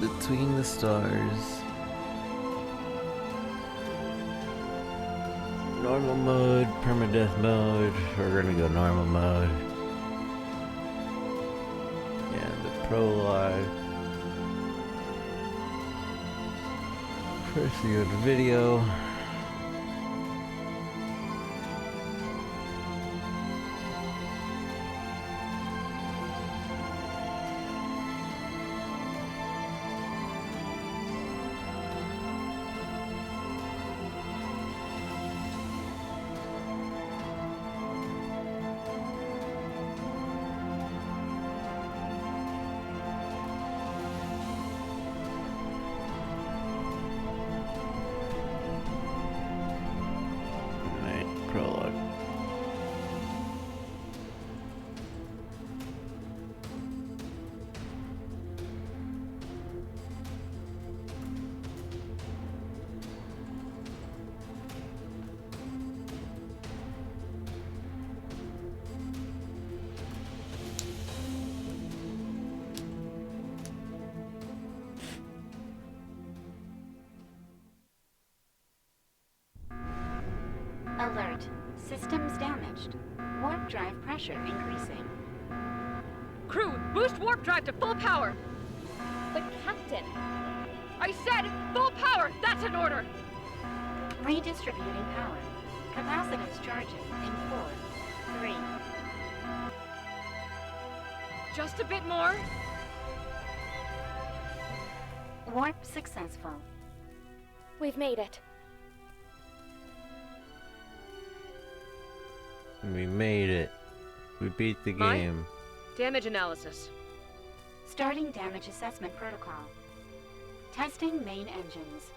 between the stars. Normal mode, permadeath mode. We're gonna go normal mode. And the prologue. First you go to video. Prologue. Alert. Systems damaged. Warp drive pressure increasing. Crew, boost warp drive to full power! But Captain, I said full power! That's an order! Redistributing power. Capacitors charging in 4, 3. Just a bit more. Warp successful. we've made it. We made it. We beat the Mine? game. Damage analysis. Starting damage assessment protocol. Testing main engines.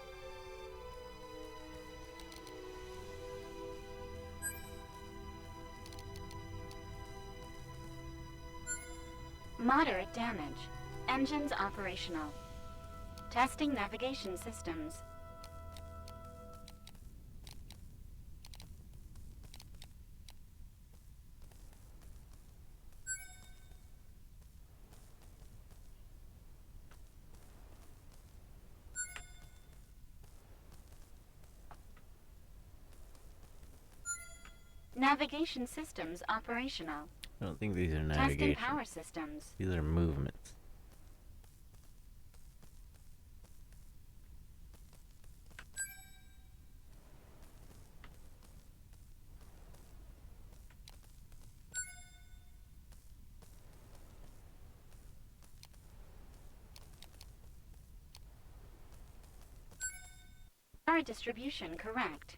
Moderate damage. Engines operational. Testing navigation systems. Navigation systems operational. I don't think these are Testing navigation. power systems. These are movements. Power distribution correct.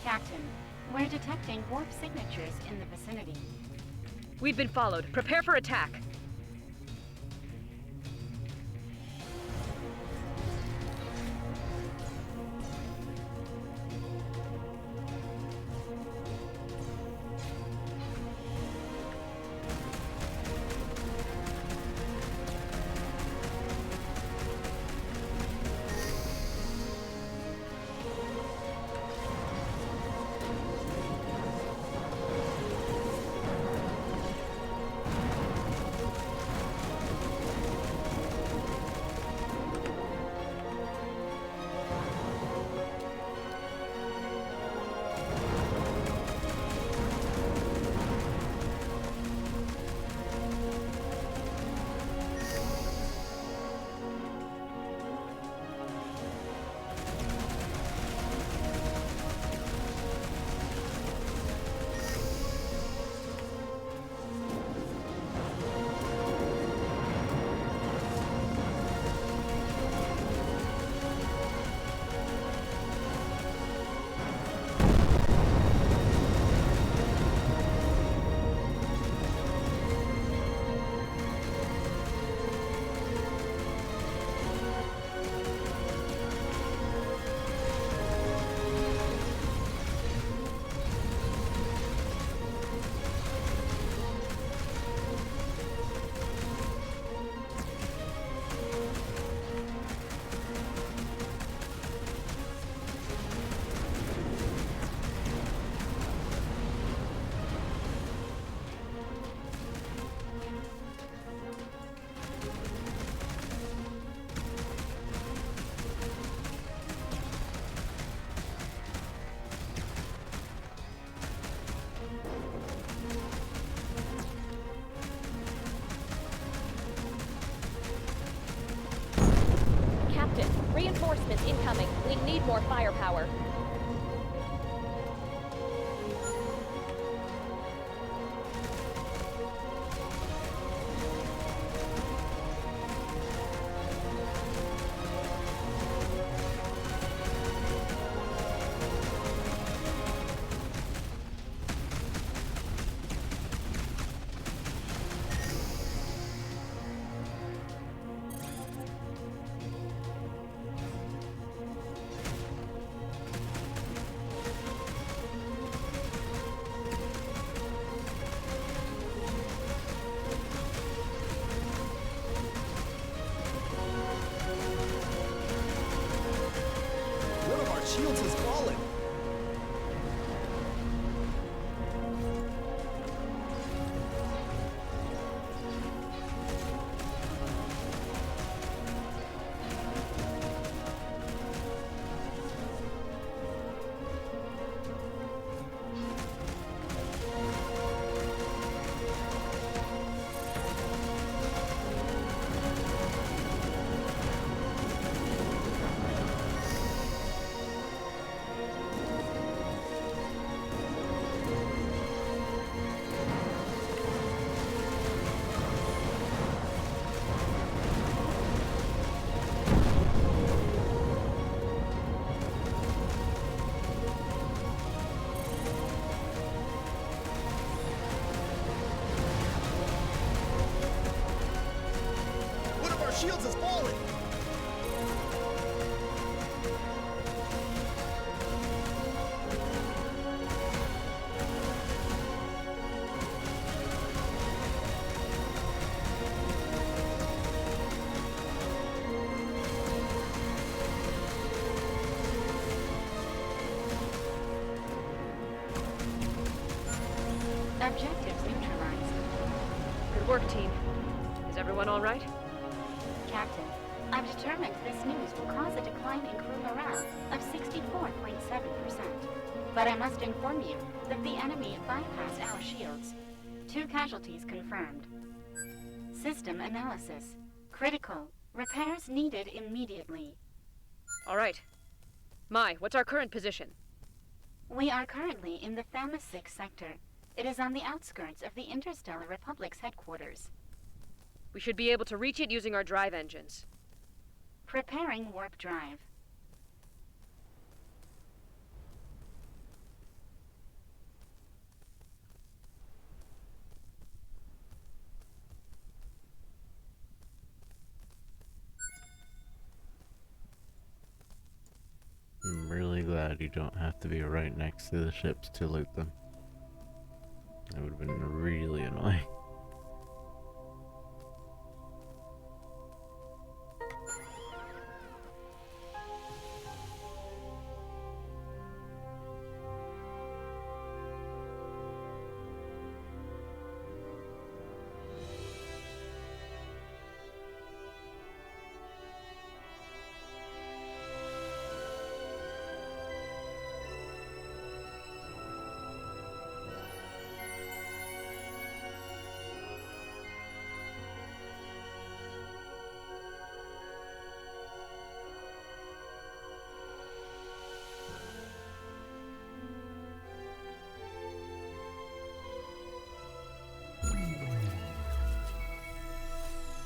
Captain, we're detecting warp signatures in the vicinity. We've been followed. Prepare for attack. need more firepower. One of our shields has fallen. One of our shields has fallen. Objectives neutralized. Good work, team. Is everyone all right? Captain, I've determined this news will cause a decline in crew morale of 64.7%. But I must inform you that the enemy bypassed our shields. 2 casualties confirmed. System analysis. Critical. Repairs needed immediately. All right. Mai, what's our current position? We are currently in the Thamus 6 sector. It is on the outskirts of the Interstellar Republic's headquarters. We should be able to reach it using our drive engines. Preparing warp drive. I'm really glad you don't have to be right next to the ships to loot them. That would have been really annoying.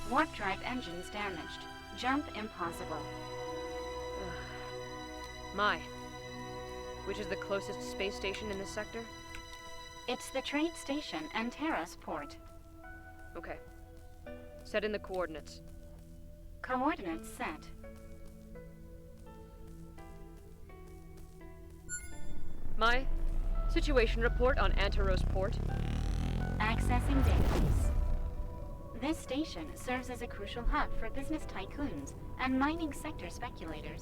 Warp drive engines damaged. Jump impossible. Mai, which is the closest space station in this sector? It's the trade station and Terra's port. Okay. Set in the coordinates. Coordinates set. Mai, situation report on Anteros port. Accessing database. This station serves as a crucial hub for business tycoons and mining sector speculators.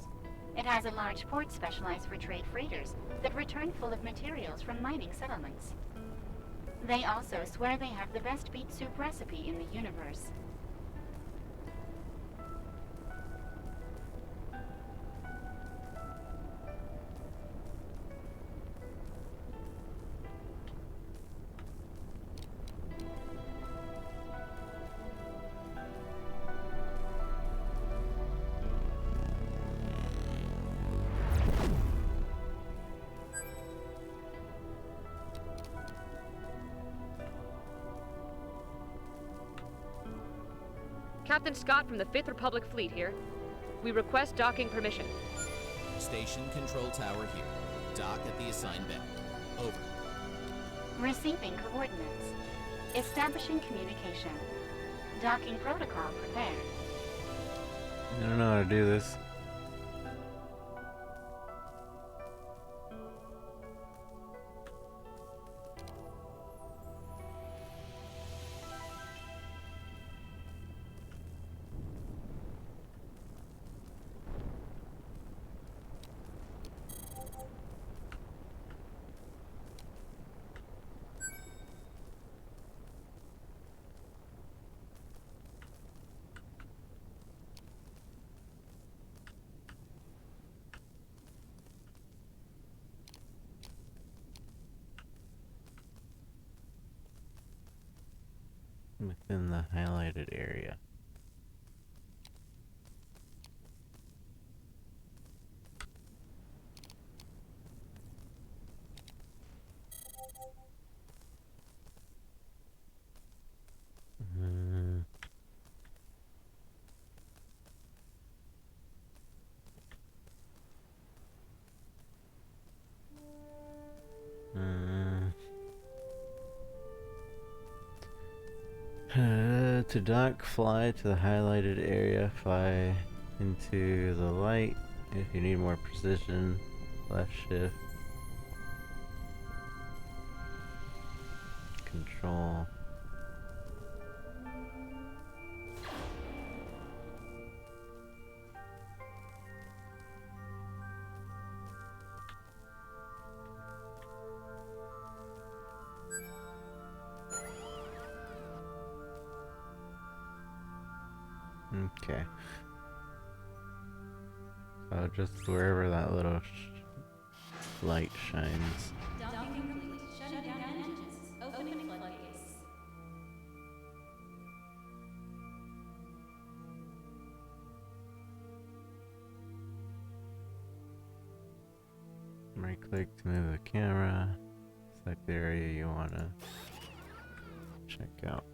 It has a large port specialized for trade freighters that return full of materials from mining settlements. They also swear they have the best beet soup recipe in the universe. Captain Scott from the 5th Republic Fleet here. We request docking permission. Station control tower here. Dock at the assigned bay. Over. Receiving coordinates. Establishing communication. Docking protocol prepared. I don't know how to do this. Within the highlighted area. To dock, fly to the highlighted area, fly into the light. If you need more precision, left shift. Control. Okay. So just wherever that little light shines. Docking complete. Shutting down engines. Opening floodgates. Right click to move the camera. Select the area you want to check out.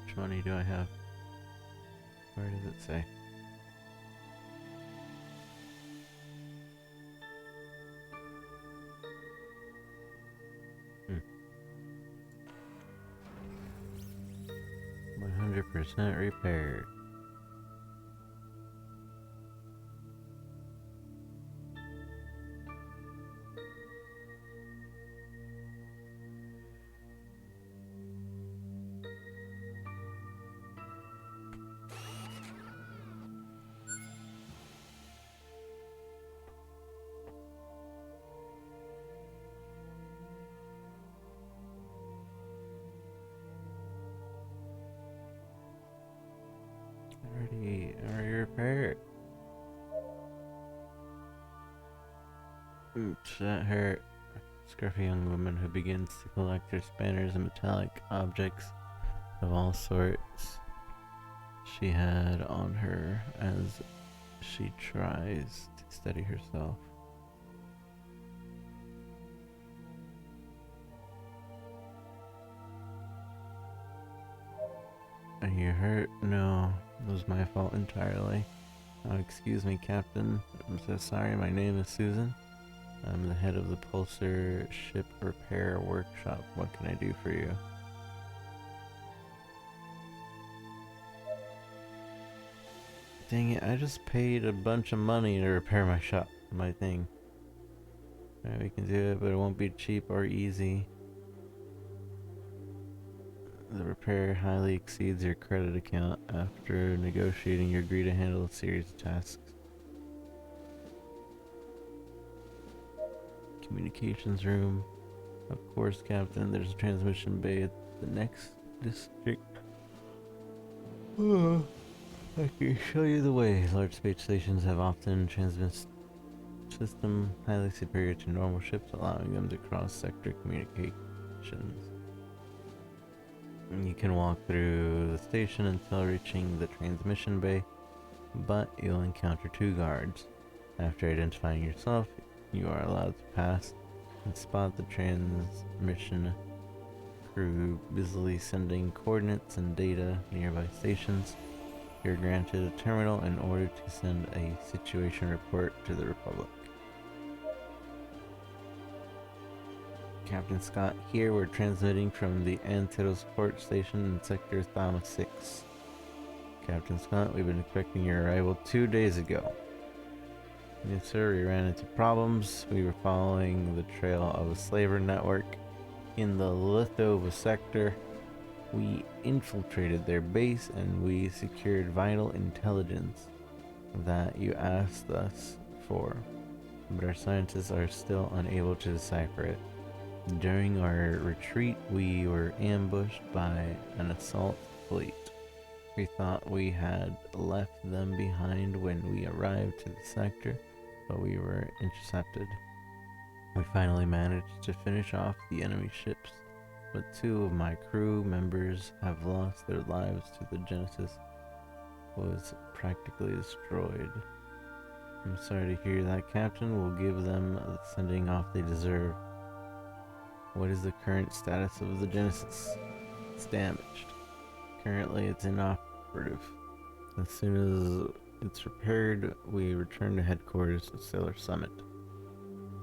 Which money do I have? Where does it say? Hmm. 100% repaired. Already repaired. Oops, that hurt. Scruffy young woman who begins to collect her spanners and metallic objects of all sorts she had on her as she tries to steady herself. Are you hurt? No, it was my fault entirely. Oh, excuse me, Captain. I'm so sorry. My name is Susan. I'm the head of the Pulsar Ship Repair Workshop. What can I do for you? Dang it, I just paid a bunch of money to repair my thing. Alright, we can do it, but it won't be cheap or easy. The repair highly exceeds your credit account. After negotiating, you agree to handle a series of tasks. Communications room. Of course, Captain. There's a transmission bay at the next district. I can show you the way. Large space stations have often transmit system highly superior to normal ships, allowing them to cross-sector communications. You can walk through the station until reaching the transmission bay, but you'll encounter 2 guards. After identifying yourself, you are allowed to pass and spot the transmission crew busily sending coordinates and data nearby stations. You're granted a terminal in order to send a situation report to the Republic. Captain Scott here. We're transmitting from the Antidos port station in Sector Thama 6. Captain Scott, we've been expecting your arrival 2 days ago. Yes, sir, we ran into problems. We were following the trail of a slaver network in the Lithova sector. We infiltrated their base and we secured vital intelligence that you asked us for, but our scientists are still unable to decipher it. During our retreat, we were ambushed by an assault fleet. We thought we had left them behind when we arrived to the sector, but we were intercepted. We finally managed to finish off the enemy ships, but 2 of my crew members have lost their lives to the Genesis was practically destroyed. I'm sorry to hear that, Captain. We'll give them the sending off they deserve. What is the current status of the Genesis? It's damaged. Currently, it's inoperative. As soon as it's repaired, we return to headquarters at Sailor Summit.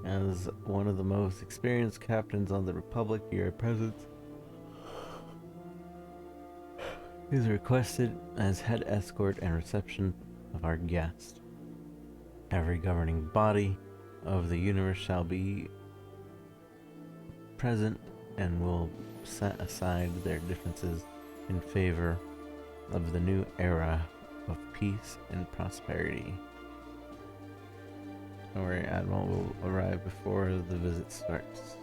As one of the most experienced captains on the Republic, your presence is requested as head escort and reception of our guest. Every governing body of the universe shall be present and will set aside their differences in favor of the new era of peace and prosperity. Don't worry, Admiral will arrive before the visit starts.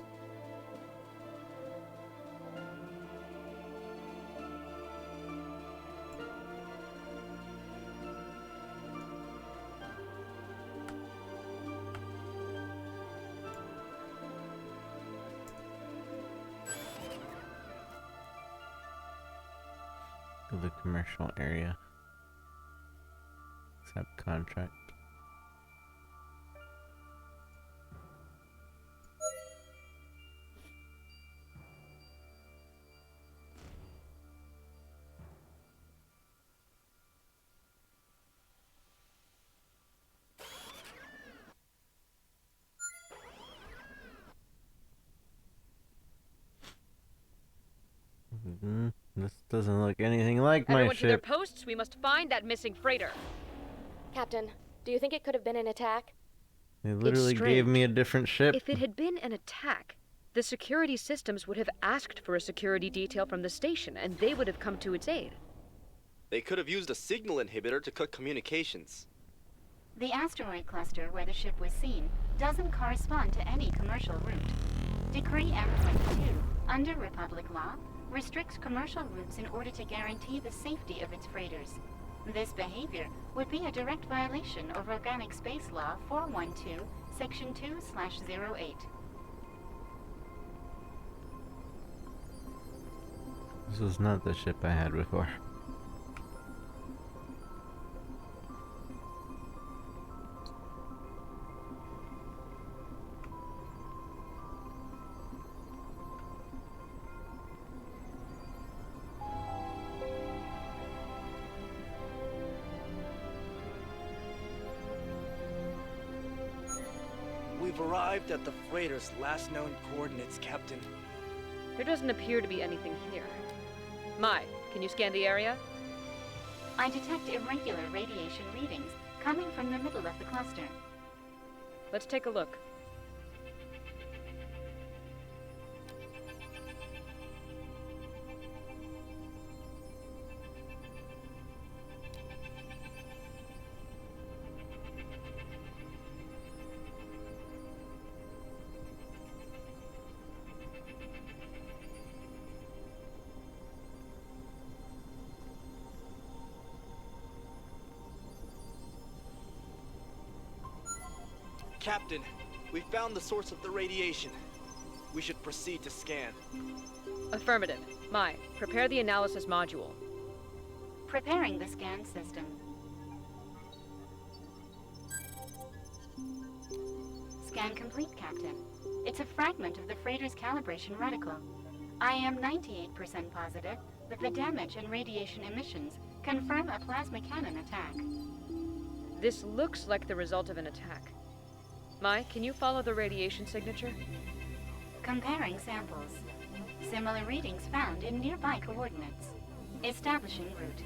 The commercial area. Accept contract. This doesn't look anything like my Everyone to their ship. posts. We must find that missing freighter. Captain, do you think it could have been an attack? They literally gave me a strange. different ship. If it had been an attack, the security systems would have asked for a security detail from the station, and they would have come to its aid. They could have used a signal inhibitor to cut communications. The asteroid cluster where the ship was seen doesn't correspond to any commercial route. Decree M22, under Republic law, restricts commercial routes in order to guarantee the safety of its freighters. This behavior would be a direct violation of Organic Space Law 412, Section 2/08. This was not the ship I had before. We've arrived at the freighter's last known coordinates, Captain. There doesn't appear to be anything here. Mai, can you scan the area? I detect irregular radiation readings coming from the middle of the cluster. Let's take a look. Captain, we found the source of the radiation. We should proceed to scan. Affirmative. Mai, prepare the analysis module. Preparing the scan system. Scan complete, Captain. It's a fragment of the freighter's calibration reticle. I am 98% positive that the damage and radiation emissions confirm a plasma cannon attack. This looks like the result of an attack. Mai, can you follow the radiation signature? Comparing samples. Similar readings found in nearby coordinates. Establishing route.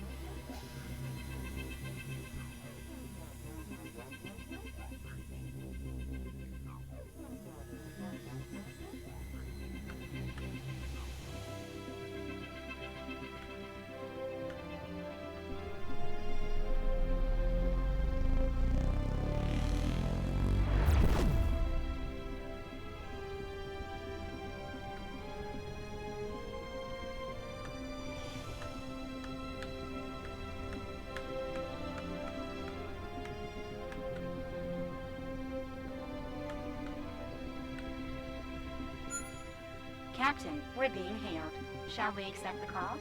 Captain, we're being hailed. Shall we accept the call?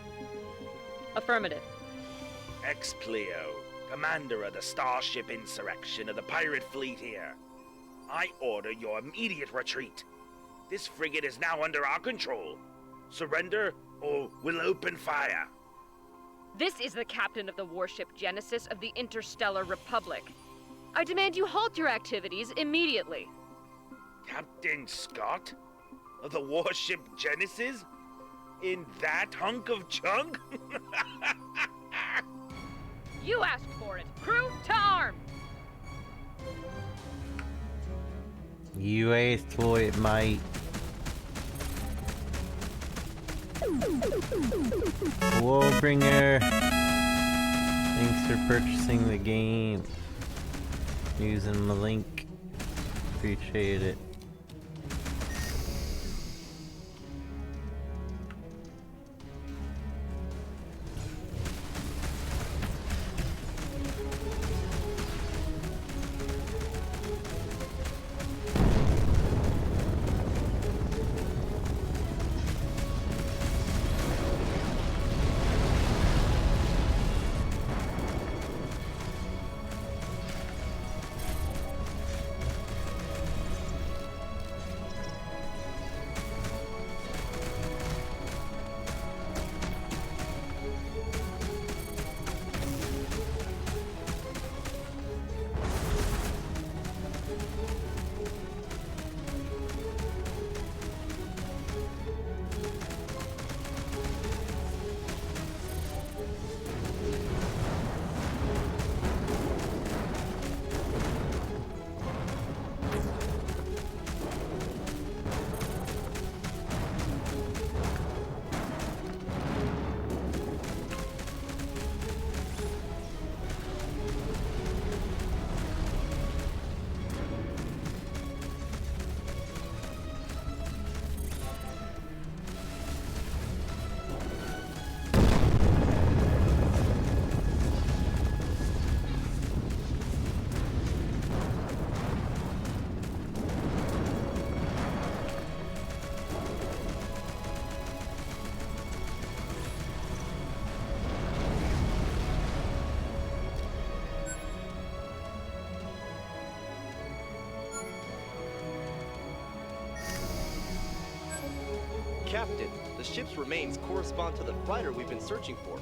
Affirmative. Ex-Pleo, commander of the Starship Insurrection of the pirate fleet here. I order your immediate retreat. This frigate is now under our control. Surrender, or we'll open fire. This is the captain of the warship Genesis of the Interstellar Republic. I demand you halt your activities immediately. Captain Scott? Of the warship Genesis? In that hunk of junk? You asked for it. Crew to arm! You asked for it, mate. Warbringer. Thanks for purchasing the game. Using the link. Appreciate it. Captain, the ship's remains correspond to the freighter we've been searching for.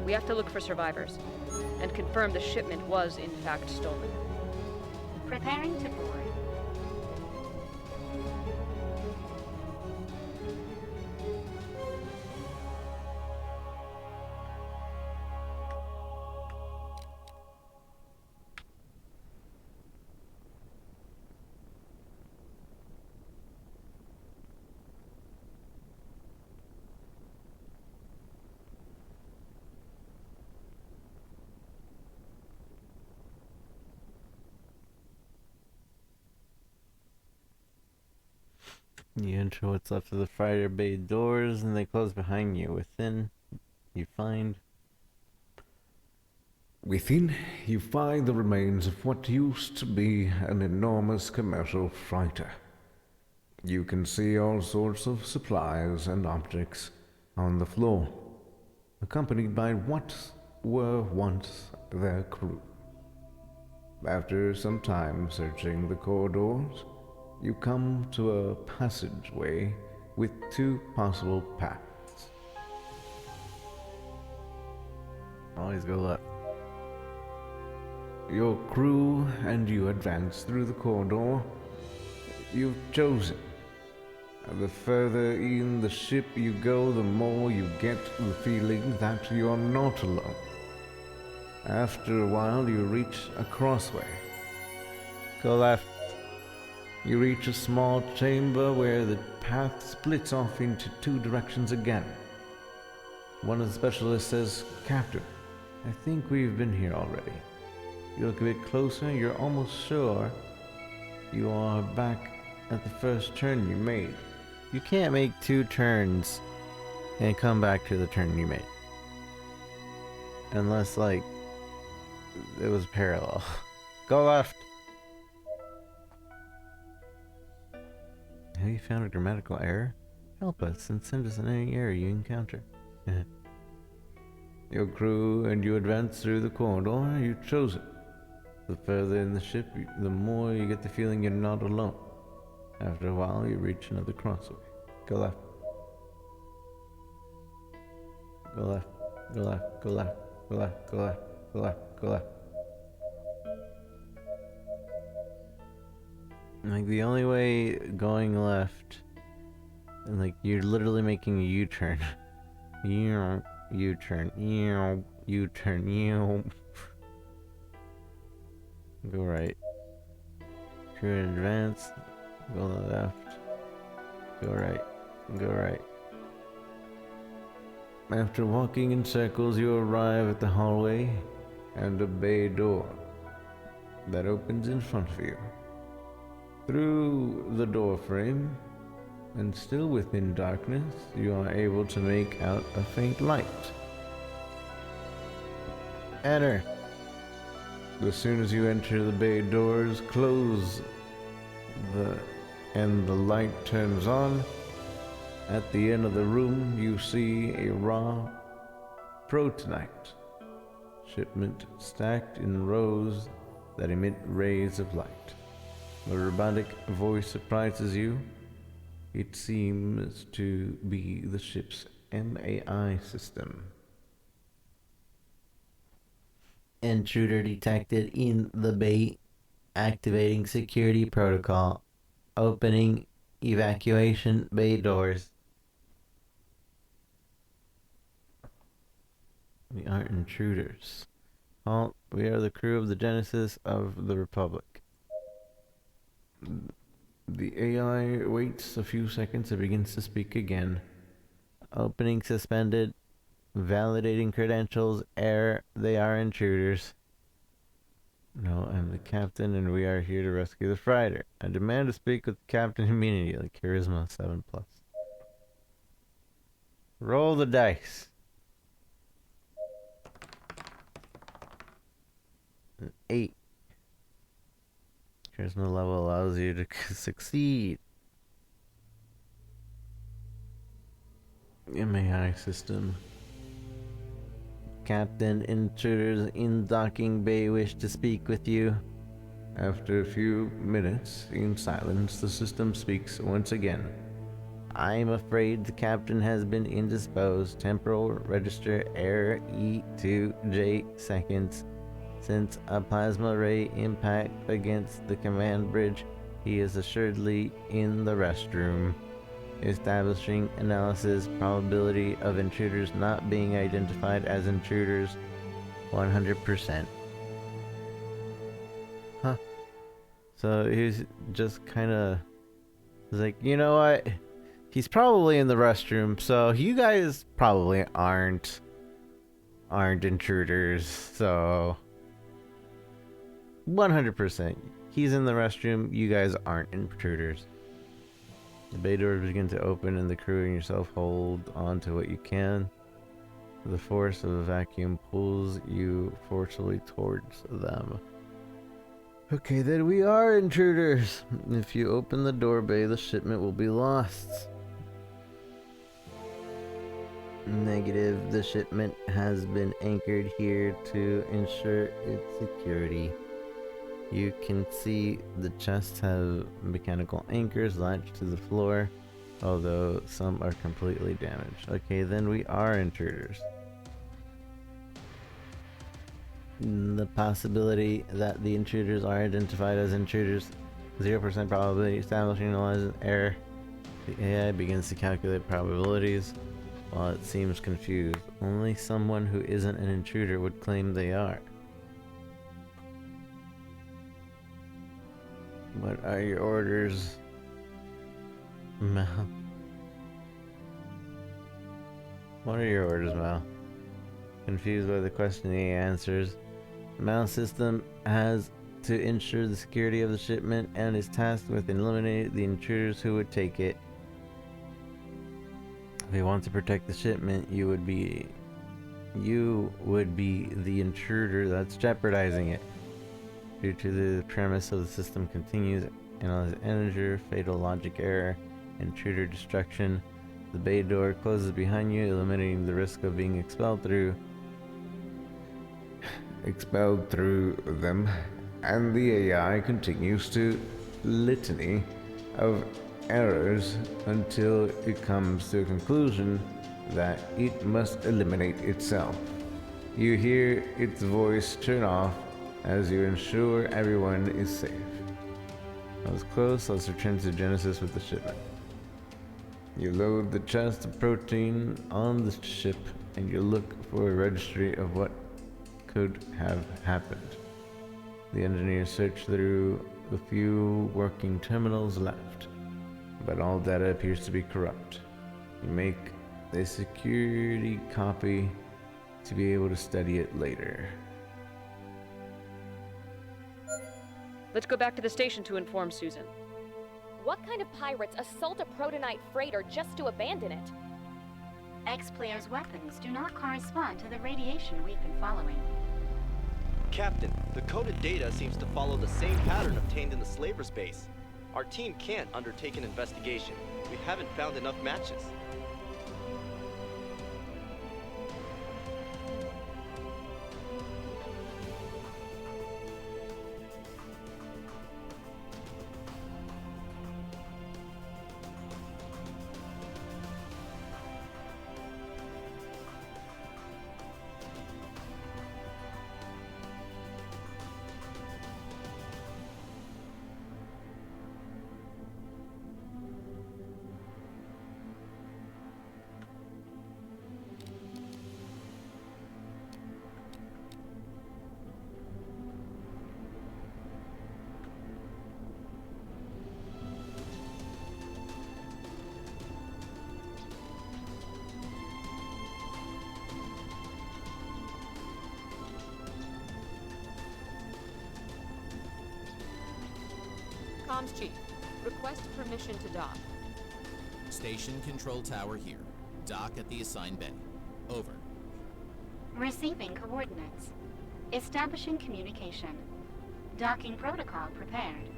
We have to look for survivors and confirm the shipment was in fact stolen. Preparing to board. You enter what's left of the freighter bay doors, and they close behind you. Within, you find the remains of what used to be an enormous commercial freighter. You can see all sorts of supplies and objects, on the floor, accompanied by what were once their crew. After some time searching the corridors, you come to a passageway with two possible paths. Always go left. Your crew and you advance through the corridor you've chosen. The further in the ship you go, the more you get the feeling that you're not alone. After a while, you reach a crossway. Go left. You reach a small chamber where the path splits off into two directions again. One of the specialists says, "Captain, I think we've been here already." You look a bit closer, you're almost sure you are back at the first turn you made. You can't make two turns and come back to the turn you made. Unless, like, it was parallel. Go left. Have you found a grammatical error? Help us and send us any error you encounter. Your crew and you advance through the corridor you chose it. The further in the ship, the more you get the feeling you're not alone. After a while, you reach another crossway. Go left. Go left. Go left. Go left. Go left. Go left. Go left. Go left. Like, the only way going left, and like, you're literally making a U-turn. U-turn. U-turn. Go right. Crew in advance. Go left. Go right. Go right. After walking in circles, you arrive at the hallway and a bay door that opens in front of you. Through the door frame, and still within darkness, you are able to make out a faint light. Enter. As soon as you enter, the bay doors close and the light turns on. At the end of the room, you see a raw protonite shipment stacked in rows that emit rays of light. A robotic voice surprises you. It seems to be the ship's MAI system. Intruder detected in the bay. Activating security protocol. Opening evacuation bay doors. We aren't intruders. Halt, we are the crew of the Genesis of the Republic. The AI waits a few seconds and begins to speak again. Opening suspended. Validating credentials. Error. They are intruders. No, I'm the captain and we are here to rescue the freighter. I demand to speak with the captain immediately. Charisma 7+. Roll the dice. An 8. Charisma level allows you to succeed. MAI system. Captain, intruders in docking bay wish to speak with you. After a few minutes, in silence, the system speaks once again. I'm afraid the captain has been indisposed. Temporal register error E2J seconds. Since a plasma ray impact against the command bridge, he is assuredly in the restroom. Establishing analysis probability of intruders not being identified as intruders 100%. Huh. So he's just kinda like, you know what? He's probably in the restroom, so you guys probably aren't intruders, so 100%. He's in the restroom, you guys aren't intruders. The bay doors begin to open and the crew and yourself hold on to what you can. The force of the vacuum pulls you forcefully towards them. Okay, then we are intruders. If you open the door bay, the shipment will be lost. Negative. The shipment has been anchored here to ensure its security. You can see the chests have mechanical anchors latched to the floor, although some are completely damaged. Okay, then we are intruders. The possibility that the intruders are identified as intruders, 0% probability, establishing an error. The AI begins to calculate probabilities while it seems confused. Only someone who isn't an intruder would claim they are. What are your orders, Mal? What are your orders, Mal? Confused by the question, he answers. Mal's system has to ensure the security of the shipment and is tasked with eliminating the intruders who would take it. If you want to protect the shipment, you would be the intruder that's jeopardizing it. Due to the premise of the system continues, analyze integer, fatal logic error, intruder destruction. The bay door closes behind you, eliminating the risk of being expelled through them, and the AI continues to litany of errors until it comes to a conclusion that it must eliminate itself. You hear its voice turn off as you ensure everyone is safe. That was close. Let's return to Genesis with the shipment. You load the chest of protein on the ship and you look for a registry of what could have happened. The engineers search through the few working terminals left, but all data appears to be corrupt. You make a security copy to be able to study it later. Let's go back to the station to inform Susan. What kind of pirates assault a protonite freighter just to abandon it? X-Player's weapons do not correspond to the radiation we've been following. Captain, the coded data seems to follow the same pattern obtained in the slaver's base. Our team can't undertake an investigation. We haven't found enough matches. Comms Chief, request permission to dock. Station control tower here. Dock at the assigned bay. Over. Receiving coordinates. Establishing communication. Docking protocol prepared.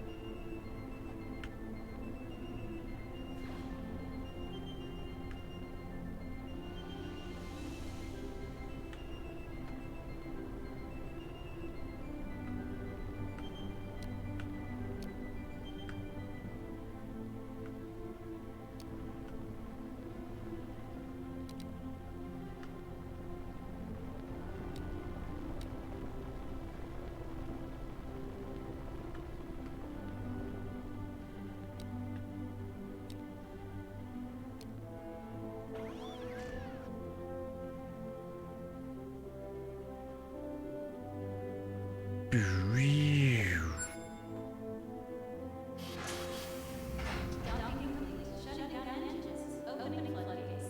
Docking complete. Shutting down engines. Opening floodgates.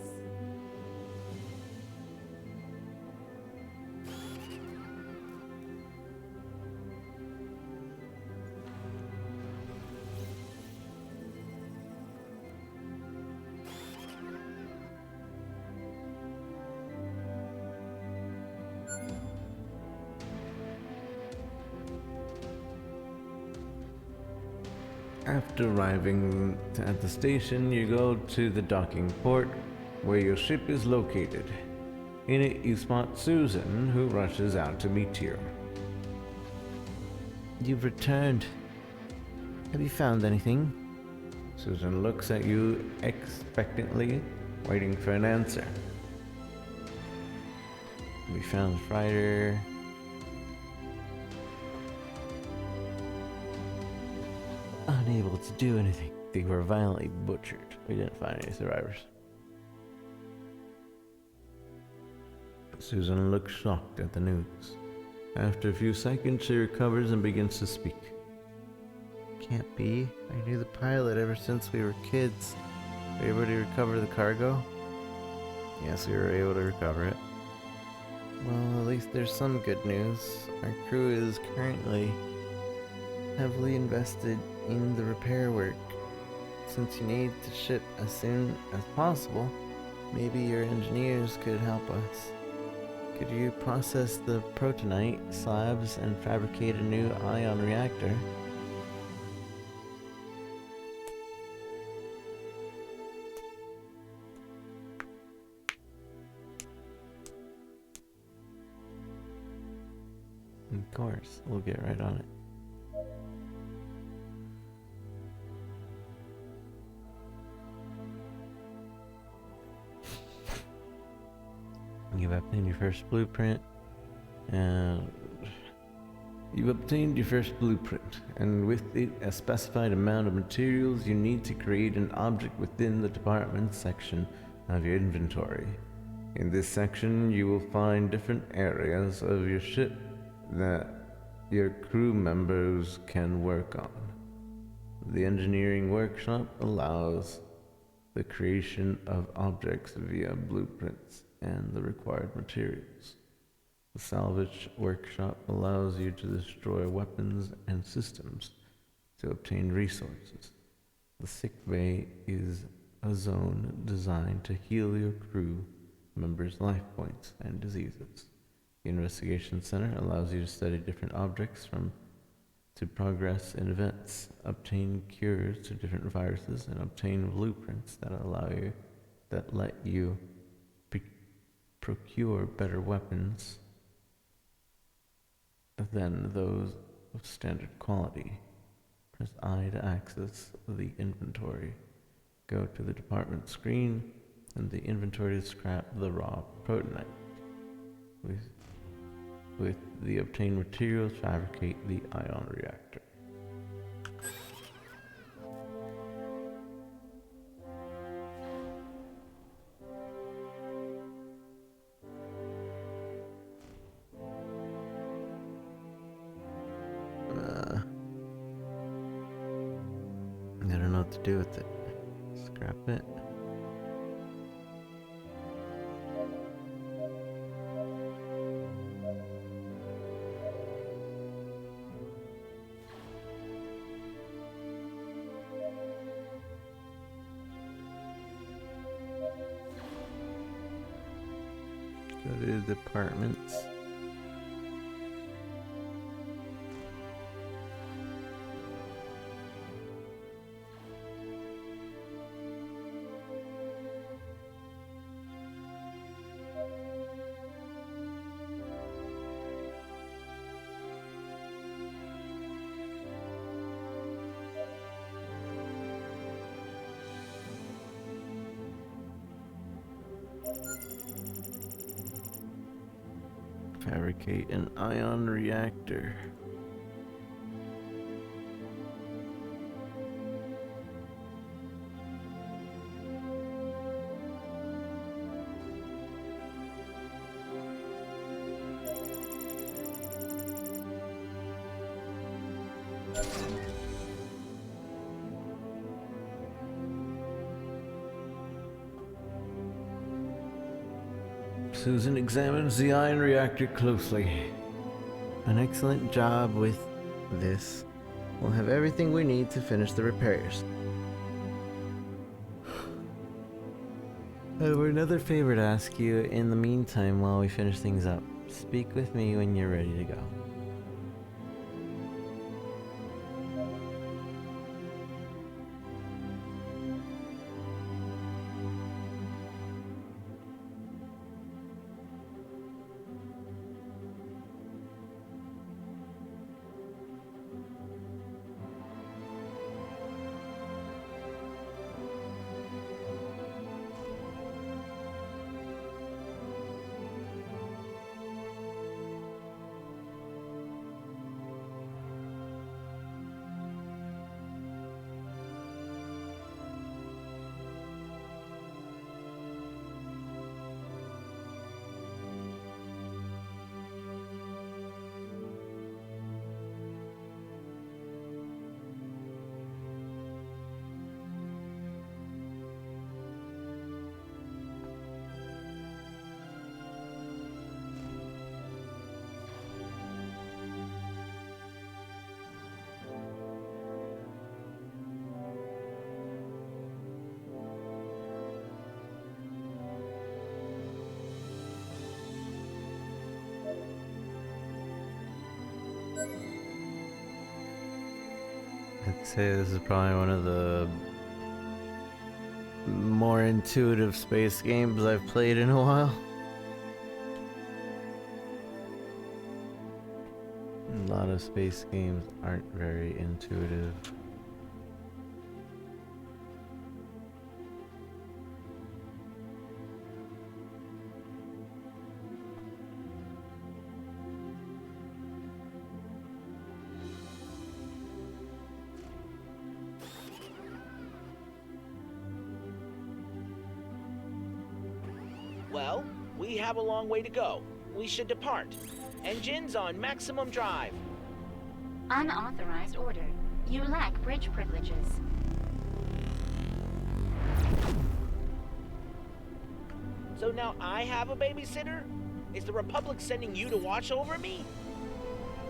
After arriving at the station, you go to the docking port where your ship is located. In it, you spot Susan, who rushes out to meet you. You've returned. Have you found anything? Susan looks at you expectantly, waiting for an answer. We found Frider. Unable to do anything. They were violently butchered. We didn't find any survivors. Susan looks shocked at the news. After a few seconds, she recovers and begins to speak. Can't be. I knew the pilot ever since we were kids. Were you able to recover the cargo? Yes, we were able to recover it. Well, at least there's some good news. Our crew is currently heavily invested in the repair work. Since you need to ship as soon as possible, maybe your engineers could help us. Could you process the protonite slabs and fabricate a new ion reactor? Of course, we'll get right on it. You've obtained your first blueprint, and with it a specified amount of materials you need to create an object within the department section of your inventory. In this section, you will find different areas of your ship that your crew members can work on. The engineering workshop allows the creation of objects via blueprints and the required materials. The salvage workshop allows you to destroy weapons and systems to obtain resources. The sick bay is a zone designed to heal your crew members' life points and diseases. The investigation center allows you to study different objects to progress in events, obtain cures to different viruses, and obtain blueprints that let you procure better weapons than those of standard quality. Press I to access the inventory. Go to the department screen and the inventory to scrap the raw protonite. With the obtained materials, fabricate the ion reactor. I don't know what to do with it. Scrap it. Go to the departments. Fabricate an ion reactor. Susan examines the ion reactor closely. An excellent job with this. We'll have everything we need to finish the repairs. I have another favor to ask you in the meantime while we finish things up. Speak with me when you're ready to go. say this is probably one of the more intuitive space games I've played in a while. A lot of space games aren't very intuitive. Well, we have a long way to go. We should depart. Engines on maximum drive. Unauthorized order. You lack bridge privileges. So now I have a babysitter? Is the Republic sending you to watch over me?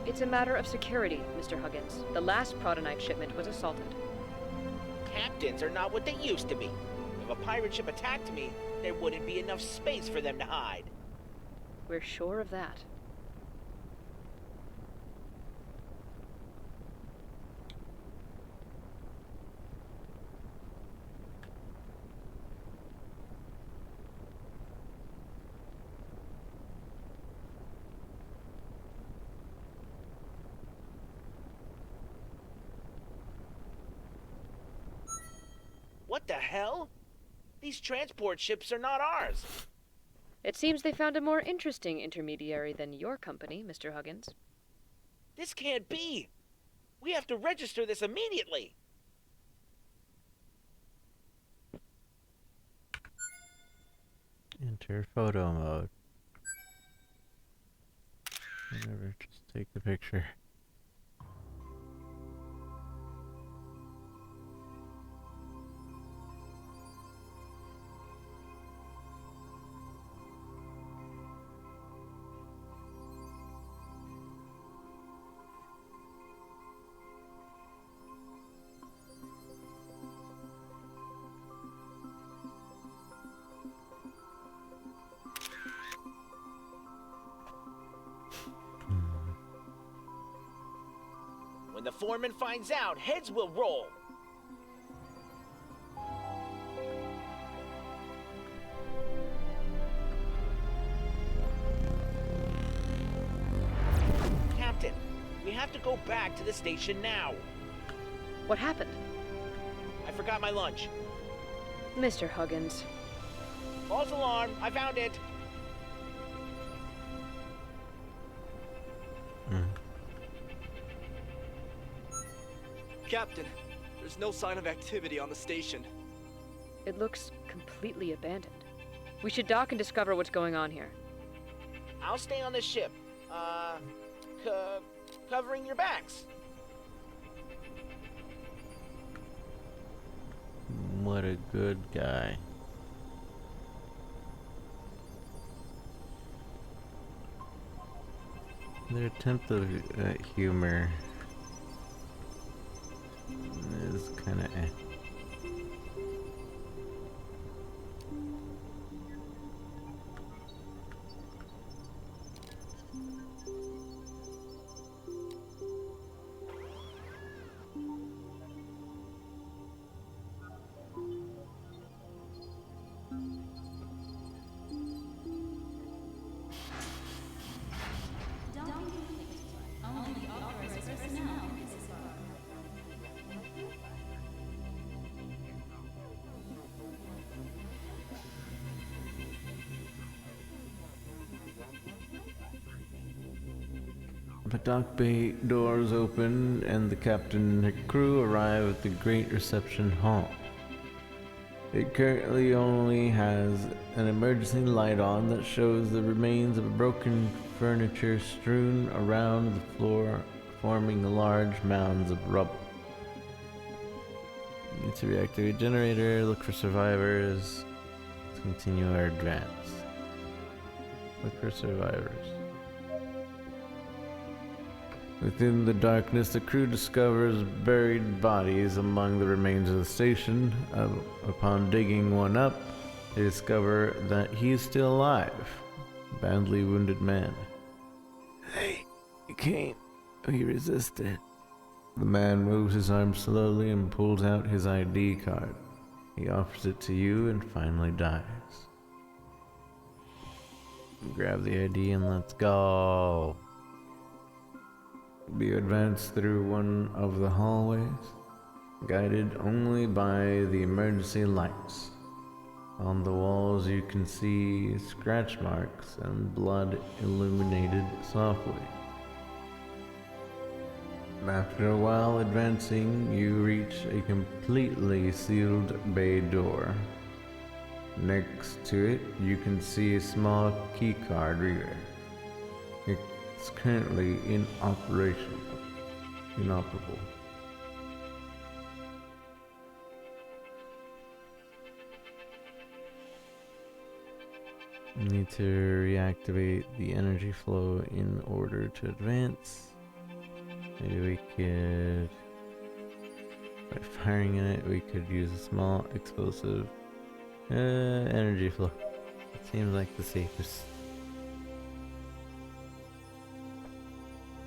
It's a matter of security, Mr. Huggins. The last Protonite shipment was assaulted. Captains are not what they used to be. If a pirate ship attacked me, there wouldn't be enough space for them to hide. We're sure of that. What the hell? These transport ships are not ours. It seems they found a more interesting intermediary than your company, Mr. Huggins. This can't be. We have to register this immediately. Enter photo mode. Whatever, just take the picture. When the foreman finds out, heads will roll. Captain, we have to go back to the station now. What happened? I forgot my lunch. Mr. Huggins. False alarm, I found it. Captain, there's no sign of activity on the station. It looks completely abandoned. We should dock and discover what's going on here. I'll stay on the ship. Covering your backs. What a good guy. Their attempt of humor is kind of eh. Only the authorized personnel can disembark. The dock bay doors open and the captain and her crew arrive at the great reception hall. It currently only has an emergency light on that shows the remains of broken furniture strewn around the floor, forming large mounds of rubble. Need to reactivate generator, look for survivors. Let's continue our advance. Look for survivors. Within the darkness, the crew discovers buried bodies among the remains of the station. Upon digging one up, they discover that he is still alive. A badly wounded man. Hey, you came. We resisted. The man moves his arm slowly and pulls out his ID card. He offers it to you and finally dies. Grab the ID and let's go. You advance through one of the hallways, guided only by the emergency lights. On the walls you can see scratch marks and blood illuminated softly. After a while advancing, you reach a completely sealed bay door. Next to it, you can see a small keycard reader. It's currently inoperable. Need to reactivate the energy flow in order to advance. Maybe we could, by firing in it, we could use a small explosive energy flow. It seems like the safest.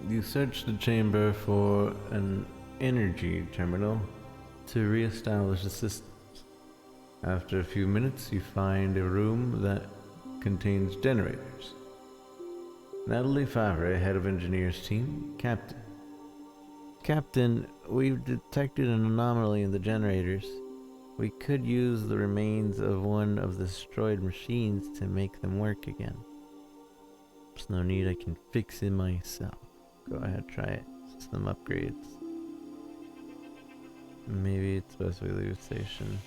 You search the chamber for an energy terminal to re-establish the systems. After a few minutes, you find a room that contains generators. Natalie Favre, head of engineers team, Captain. Captain, we've detected an anomaly in the generators. We could use the remains of one of the destroyed machines to make them work again. There's no need, I can fix it myself. Go ahead, try it. System upgrades. Maybe it's best we leave the station.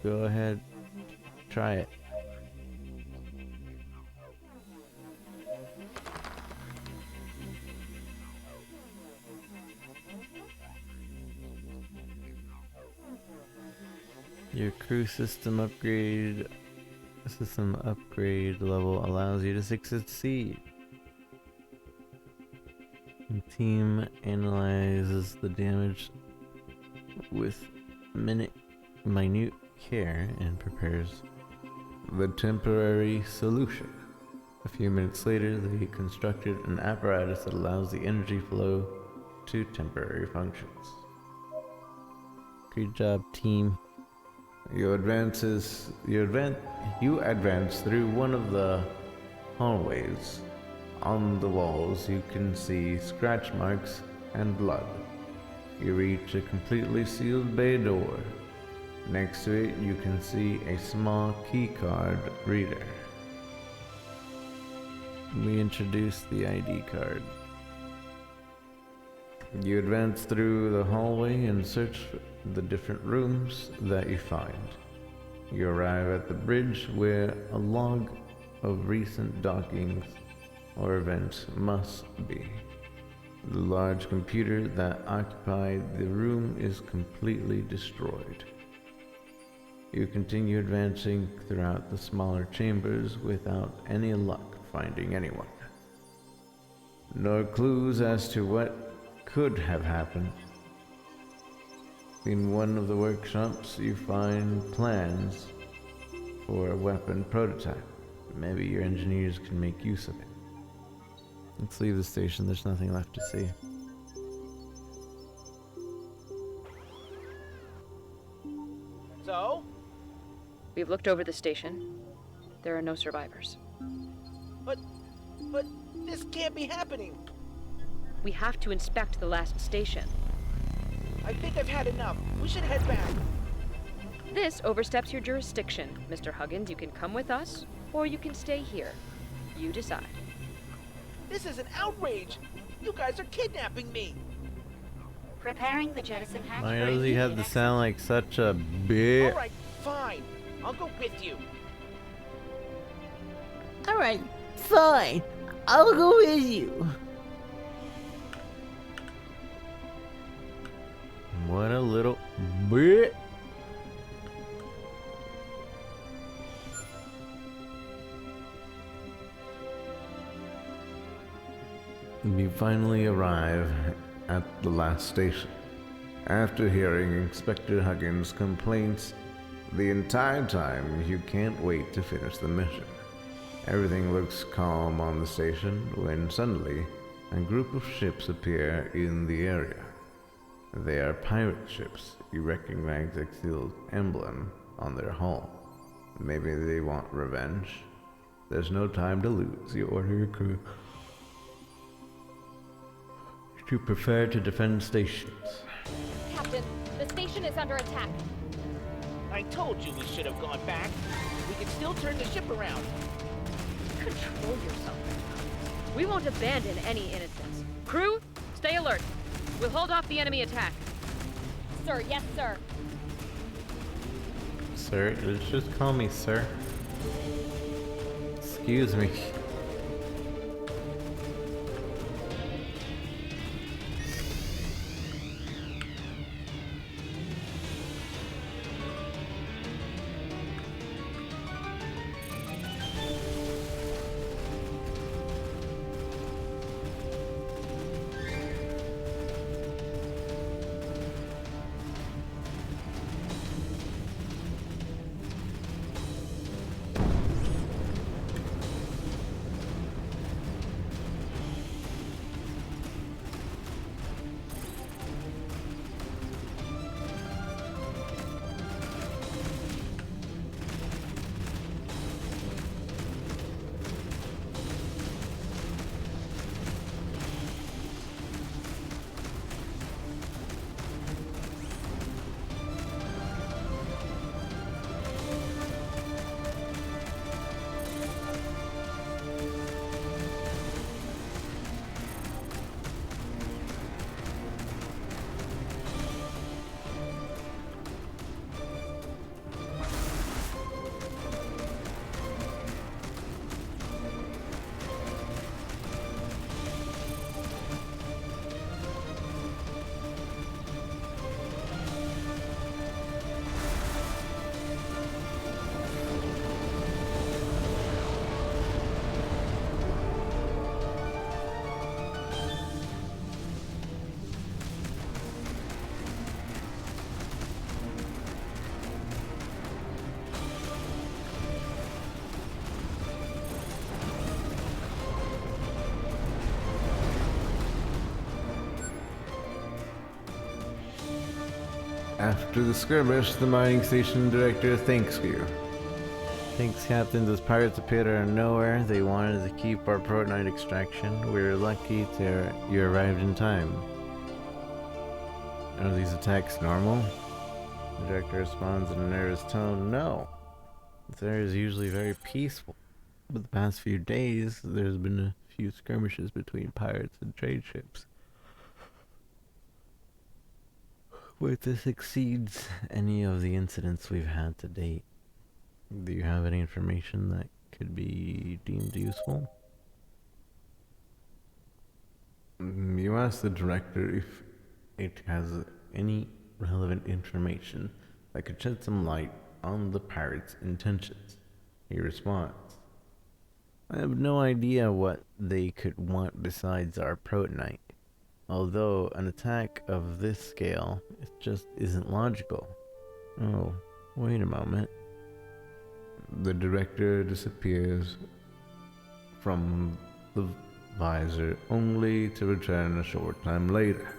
Go ahead, try it. Your crew system upgrade level allows you to succeed. The team analyzes the damage with minute care and prepares the temporary solution. A few minutes later, they constructed an apparatus that allows the energy flow to temporary functions. Good job, team. You advance through one of the hallways. On the walls, you can see scratch marks and blood. You reach a completely sealed bay door. Next to it, you can see a small keycard reader. We introduce the ID card. You advance through the hallway and search the different rooms that you find. You arrive at the bridge where a log of recent dockings or events must be. The large computer that occupied the room is completely destroyed. You continue advancing throughout the smaller chambers without any luck finding anyone. No clues as to what could have happened. In one of the workshops, you find plans for a weapon prototype. Maybe your engineers can make use of it. Let's leave the station, there's nothing left to see. So? We've looked over the station. There are no survivors. But this can't be happening. We have to inspect the last station. I think I've had enough. We should head back. This oversteps your jurisdiction, Mr. Huggins. You can come with us, or you can stay here. You decide. This is an outrage. You guys are kidnapping me. Preparing the jettison hatch. Why for does he have to immediate sound like such a bitch? All right, fine. I'll go with you. Alright, fine. I'll go with you. What a little bitch. You finally arrive at the last station. After hearing Inspector Huggins' complaints the entire time, you can't wait to finish the mission. Everything looks calm on the station when suddenly a group of ships appear in the area. They are pirate ships. You recognize Exil's emblem on their hull. Maybe they want revenge. There's no time to lose. You order your crew to prepare to defend stations. Captain, the station is under attack. I told you we should have gone back. We can still turn the ship around. Control yourself. We won't abandon any innocents. Crew, stay alert. We'll hold off the enemy attack. Sir, yes, sir. Sir, let's just call me sir. Excuse me. After the skirmish, the mining station director thanks you. Thanks, Captain. Those pirates appeared out of nowhere. They wanted to keep our protonite extraction. We were lucky you arrived in time. Are these attacks normal? The director responds in a nervous tone, no. This area is usually very peaceful. But the past few days, there's been a few skirmishes between pirates and trade ships. Wait, this exceeds any of the incidents we've had to date. Do you have any information that could be deemed useful? You ask the director if it has any relevant information that could shed some light on the pirates' intentions. He responds, I have no idea what they could want besides our protonite. Although an attack of this scale, it just isn't logical. Oh, wait a moment. The director disappears from the visor only to return a short time later.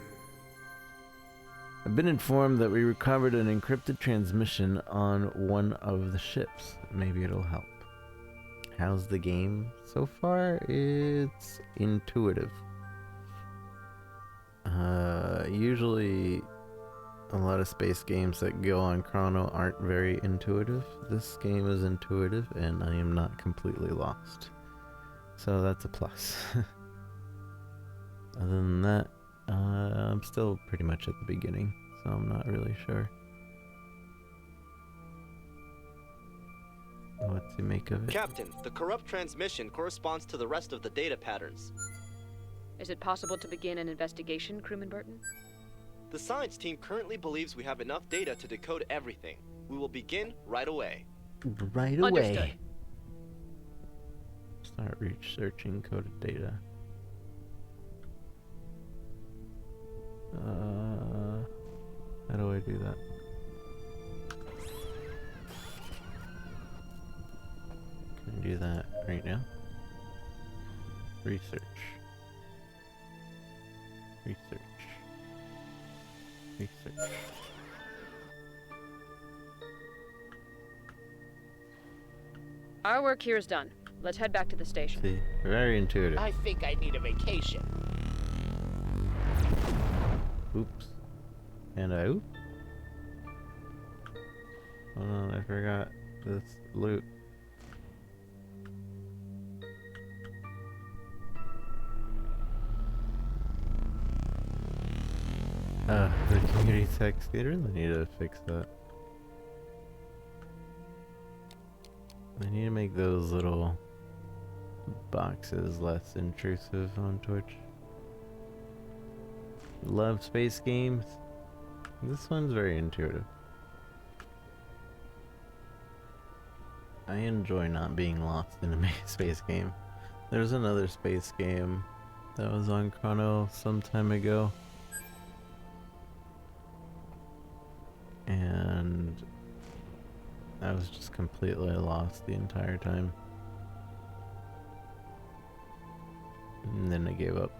I've been informed that we recovered an encrypted transmission on one of the ships. Maybe it'll help. How's the game so far? It's intuitive. Usually a lot of space games that go on chrono aren't very intuitive. This game is intuitive and I am not completely lost. So that's a plus. Other than that, I'm still pretty much at the beginning, so I'm not really sure what to make of it. Captain, the corrupt transmission corresponds to the rest of the data patterns. Is it possible to begin an investigation, Crewman Burton? The science team currently believes we have enough data to decode everything. We will begin right away. Right away. Understood. Start researching coded data. How do I do that? Can I do that right now? Research. Research. Research. Our work here is done. Let's head back to the station. See, very intuitive. I think I need a vacation. Oops. And I oop. Hold on, I forgot this loot. The community text, they really need to fix that. They need to make those little boxes less intrusive on Twitch. Love space games. This one's very intuitive. I enjoy not being lost in a space game. There's another space game that was on Chrono some time ago. And I was just completely lost the entire time. And then I gave up.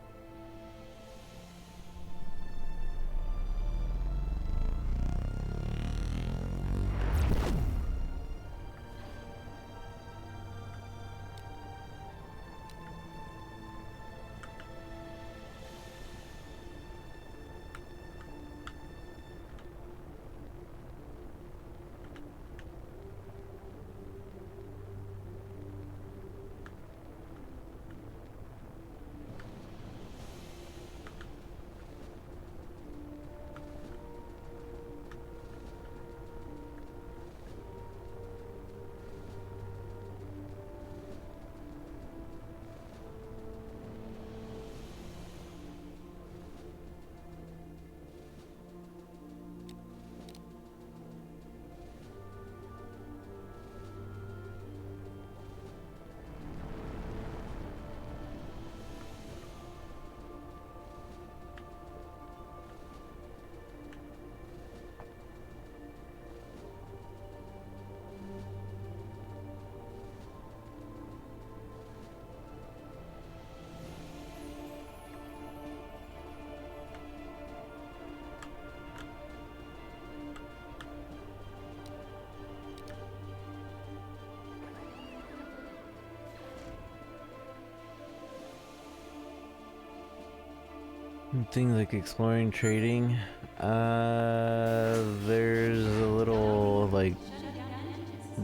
Things like exploring, trading. There's a little like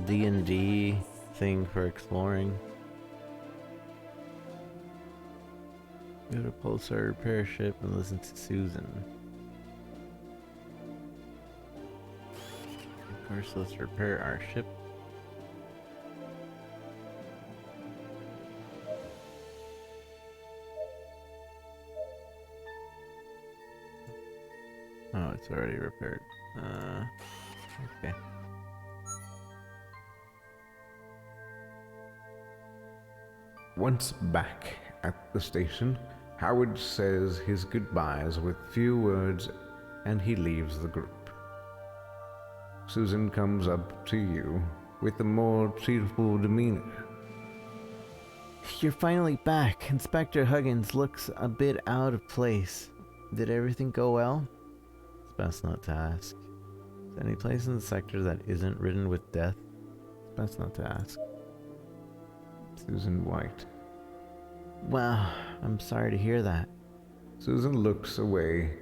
D&D thing for exploring. Go to Pulsar, repair ship, and listen to Susan. Of course, let's repair our ship. Oh, it's already repaired. Okay. Once back at the station, Howard says his goodbyes with few words and he leaves the group. Susan comes up to you with a more cheerful demeanor. You're finally back. Inspector Huggins looks a bit out of place. Did everything go well? It's best not to ask. Is there any place in the sector that isn't ridden with death? It's best not to ask. Susan White. Well, I'm sorry to hear that. Susan looks away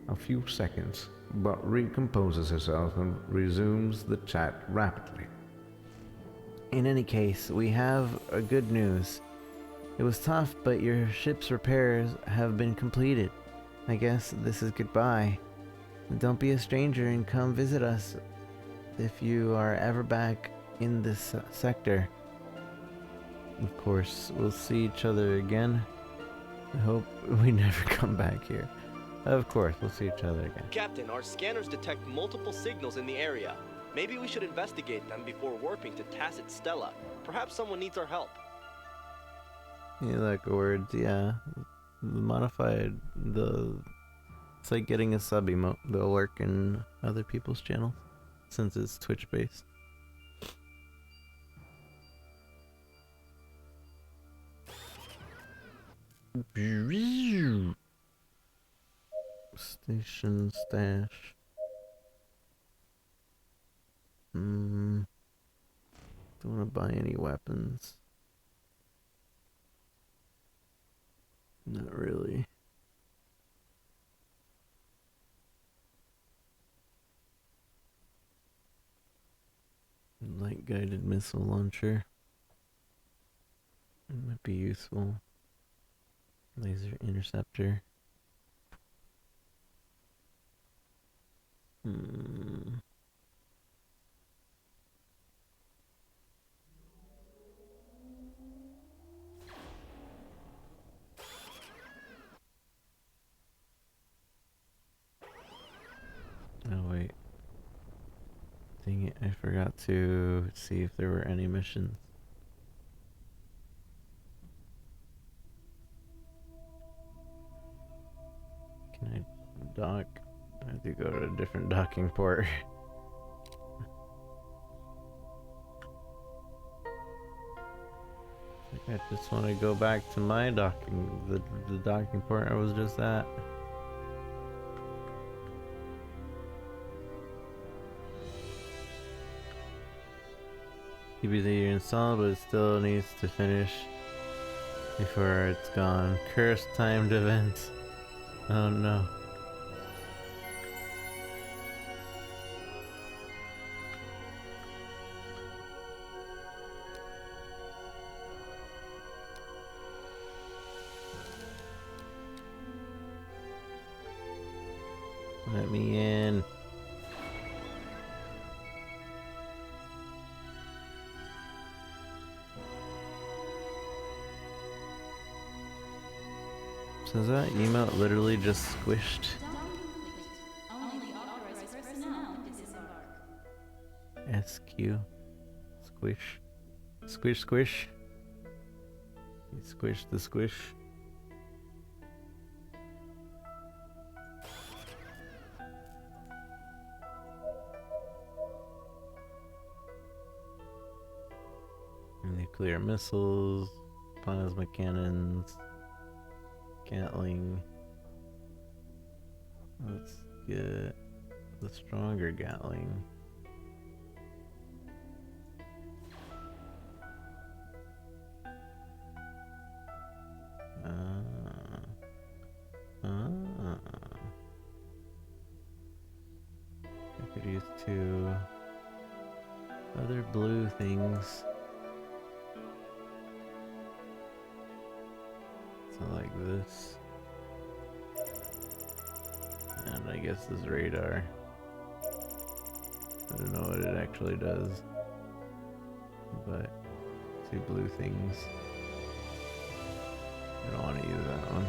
a few seconds, but recomposes herself and resumes the chat rapidly. In any case, we have a good news. It was tough, but your ship's repairs have been completed. I guess this is goodbye. Don't be a stranger and come visit us if you are ever back in this sector. Of course, we'll see each other again. I hope we never come back here. Of course, we'll see each other again. Captain, our scanners detect multiple signals in the area. Maybe we should investigate them before warping to Tacit Stella. Perhaps someone needs our help. You like words, yeah. Modified, it's like getting a sub emote. They'll work in other people's channels, since it's Twitch based. Station stash. Don't want to buy any weapons. Not really. Light guided missile launcher. It might be useful. Laser interceptor. Oh wait. Dang it, I forgot to see if there were any missions. Can I dock? I have to go to a different docking port. I just want to go back to my docking, the docking port I was just at. TBD installed, but it still needs to finish before it's gone. Cursed timed events. Oh no. Let me in. So is that emote literally just squished? Only authorized personnel can disembark. SQ. Squish. Squish, squish. You squish the squish. Nuclear missiles, plasma cannons, Gatling. Let's get the stronger Gatling. I could use two other blue things. So like this. And I guess this radar. I don't know what it actually does. But two blue things. I don't want to use that one.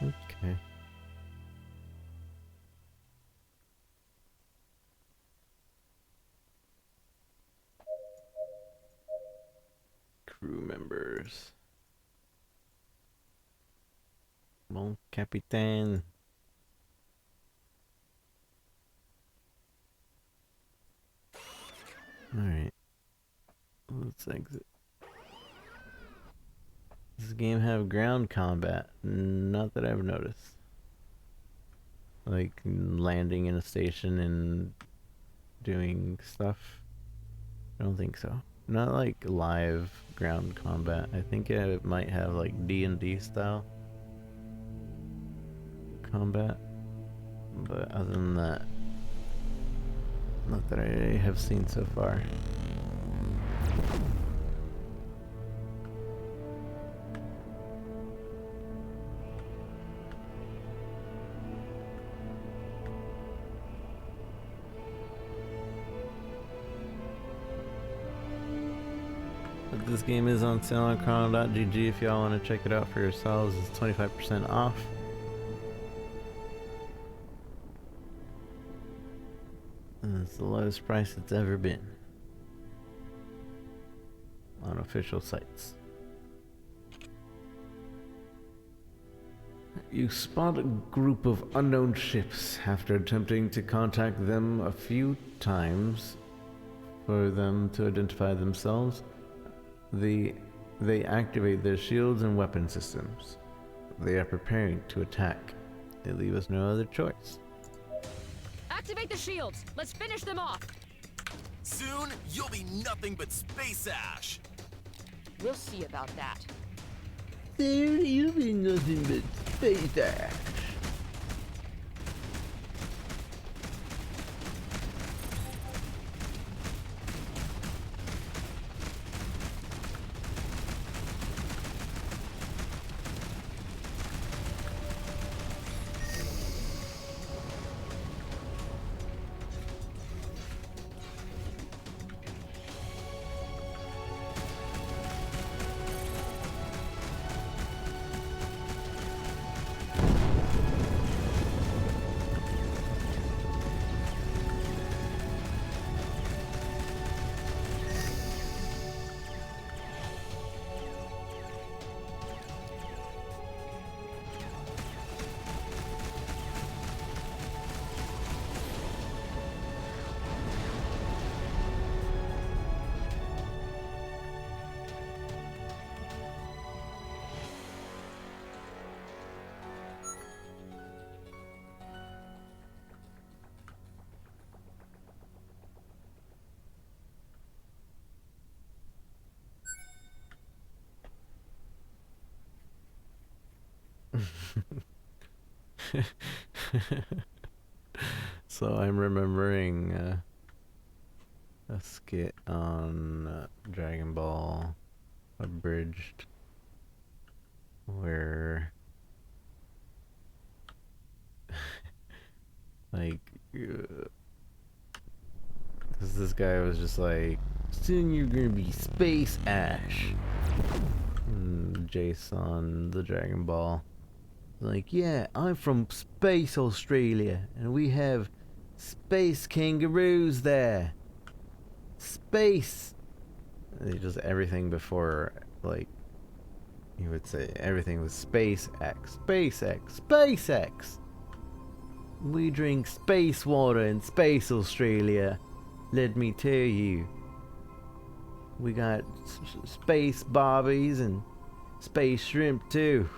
Okay. Crew members. Mon capitaine. Alright. Let's exit. Does this game have ground combat? Not that I've noticed. Like landing in a station and doing stuff? I don't think so. Not like live ground combat. I think it might have like D&D style combat. But other than that, not that I have seen so far. But this game is on sale on chrono.gg if y'all want to check it out for yourselves. It's 25% off. And it's the lowest price it's ever been on official sites. You spot a group of unknown ships. After attempting to contact them a few times for them to identify themselves, they activate their shields and weapon systems. They are preparing to attack. They leave us no other choice. Activate the shields! Let's finish them off! Soon, you'll be nothing but space ash. We'll see about that. There, you'll be nothing but space ash. So I'm remembering a skit on Dragon Ball Abridged where like this guy was just like, soon you're gonna be Space Ash. And Jason, the Dragon Ball, like, yeah, I'm from Space Australia, and we have space kangaroos there. Space. They just everything before, like, you would say everything was SpaceX, SpaceX, SpaceX. We drink space water in Space Australia. Let me tell you. We got space barbies and space shrimp too.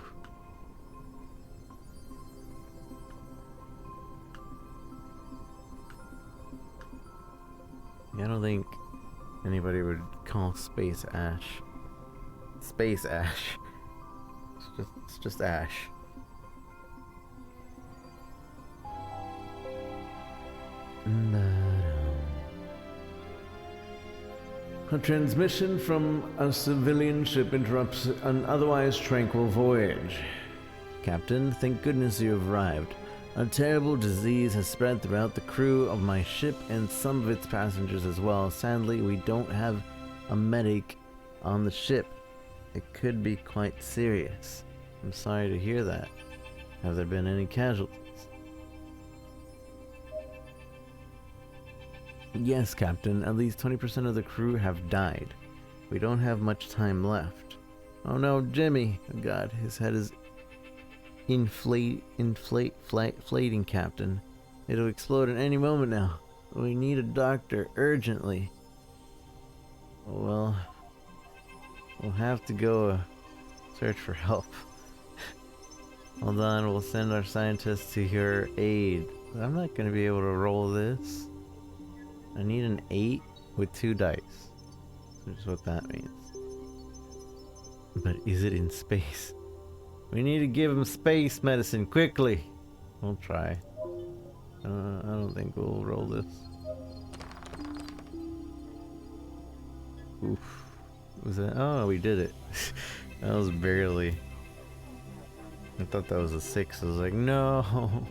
I don't think anybody would call Space Ash Space Ash. It's just Ash. A transmission from a civilian ship interrupts an otherwise tranquil voyage. Captain, thank goodness you have arrived. A terrible disease has spread throughout the crew of my ship and some of its passengers as well. Sadly, we don't have a medic on the ship. It could be quite serious. I'm sorry to hear that. Have there been any casualties? Yes, Captain. At least 20% of the crew have died. We don't have much time left. Oh no, Jimmy! Oh God, his head is inflating, Captain. It'll explode at any moment now. We need a doctor urgently. Well, we'll have to go search for help. Hold on, we'll send our scientists to your aid. I'm not going to be able to roll this. I need an 8 with 2 dice. Which is what that means. But is it in space? We need to give him space medicine quickly. We'll try. I don't think we'll roll this. Oof. Was that? Oh, we did it. That was barely. I thought that was a 6. I was like, no.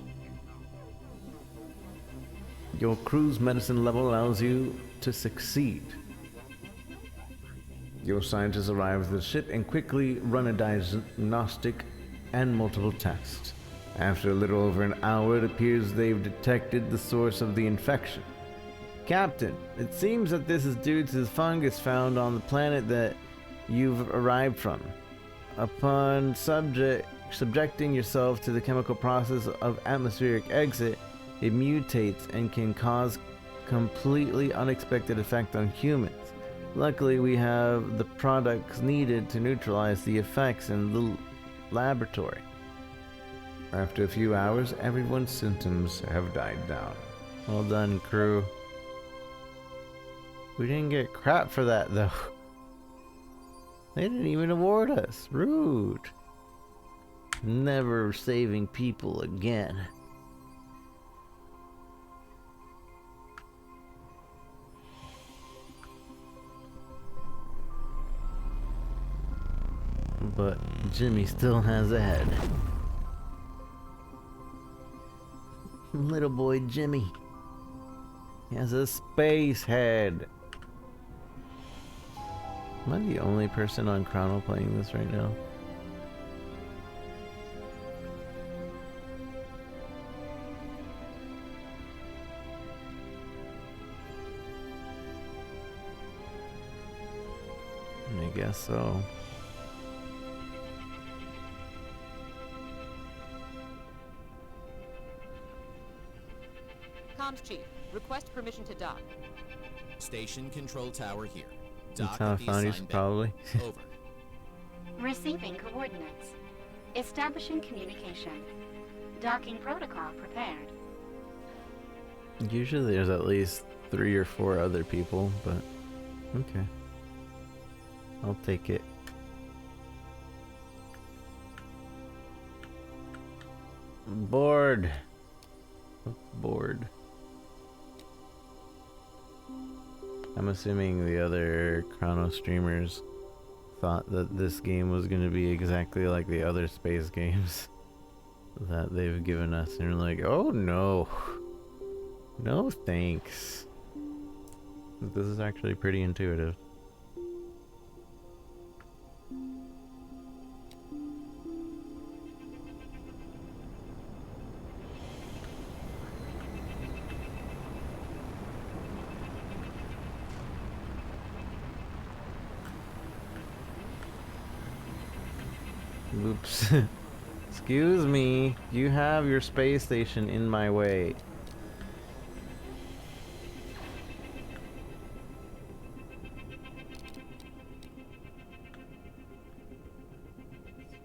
Your crew's medicine level allows you to succeed. Your scientists arrive at the ship and quickly run a diagnostic and multiple tests. After a little over an hour, it appears they've detected the source of the infection. Captain, it seems that this is due to the fungus found on the planet that you've arrived from. Upon subject subjecting yourself to the chemical process of atmospheric exit, it mutates and can cause completely unexpected effect on humans. Luckily, we have the products needed to neutralize the effects in the laboratory. After a few hours, everyone's symptoms have died down. Well done, crew. We didn't get crap for that, though. They didn't even award us. Rude. Never saving people again. But Jimmy still has a head. Little boy Jimmy. He has a space head. Am I the only person on Chrono playing this right now? I guess so. Comms Chief, request permission to dock. Station control tower here. That's Dock how I at the found you, assigned bay. probably. Over. Receiving coordinates. Establishing communication. Docking protocol prepared. Usually there's at least 3 or 4 other people, but okay. I'll take it. Bored. Bored. I'm assuming the other Chrono streamers thought that this game was going to be exactly like the other space games that they've given us, and they're like, oh no. No thanks. This is actually pretty intuitive. Oops. Excuse me. You have your space station in my way.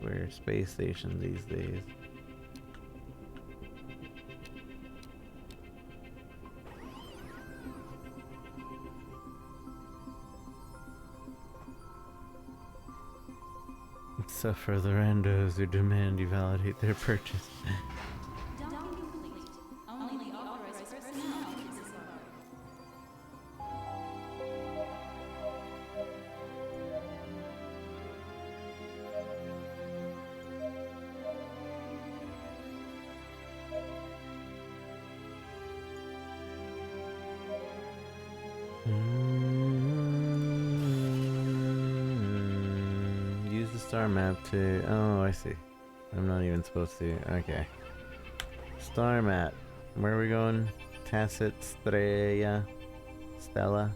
We're space stations these days. Except for the randos who demand you validate their purchase. Docking complete. Only the authorized personnel can disembark. Use the star map to... Oh, I see. I'm not even supposed to. Okay. Star map. Where are we going? Tacit Strella. Stella.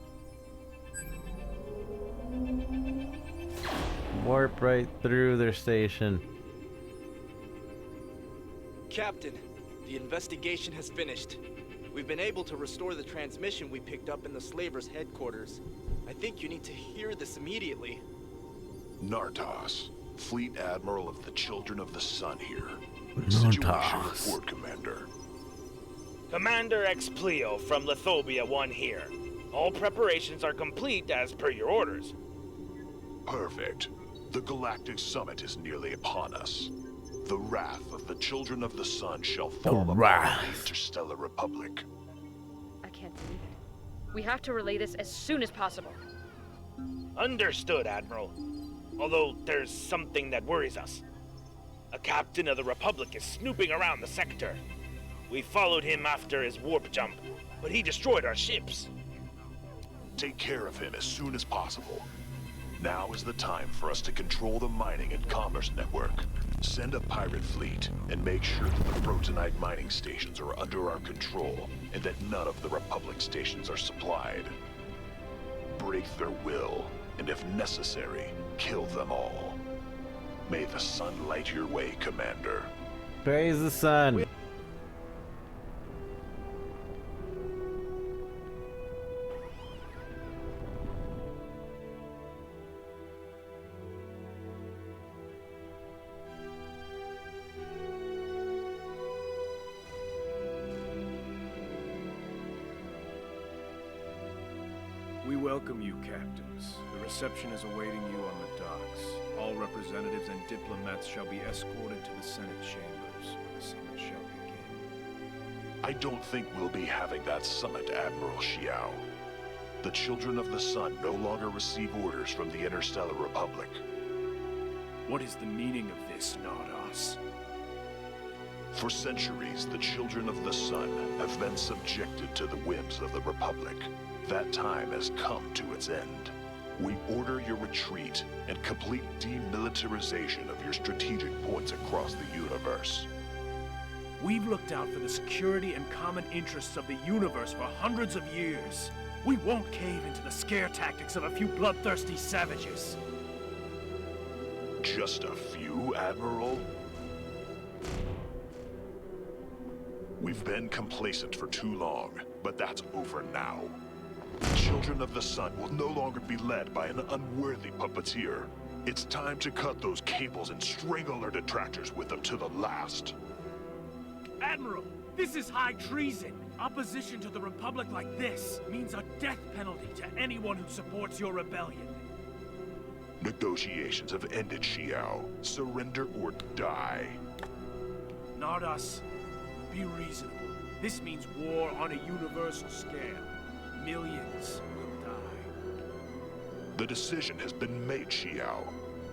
Warp right through their station. Captain, the investigation has finished. We've been able to restore the transmission we picked up in the slavers' headquarters. I think you need to hear this immediately. Nartos, Fleet Admiral of the Children of the Sun here. Nartos. Situation report, Commander. Commander Explio from Lithobia 1 here. All preparations are complete as per your orders. Perfect. The Galactic Summit is nearly upon us. The wrath of the Children of the Sun shall fall upon the Interstellar Republic. I can't believe it. We have to relay this as soon as possible. Understood, Admiral. Although there's something that worries us. A captain of the Republic is snooping around the sector. We followed him after his warp jump, but he destroyed our ships. Take care of him as soon as possible. Now is the time for us to control the mining and commerce network. Send a pirate fleet and make sure that the Protonite mining stations are under our control and that none of the Republic stations are supplied. Break their will, and if necessary, kill them all. May the sun light your way, Commander. Praise the sun. We welcome you, captains. The reception is awaiting you on the docks. All representatives and diplomats shall be escorted to the Senate chambers, where the summit shall begin. I don't think we'll be having that summit, Admiral Xiao. The Children of the Sun no longer receive orders from the Interstellar Republic. What is the meaning of this, Nardos? For centuries, the Children of the Sun have been subjected to the whims of the Republic. That time has come to its end. We order your retreat and complete demilitarization of your strategic points across the universe. We've looked out for the security and common interests of the universe for hundreds of years. We won't cave into the scare tactics of a few bloodthirsty savages. Just a few, Admiral? We've been complacent for too long, but that's over now. The Children of the Sun will no longer be led by an unworthy puppeteer. It's time to cut those cables and strangle our detractors with them to the last. Admiral, this is high treason. Opposition to the Republic like this means a death penalty to anyone who supports your rebellion. Negotiations have ended, Xiao. Surrender or die. Nardos, be reasonable. This means war on a universal scale. Millions will die. The decision has been made, Xiao.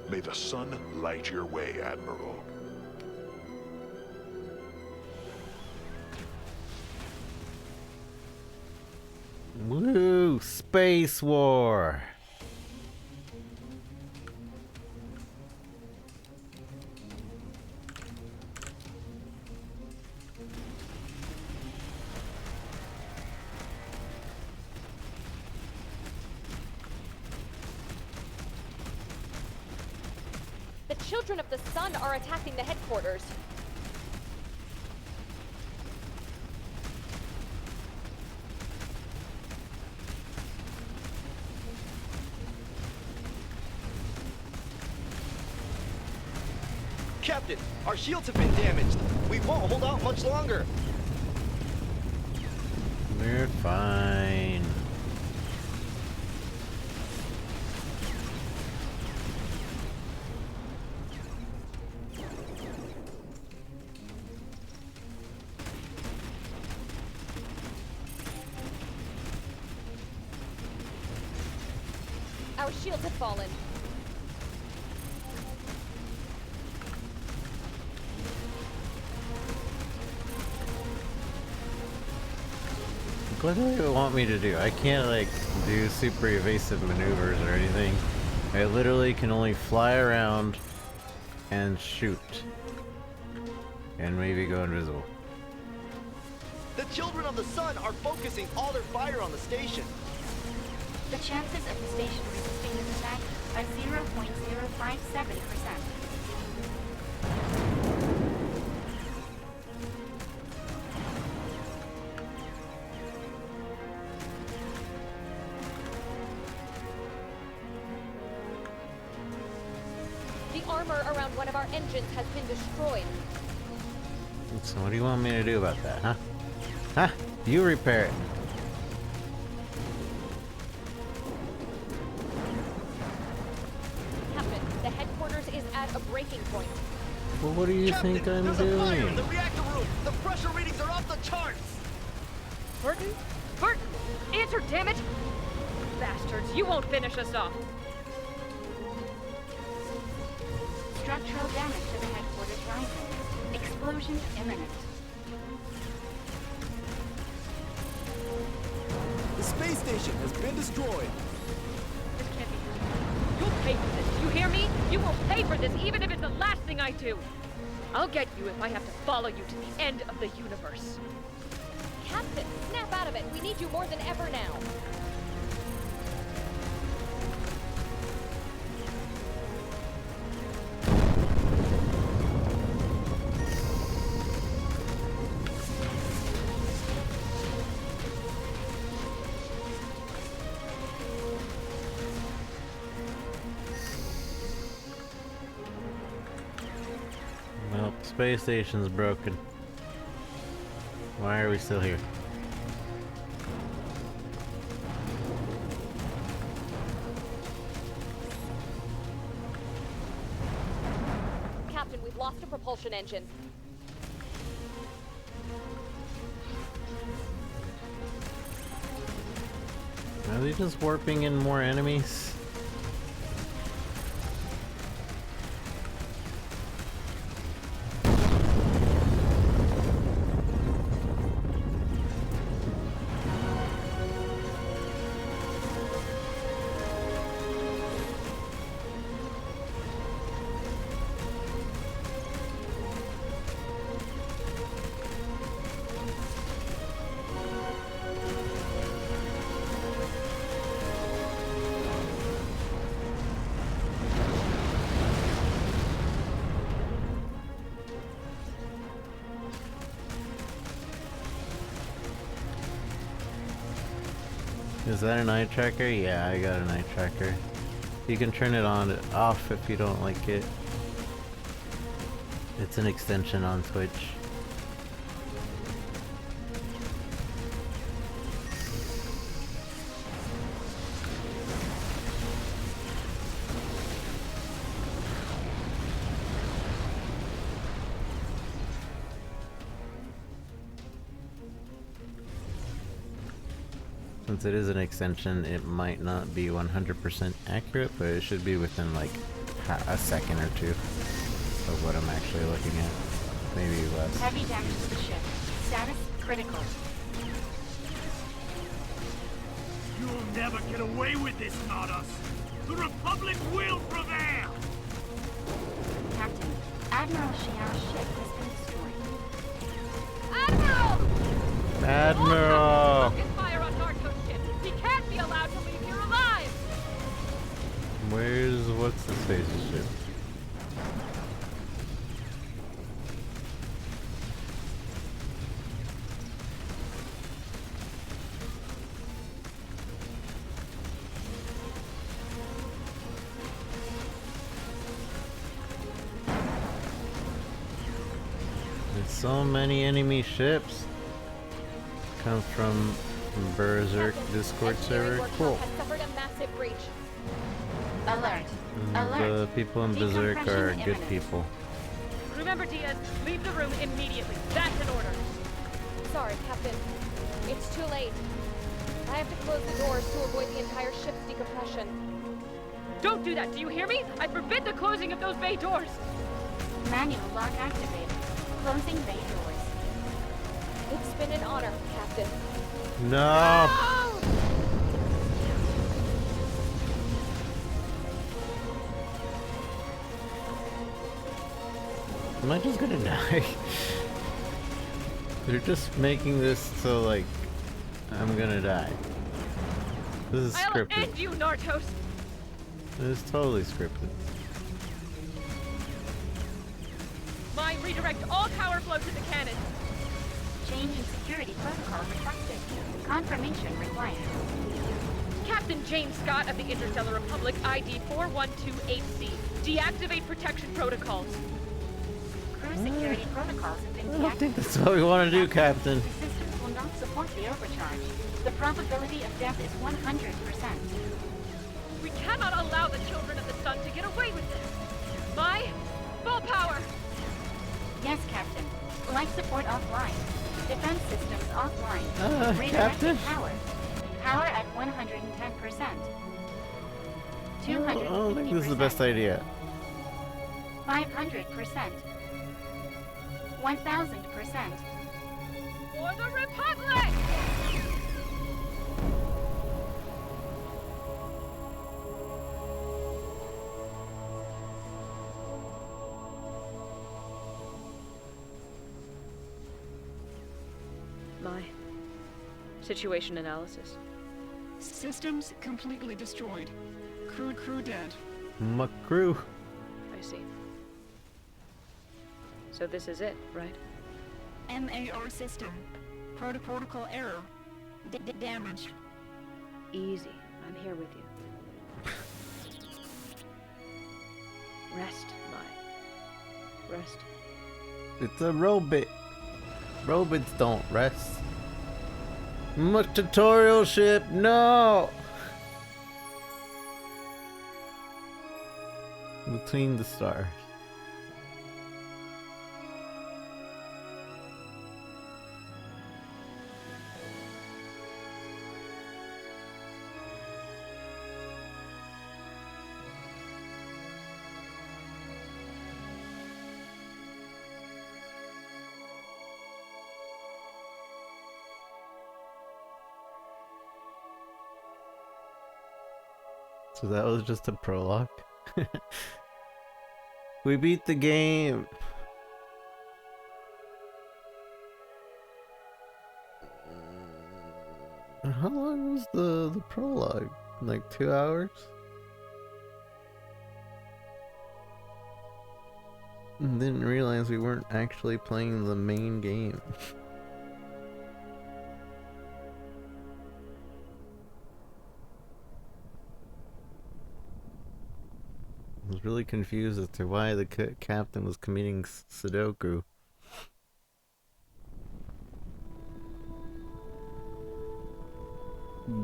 May the sun light your way, Admiral. Woo! Space War! The Children of the Sun are attacking the headquarters. Captain, our shields have been damaged. We won't hold out much longer. We're fine. Our shields have fallen. What do you want me to do? I can't like do super evasive maneuvers or anything. I literally can only fly around and shoot. And maybe go invisible. The Children of the Sun are focusing all their fire on the station. The chances of the station resisting this attack are 0.057%. The armor around one of our engines has been destroyed. So what do you want me to do about that, huh? Huh? You repair it. Captain, the headquarters is at a breaking point. Well, what do you think I'm there's a fire in doing? the reactor room. The pressure readings are off the charts. Burton? Burton! Answer, damn it! Bastards, you won't finish us off. Structural damage to the headquarters rising. Explosion imminent. The space station has been destroyed. This can't be true. You'll pay for this, you hear me? You will pay for this, even if it's the last thing I do. I'll get you if I have to follow you to the end of the universe. Captain, snap out of it. We need you more than ever now. space station's broken. Why are we still here? Captain, we've lost a propulsion engine. Are they just warping in more enemies? Is that an eye tracker? Yeah, I got an eye tracker. You can turn it on and off if you don't like it. It's an extension on Twitch. Since it is an extension, it might not be 100% accurate, but it should be within like a second or two of what I'm actually looking at. Maybe less. Heavy damage to the ship. Status critical. You'll never get away with this, Stardust. The Republic will prevail! Captain, Admiral Xiao's ship has been destroyed. Admiral! Admiral! Focus fire on Narco's ship. He can't be allowed to leave here alive! What's the spaceship? There's so many enemy ships. Comes from Berserk Discord server. Cool. Has suffered a massive breach. Alert. The people in Berserk are good people. Remember, Diaz, leave the room immediately. That's an order. Sorry, Captain. It's too late. I have to close the doors to avoid the entire ship's decompression. Don't do that, do you hear me? I forbid the closing of those bay doors! Manual lock activated. Closing bay doors. It's been an honor, Captain. No! Am I just gonna die? They're just making this so like I'm gonna die. This is I'll scripted. end you, Narcos! This is totally scripted. Mine, redirect all power flow to the cannon. Change in security protocol requested. Confirmation required. Captain James Scott of the Interstellar Republic, ID 4128C. Deactivate protection protocols. Crew security protocols have been I don't think deactivated. that's what we want to do, Captain. The systems will not support the overcharge. The probability of death is 100%. We cannot allow the children of the sun to get away with this. My full power. Yes, Captain. Life support offline. Defense systems offline. Redirecting Captain? power. Power at 110%. 250%. I don't think this is the best idea. 500%. 1000%. For the Republic! My situation analysis. Systems completely destroyed. Crew dead. My crew. I see. So this is it, right? MAR system. Protocol error. Damaged. Easy. I'm here with you. Rest, Mai. Rest. It's a robot. Robots don't rest. Tutorial ship, no! Between the stars. So that was just a prologue. We beat the game. How long was the prologue? Like 2 hours? Didn't realize we weren't actually playing the main game. I was really confused as to why the captain was committing Sudoku.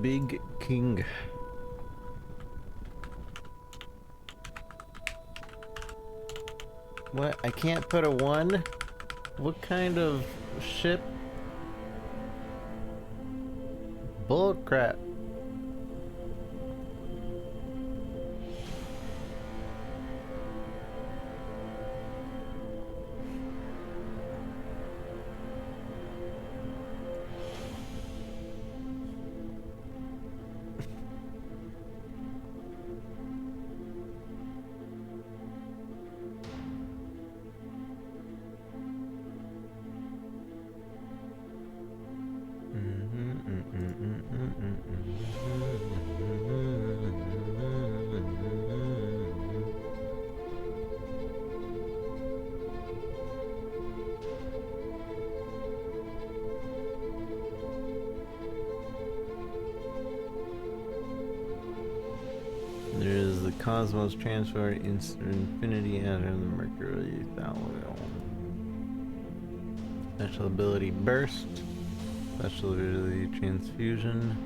Big King. What? I can't put a 1? What kind of ship? Bull crap. There is the Cosmos transfer infinity out of the Mercury Thallium. Special ability burst. Special ability transfusion.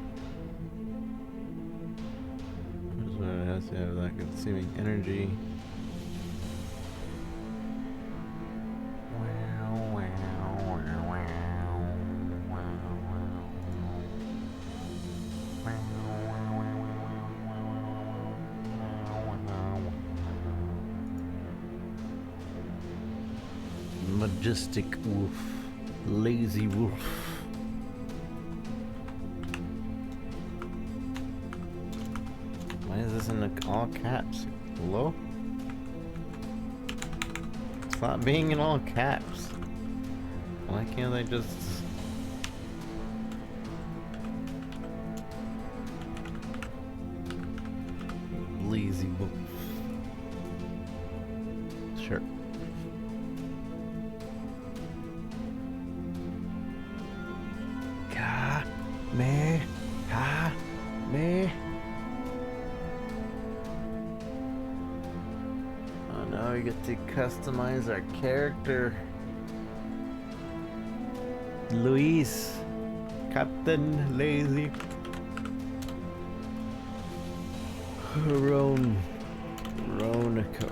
This is what it has to have, that consuming energy. Majestic wolf. Lazy wolf. Why is this in all caps? Hello? Stop being in all caps. Why can't I just... Lazy wolf. Sure. Me. Oh, now we get to customize our character. Luis. Captain Lazy. Ronico.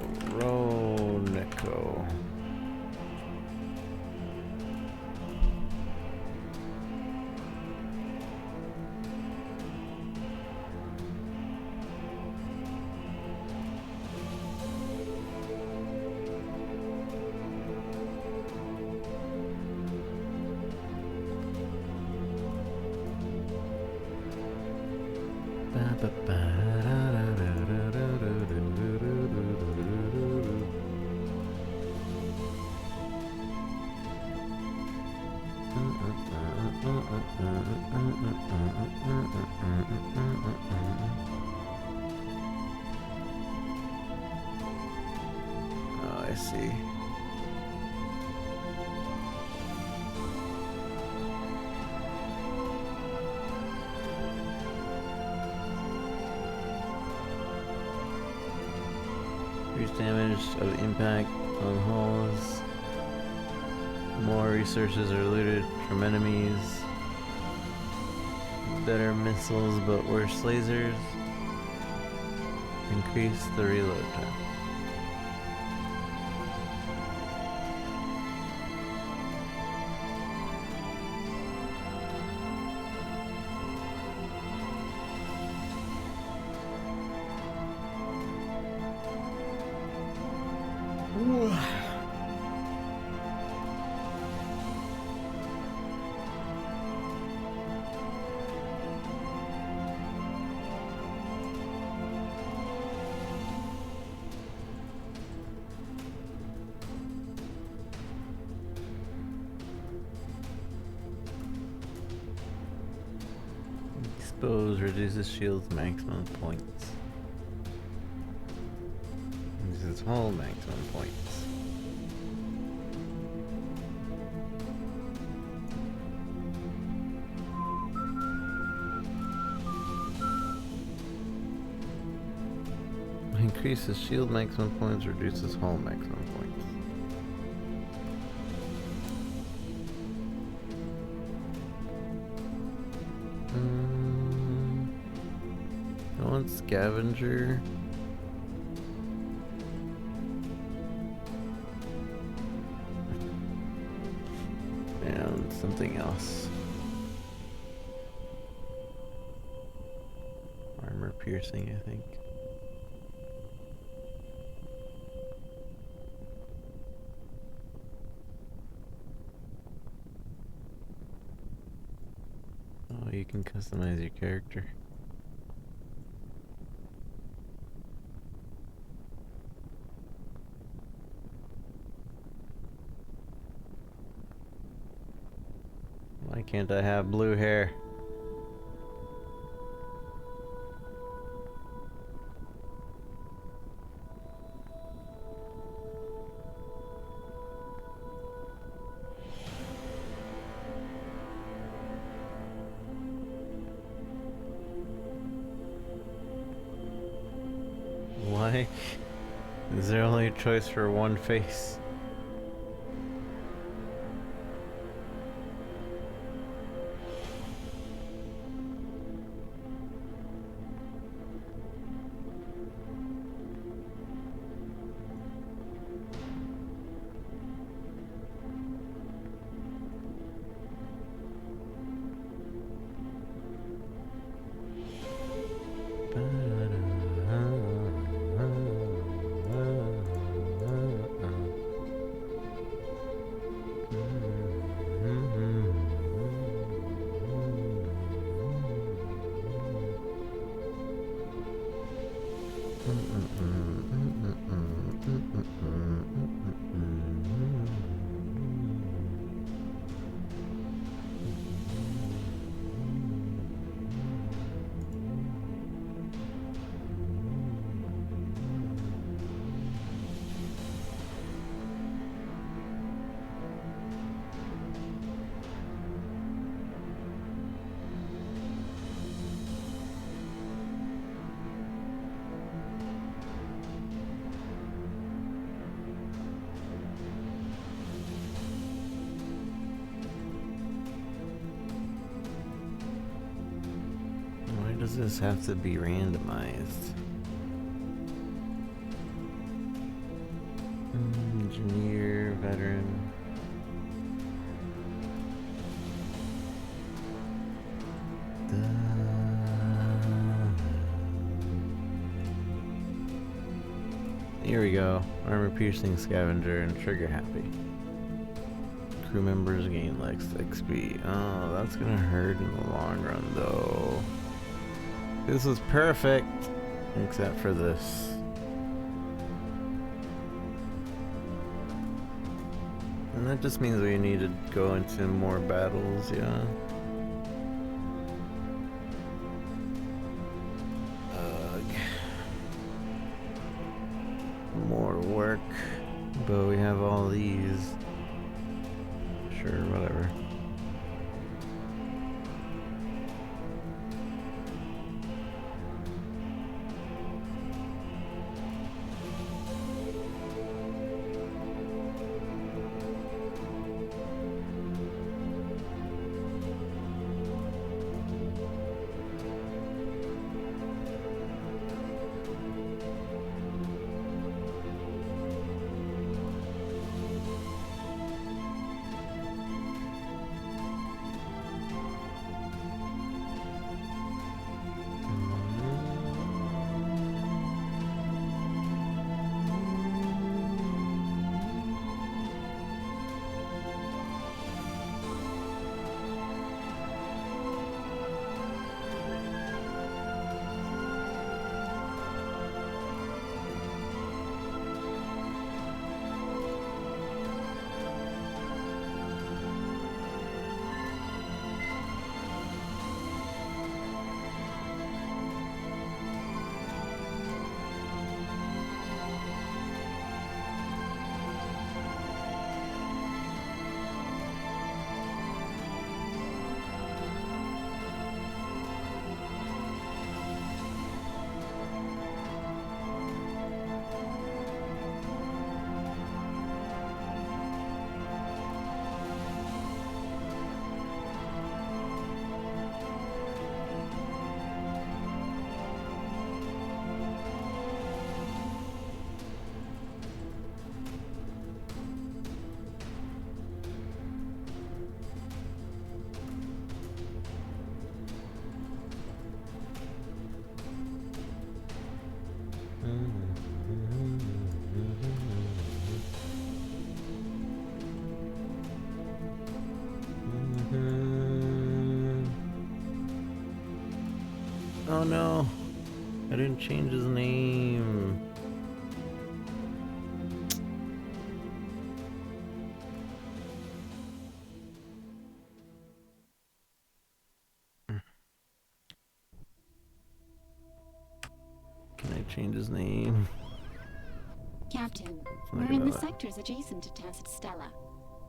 Oh, I see. Increased damage of impact on hulls. More resources are looted from enemies. Better missiles but worse lasers. Increase the reload time. Expose reduces shield's maximum points. Uses whole maximum points. Increases shield maximum points, reduces hull maximum points. I want scavenger. And something else. Armor piercing, I think. Oh, you can customize your character. Why can't I have blue hair? Why is there only a choice for one face? Why does this have to be randomized? Engineer, veteran. Here we go. Armor piercing, scavenger, and trigger happy. Crew members gain Lex XP. Oh, that's gonna hurt in the long run though. This was perfect, except for this. And that just means we need to go into more battles, yeah. More work, but we have all these. Sure, whatever. Oh no. I didn't change his name. Can I change his name? Captain, It's we're not in gonna the let- sectors adjacent to Test Stella.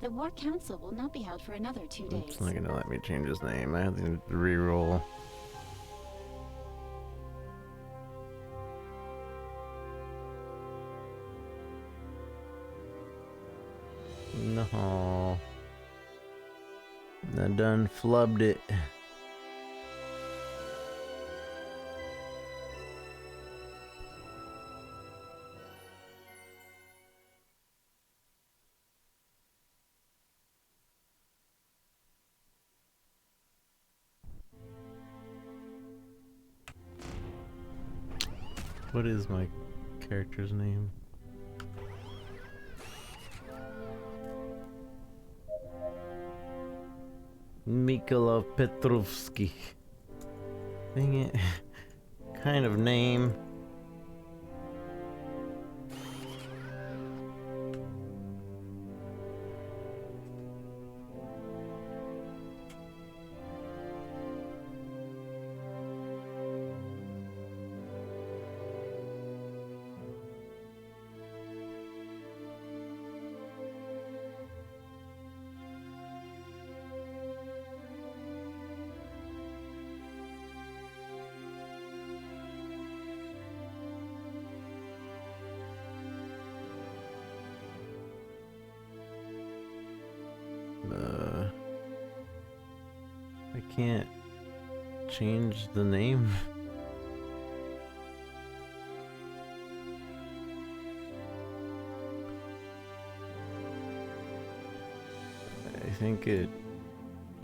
The War Council will not be held for another 2 days. It's not gonna let me change his name. I have to re-roll. No. I done flubbed it. What is my character's name? Mykolaiv Petrovsky. Dang it. Kind of name. I can't change the name. I think it...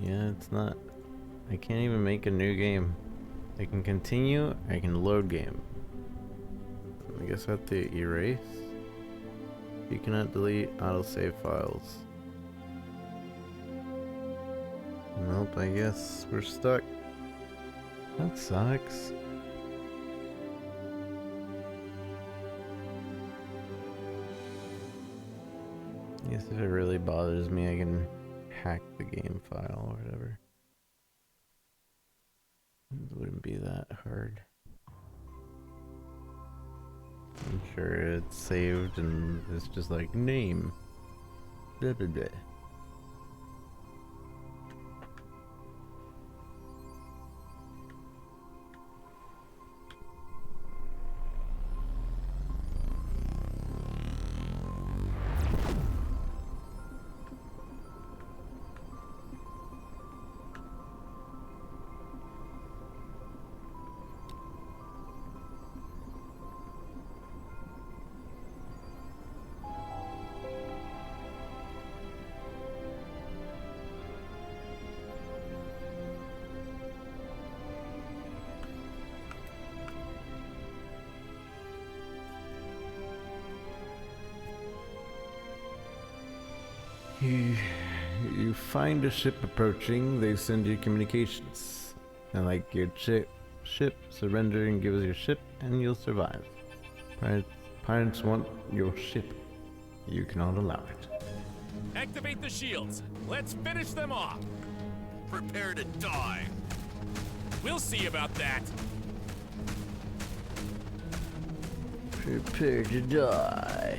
Yeah, it's not... I can't even make a new game. I can continue, I can load game. I guess I have to erase. You cannot delete autosave files. Nope, I guess we're stuck. That sucks. I guess if it really bothers me, I can hack the game file or whatever. It wouldn't be that hard. I'm sure it's saved and it's just like name. Blah blah blah. You find a ship approaching, they send you communications. And like your ship, surrender and give us your ship and you'll survive. Pirates want your ship. You cannot allow it. Activate the shields. Let's finish them off. Prepare to die. We'll see about that. Prepare to die.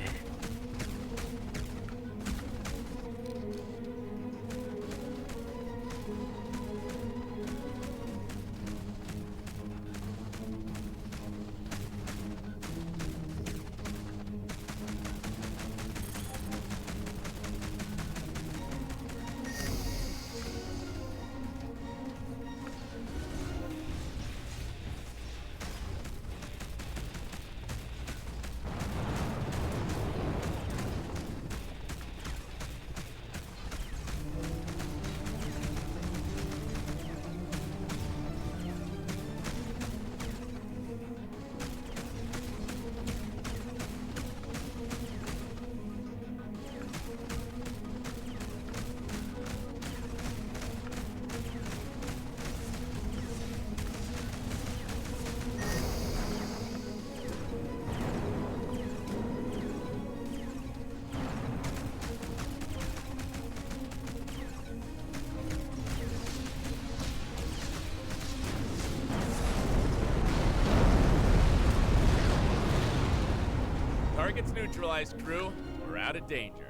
Target's neutralized, crew. We're out of danger.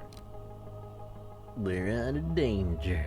We're out of danger.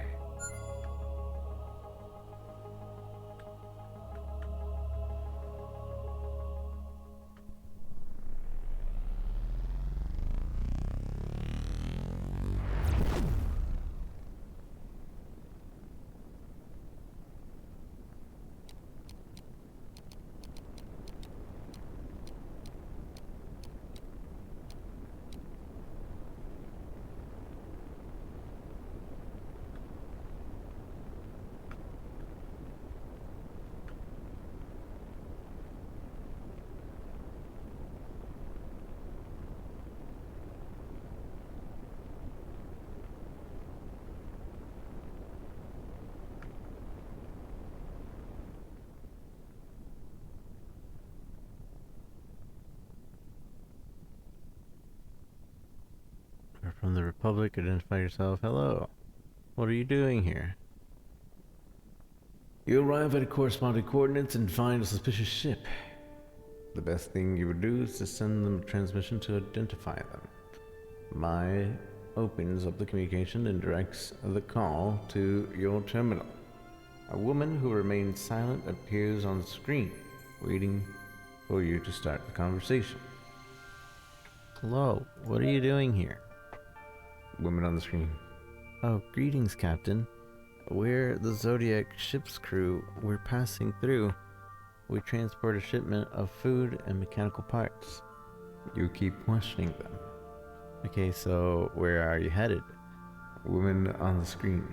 We're from the Republic. Identify yourself. Hello. What are you doing here? You arrive at corresponding coordinates and find a suspicious ship. The best thing you would do is to send them a transmission to identify them. My opens up the communication and directs the call to your terminal. A woman who remains silent appears on the screen, waiting for you to start the conversation. Hello. What are you doing here? Woman on the screen. Oh, greetings, Captain. We're the Zodiac ship's crew. We're passing through. We transport a shipment of food and mechanical parts. You keep questioning them. Okay, so where are you headed? Woman on the screen.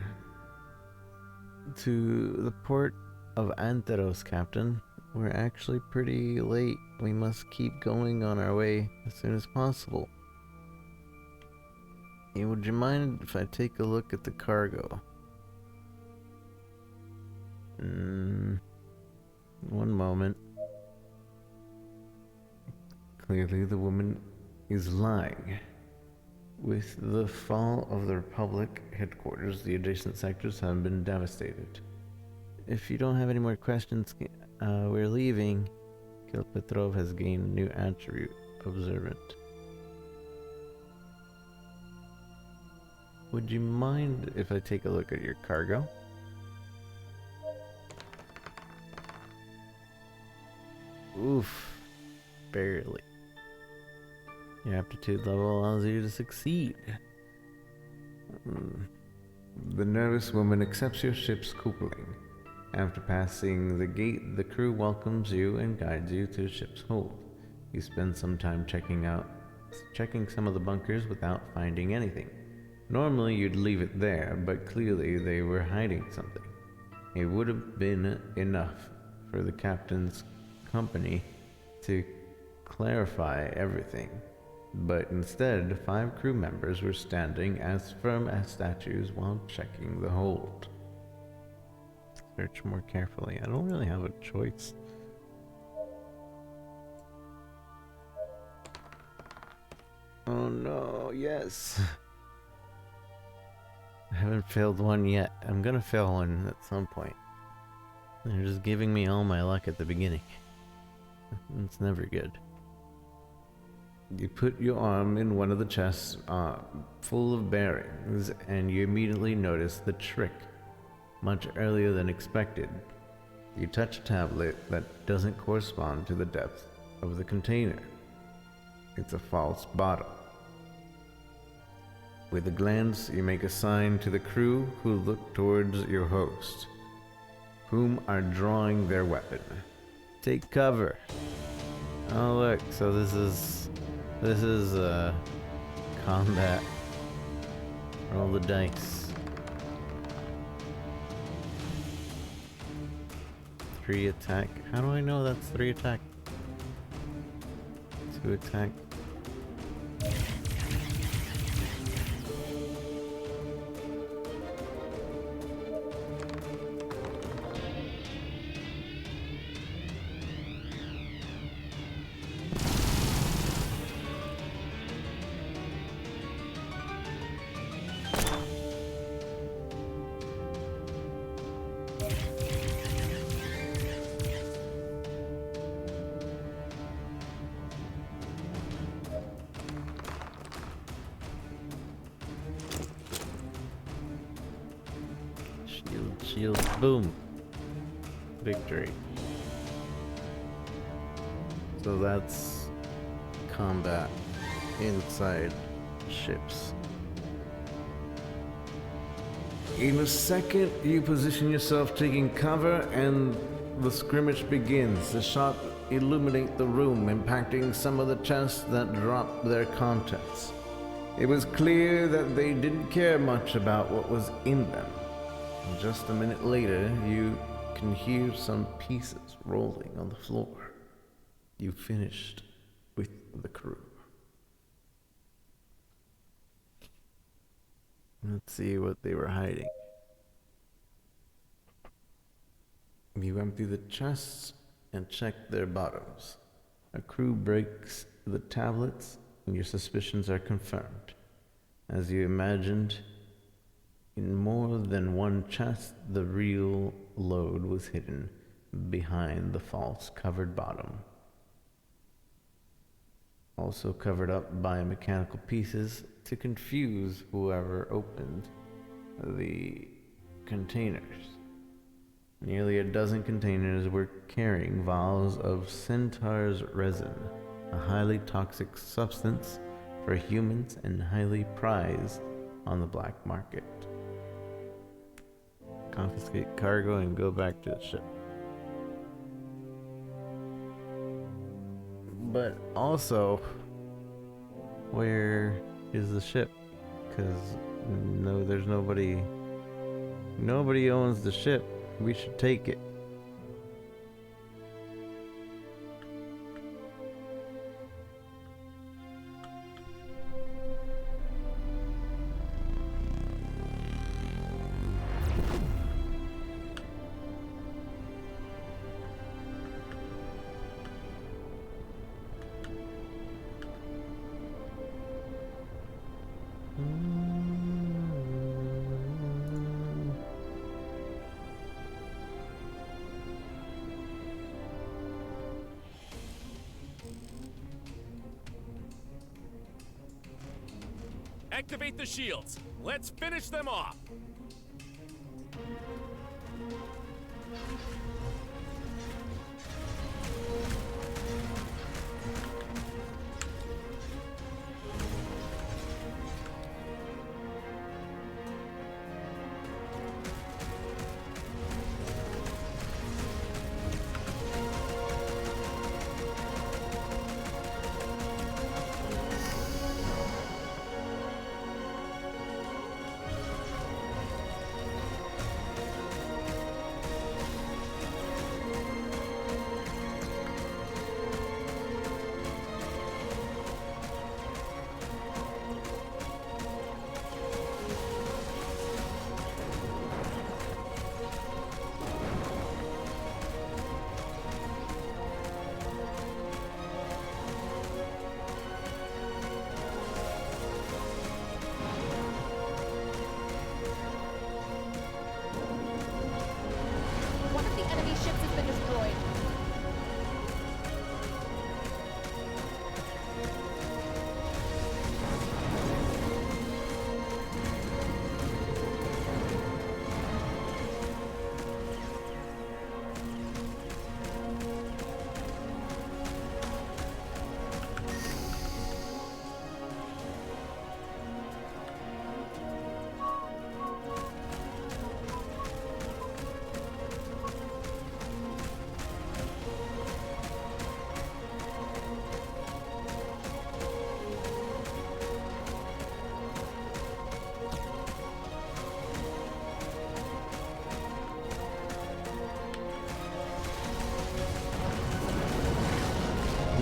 To the port of Anteros, Captain. We're actually pretty late. We must keep going on our way as soon as possible. Hey, would you mind if I take a look at the cargo? One moment. Clearly the woman is lying. With the fall of the Republic headquarters, the adjacent sectors have been devastated. If you don't have any more questions, we're leaving. Kil Petrov has gained a new attribute, Observant. Would you mind if I take a look at your cargo? Oof. Barely. Your aptitude level allows you to succeed. The nervous woman accepts your ship's coupling. After passing the gate, the crew welcomes you and guides you to the ship's hold. You spend some time checking some of the bunkers without finding anything. Normally you'd leave it there, but clearly they were hiding something. It would have been enough for the captain's company to clarify everything. But instead, 5 crew members were standing as firm as statues while checking the hold. Search more carefully. I don't really have a choice. Oh no, yes. I haven't failed one yet. I'm gonna fail one at some point. They're just giving me all my luck at the beginning. It's never good. You put your arm in one of the chests full of bearings, and you immediately notice the trick. Much earlier than expected, you touch a tablet that doesn't correspond to the depth of the container. It's a false bottom. With a glance, you make a sign to the crew who look towards your host, whom are drawing their weapon. Take cover. Oh look, so this is combat. Roll the dice. 3 attack. How do I know that's 3 attack? 2 attack. shields. Boom. Victory. So that's combat inside ships. In a second, you position yourself taking cover and the scrimmage begins. The shot illuminate the room, impacting some of the chests that dropped their contents. It was clear that they didn't care much about what was in them. And just a minute later, you can hear some pieces rolling on the floor. You finished with the crew. Let's see what they were hiding. You empty the chests and check their bottoms. A crew breaks the tablets, and your suspicions are confirmed. As you imagined, in more than one chest, the real load was hidden behind the false covered bottom. Also covered up by mechanical pieces to confuse whoever opened the containers. Nearly a dozen containers were carrying vials of centaur's resin, a highly toxic substance for humans and highly prized on the black market. Confiscate cargo and go back to the ship. But also, where is the ship? Because no, there's nobody. Nobody owns the ship. We should take it. Activate the shields. Let's finish them off. One of the enemy ships has been destroyed.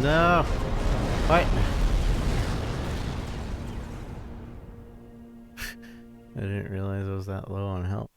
No! What? I didn't realize I was that low on health.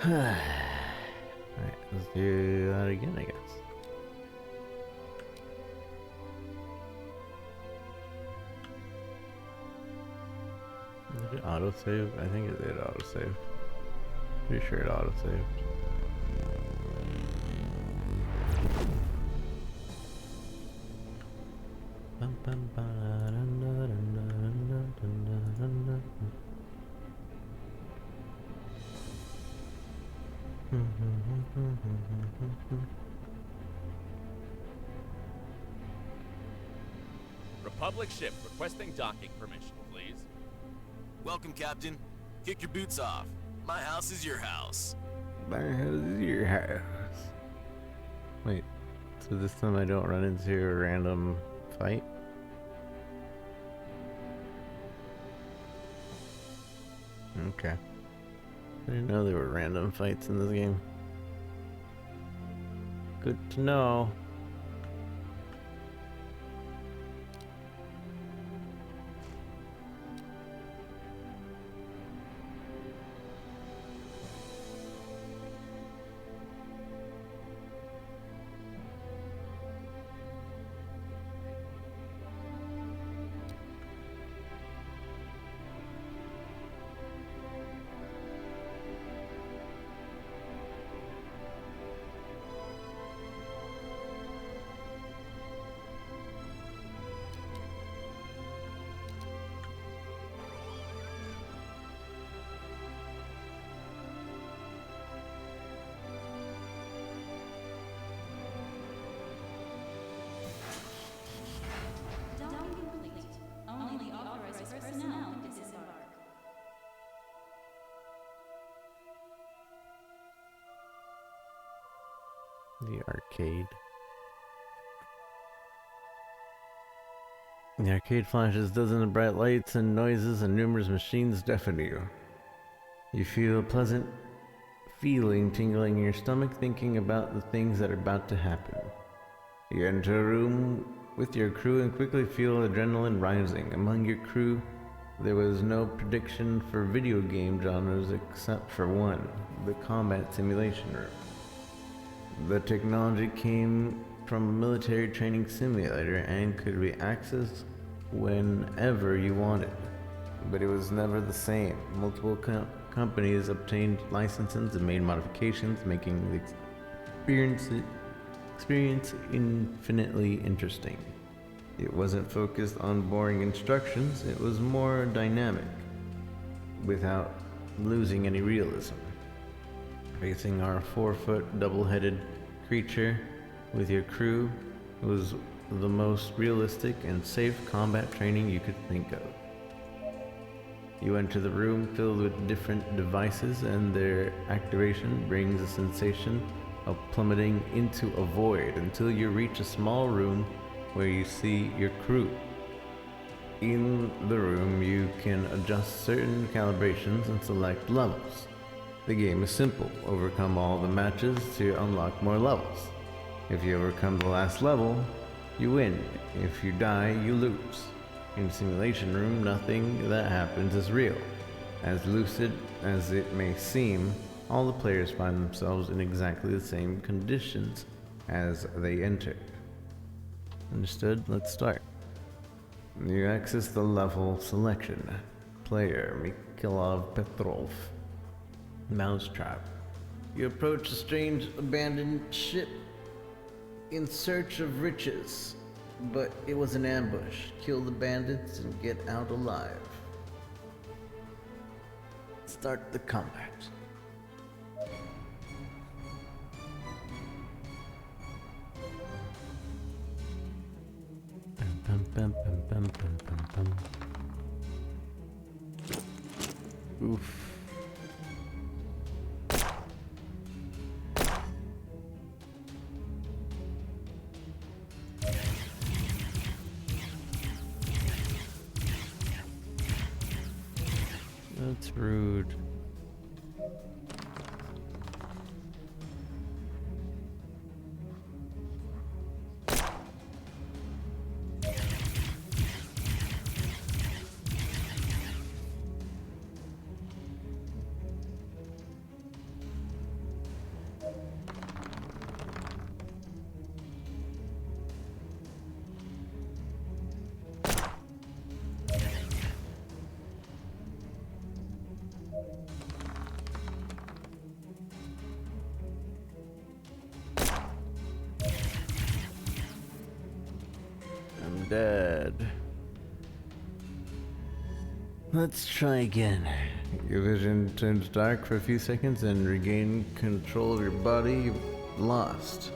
Alright, let's do that again, I guess. Did it autosave? I think it did autosave. Pretty sure it autosaved. Republic ship requesting docking permission, please. Welcome, Captain. Kick your boots off. My house is your house. My house is your house. Wait, so this time I don't run into a random fight? Okay. I didn't know there were random fights in this game. Good to know. Docking complete. Only authorized personnel can disembark. The arcade. The arcade flashes dozens of bright lights and noises, and numerous machines deafen you. You feel a pleasant feeling tingling in your stomach thinking about the things that are about to happen. You enter a room with your crew and quickly feel adrenaline rising. Among your crew, there was no prediction for video game genres except for one, the combat simulation room. The technology came from a military training simulator and could be accessed whenever you wanted. But it was never the same. Multiple companies obtained licenses and made modifications, making the experience infinitely interesting. It wasn't focused on boring instructions, it was more dynamic, without losing any realism. Facing our 4-foot double-headed creature with your crew was the most realistic and safe combat training you could think of. You enter the room filled with different devices, and their activation brings a sensation of plummeting into a void until you reach a small room where you see your crew. In the room, you can adjust certain calibrations and select levels. The game is simple. Overcome all the matches to unlock more levels. If you overcome the last level, you win. If you die, you lose. In the simulation room, nothing that happens is real. As lucid as it may seem, all the players find themselves in exactly the same conditions as they entered. Understood? Let's start. You access the level selection. Player Mikhailov Petrov. Mousetrap. You approach a strange abandoned ship in search of riches, but it was an ambush. Kill the bandits and get out alive. Start the combat. Oof. That's rude. dead. Let's try again. Your vision turns dark for a few seconds and regain control of your body. You've lost.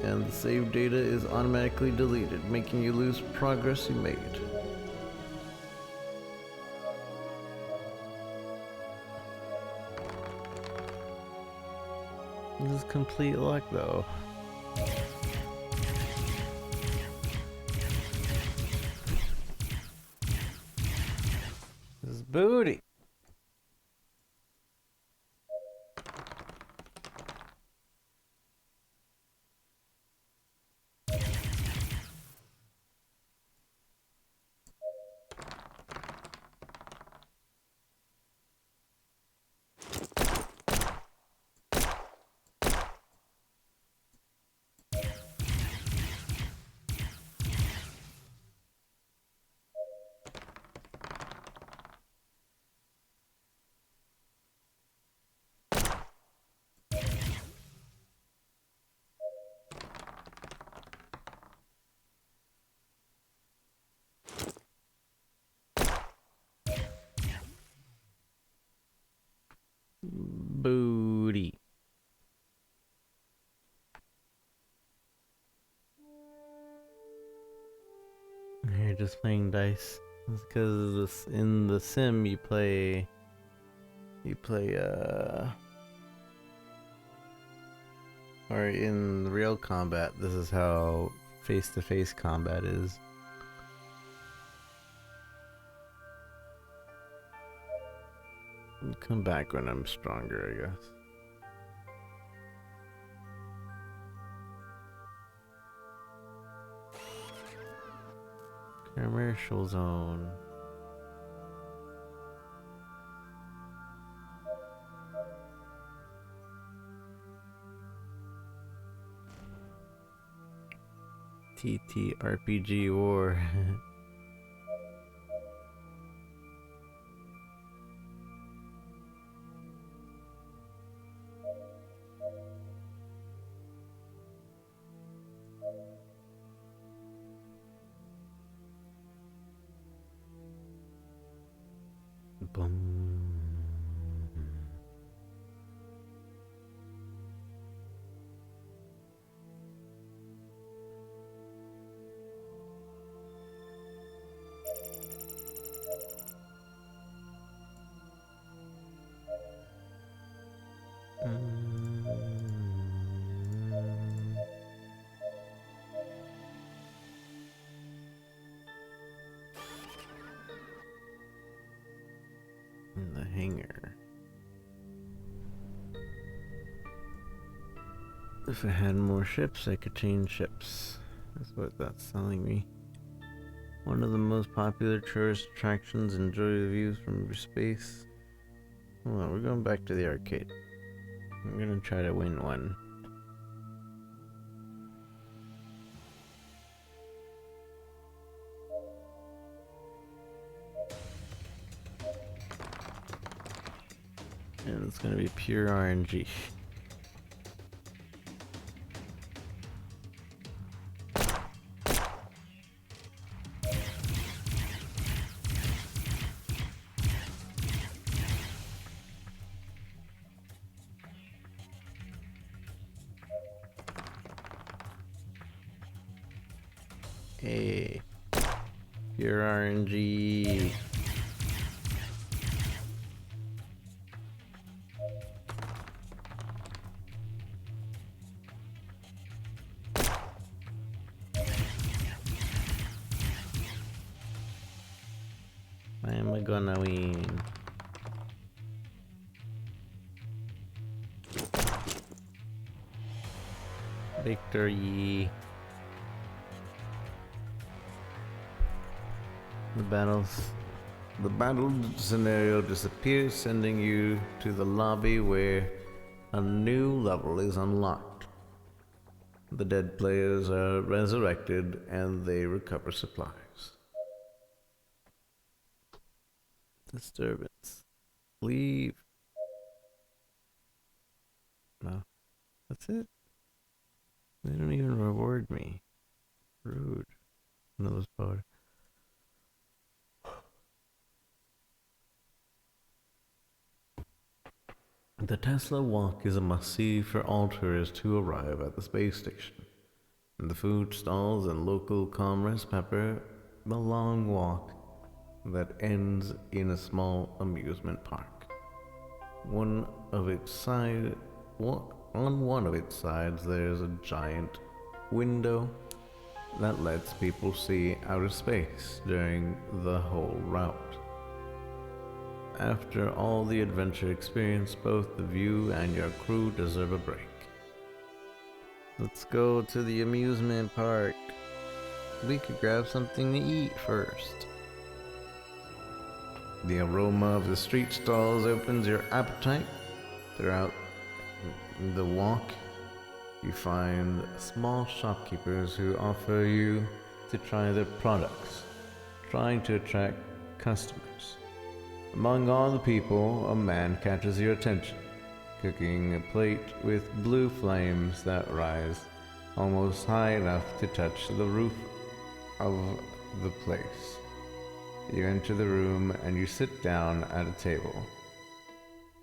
And the save data is automatically deleted, making you lose progress you made. This is complete luck, though. This is booty. Booty. You're just playing dice. It's because this in the sim you play or in real combat, this is how face-to-face combat is. I'll come back when I'm stronger, I guess. Commercial zone. TTRPG war. Boom. In the hangar. If I had more ships, I could change ships. That's what that's telling me. One of the most popular tourist attractions. Enjoy the views from space. Hold on, we're going back to the arcade. I'm gonna try to win one. And it's gonna be pure RNG. Hey, pure RNG. I am gonna win. Victory. The battle scenario disappears, sending you to the lobby where a new level is unlocked. The dead players are resurrected and they recover supplies. Disturbance. Leave. No. That's it. They don't even reward me. Rude. One of those power. The Tesla Walk is a must-see for all tourists who arrive at the space station. The food stalls and local commerce pepper the long walk that ends in a small amusement park. On one of its sides, there's a giant window that lets people see outer space during the whole route. After all the adventure experience, both the view and your crew deserve a break. Let's go to the amusement park. We could grab something to eat first. The aroma of the street stalls opens your appetite. Throughout the walk, you find small shopkeepers who offer you to try their products, trying to attract customers. Among all the people, a man catches your attention, cooking a plate with blue flames that rise almost high enough to touch the roof of the place. You enter the room and you sit down at a table.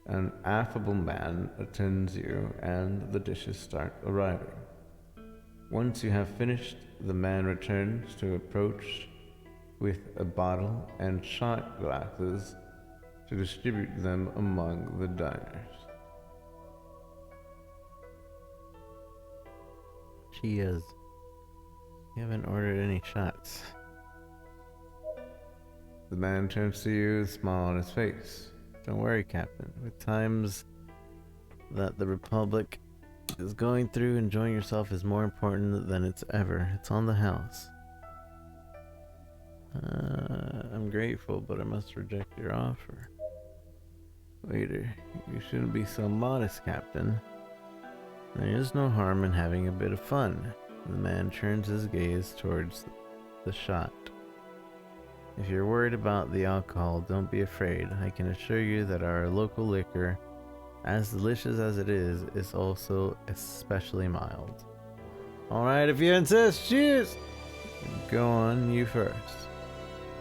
An affable man attends you and the dishes start arriving. Once you have finished, the man returns to approach with a bottle and shot glasses to distribute them among the diners. Cheers. You haven't ordered any shots. The man turns to you, a smile on his face. Don't worry, Captain. With times that the Republic is going through, enjoying yourself is more important than it's ever. It's on the house. I'm grateful, but I must reject your offer. Waiter, you shouldn't be so modest, Captain. There is no harm in having a bit of fun. The man turns his gaze towards the shot. If you're worried about the alcohol, don't be afraid. I can assure you that our local liquor, as delicious as it is also especially mild. Alright, if you insist, cheers! Go on, you first.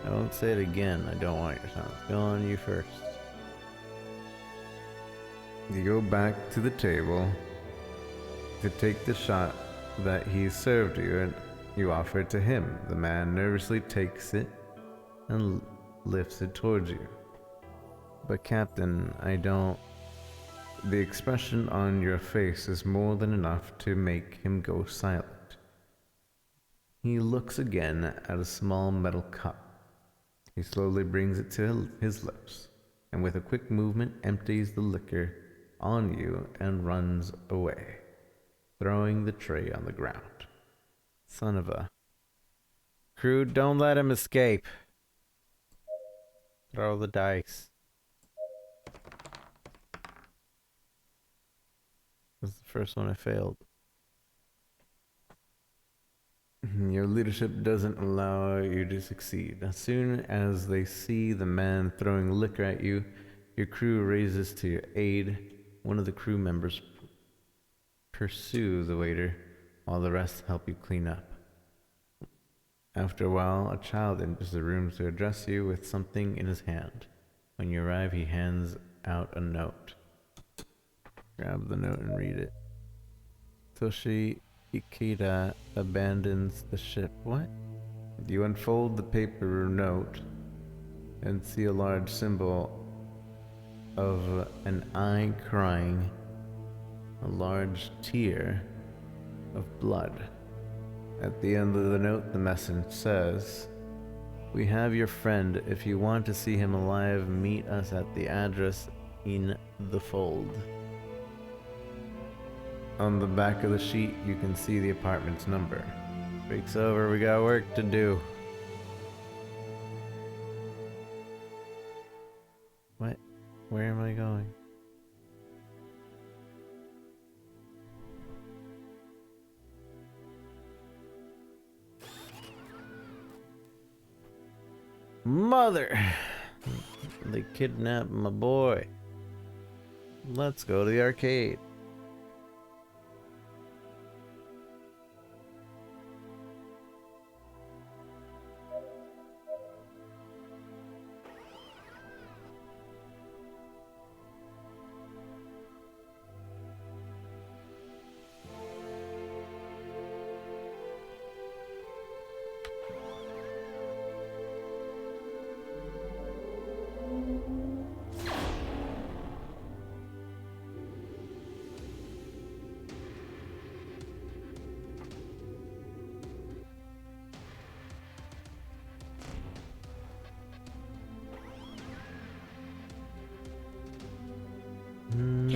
I won't say it again, I don't want your silence. Go on, you first. You go back to the table to take the shot that he served you, and you offer it to him. The man nervously takes it and lifts it towards you. But Captain, I don't... The expression on your face is more than enough to make him go silent. He looks again at a small metal cup. He slowly brings it to his lips, and with a quick movement empties the liquor on you and runs away, throwing the tray on the ground. Son of a... Crew, don't let him escape. Throw the dice. This is the first one I failed. Your leadership doesn't allow you to succeed. As soon as they see the man throwing liquor at you, your crew raises to your aid. One of the crew members pursue the waiter, while the rest help you clean up. After a while, a child enters the room to address you with something in his hand. When you arrive, he hands out a note. Grab the note and read it. Toshi Ikeda abandons the ship. What? You unfold the paper note and see a large symbol of an eye crying, a large tear of blood. At the end of the note, the message says, "We have your friend. If you want to see him alive, meet us at the address in the fold." On the back of the sheet, you can see the apartment's number. Break's over, we got work to do. What? Where am I going? Mother! They kidnapped my boy. Let's go to the arcade.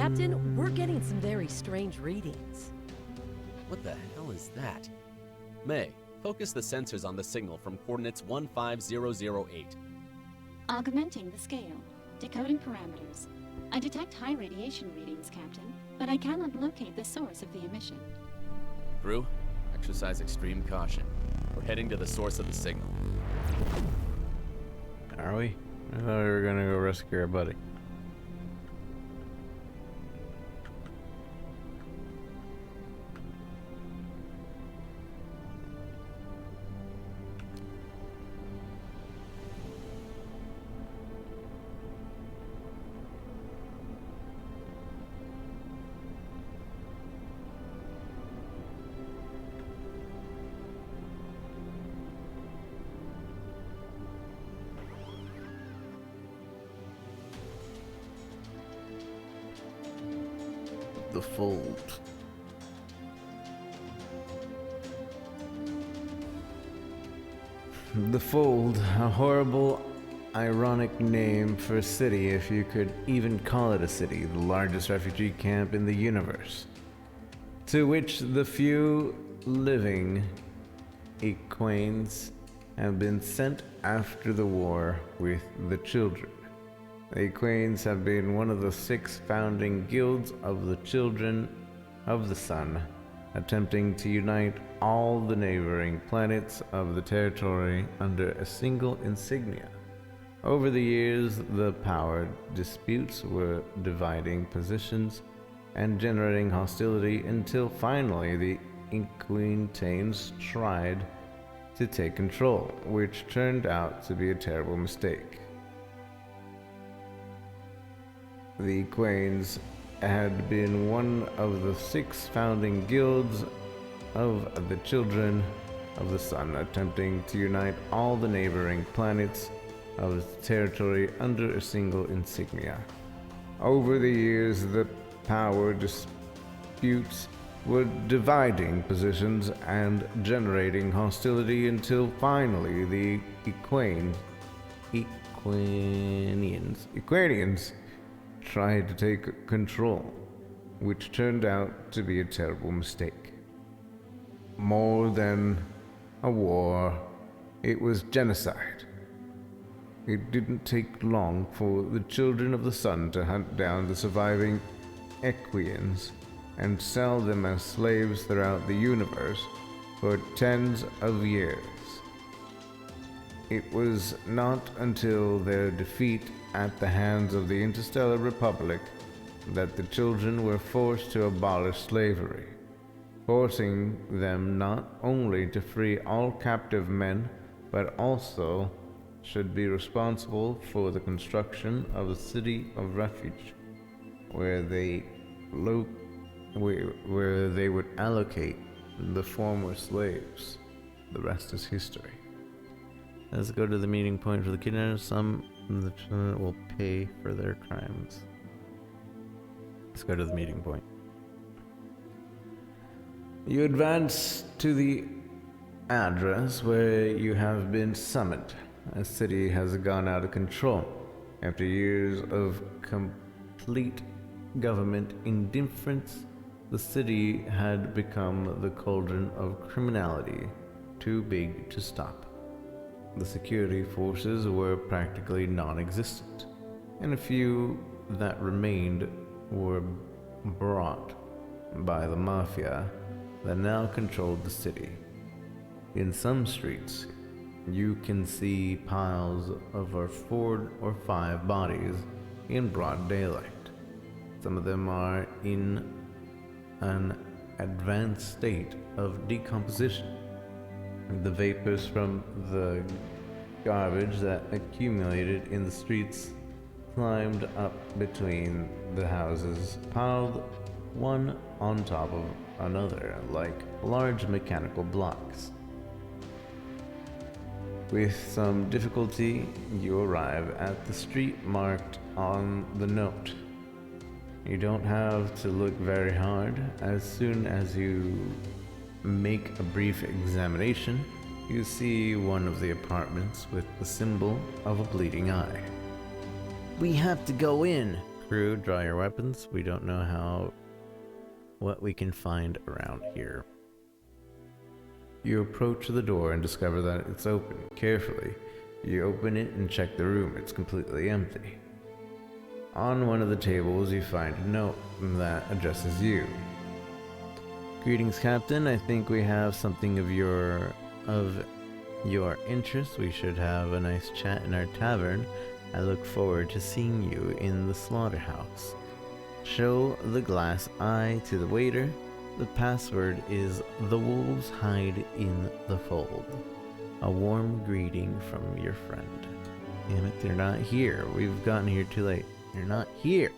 Captain, we're getting some very strange readings. What the hell is that? May, focus the sensors on the signal from coordinates 15008. Augmenting the scale. Decoding parameters. I detect high radiation readings, Captain, but I cannot locate the source of the emission. Crew, exercise extreme caution. We're heading to the source of the signal. Are we? I thought we were gonna go rescue our buddy. The Fold. The Fold, a horrible, ironic name for a city if you could even call it a city, the largest refugee camp in the universe, to which the few living Equanes have been sent after the war with the children. The Equanes have been one of the 6 founding guilds of the Children of the Sun, attempting to unite all the neighboring planets of the territory under a single insignia. Over the years, the power disputes were dividing positions and generating hostility until finally the Equitanes tried to take control, which turned out to be a terrible mistake. The Equanes had been one of the 6 founding guilds of the Children of the Sun, attempting to unite all the neighboring planets of the territory under a single insignia. Over the years, the power disputes were dividing positions and generating hostility until finally the Equanians tried to take control, which turned out to be a terrible mistake. More than a war, it was genocide. It didn't take long for the Children of the Sun to hunt down the surviving Equians and sell them as slaves throughout the universe for tens of years. It was not until their defeat at the hands of the Interstellar Republic that the children were forced to abolish slavery, forcing them not only to free all captive men, but also should be responsible for the construction of a city of refuge, where they would allocate the former slaves. The rest is history. Let's go to the meeting point for the kidnappers. Some of the children will pay for their crimes. Let's go to the meeting point. You advance to the address where you have been summoned. A city has gone out of control. After years of complete government indifference, the city had become the cauldron of criminality, too big to stop. The security forces were practically non-existent, and a few that remained were brought by the mafia that now controlled the city. In some streets, you can see piles of 4 or 5 bodies in broad daylight. Some of them are in an advanced state of decomposition. The vapors from the garbage that accumulated in the streets climbed up between the houses, piled one on top of another like large mechanical blocks. With some difficulty, you arrive at the street marked on the note. You don't have to look very hard. As soon as you make a brief examination, you see one of the apartments with the symbol of a bleeding eye. We have to go in. crew, draw your weapons. We don't know what we can find around here. You approach the door and discover that it's open. Carefully, you open it and check the room. It's completely empty. On one of the tables, you find a note that addresses you. Greetings, Captain. I think we have something of your interest. We should have a nice chat in our tavern. I look forward to seeing you in the slaughterhouse. Show the glass eye to the waiter. The password is "The wolves hide in the fold." A warm greeting from your friend. Damn it, they're not here. We've gotten here too late. They're not here.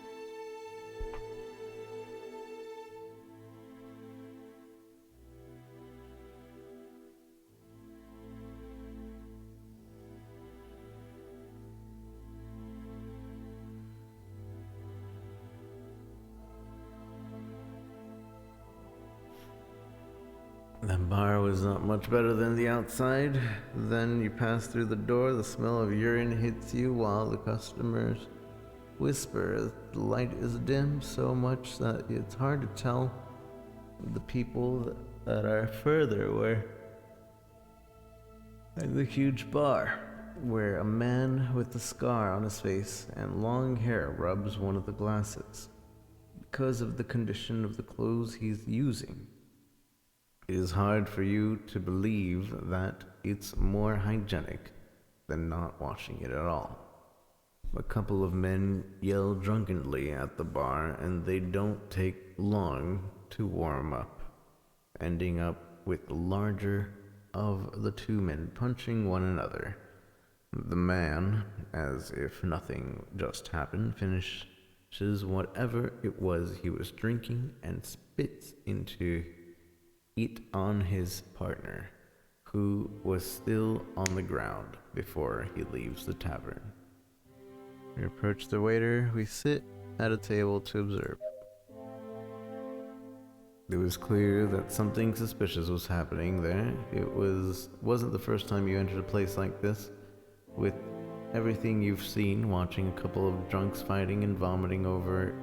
The bar was not much better than the outside. Then you pass through the door, the smell of urine hits you while the customers whisper. The light is dim so much that it's hard to tell the people that are further away. And the huge bar, where a man with a scar on his face and long hair rubs one of the glasses. Because of the condition of the clothes he's using, it is hard for you to believe that it's more hygienic than not washing it at all. A couple of men yell drunkenly at the bar, and they don't take long to warm up, ending up with the larger of the two men punching one another. The man, as if nothing just happened, finishes whatever it was he was drinking and spits into it on his partner, who was still on the ground before he leaves the tavern. We approach the waiter. We sit at a table to observe. It was clear that something suspicious was happening there. It wasn't the first time you entered a place like this. With everything you've seen, watching a couple of drunks fighting and vomiting over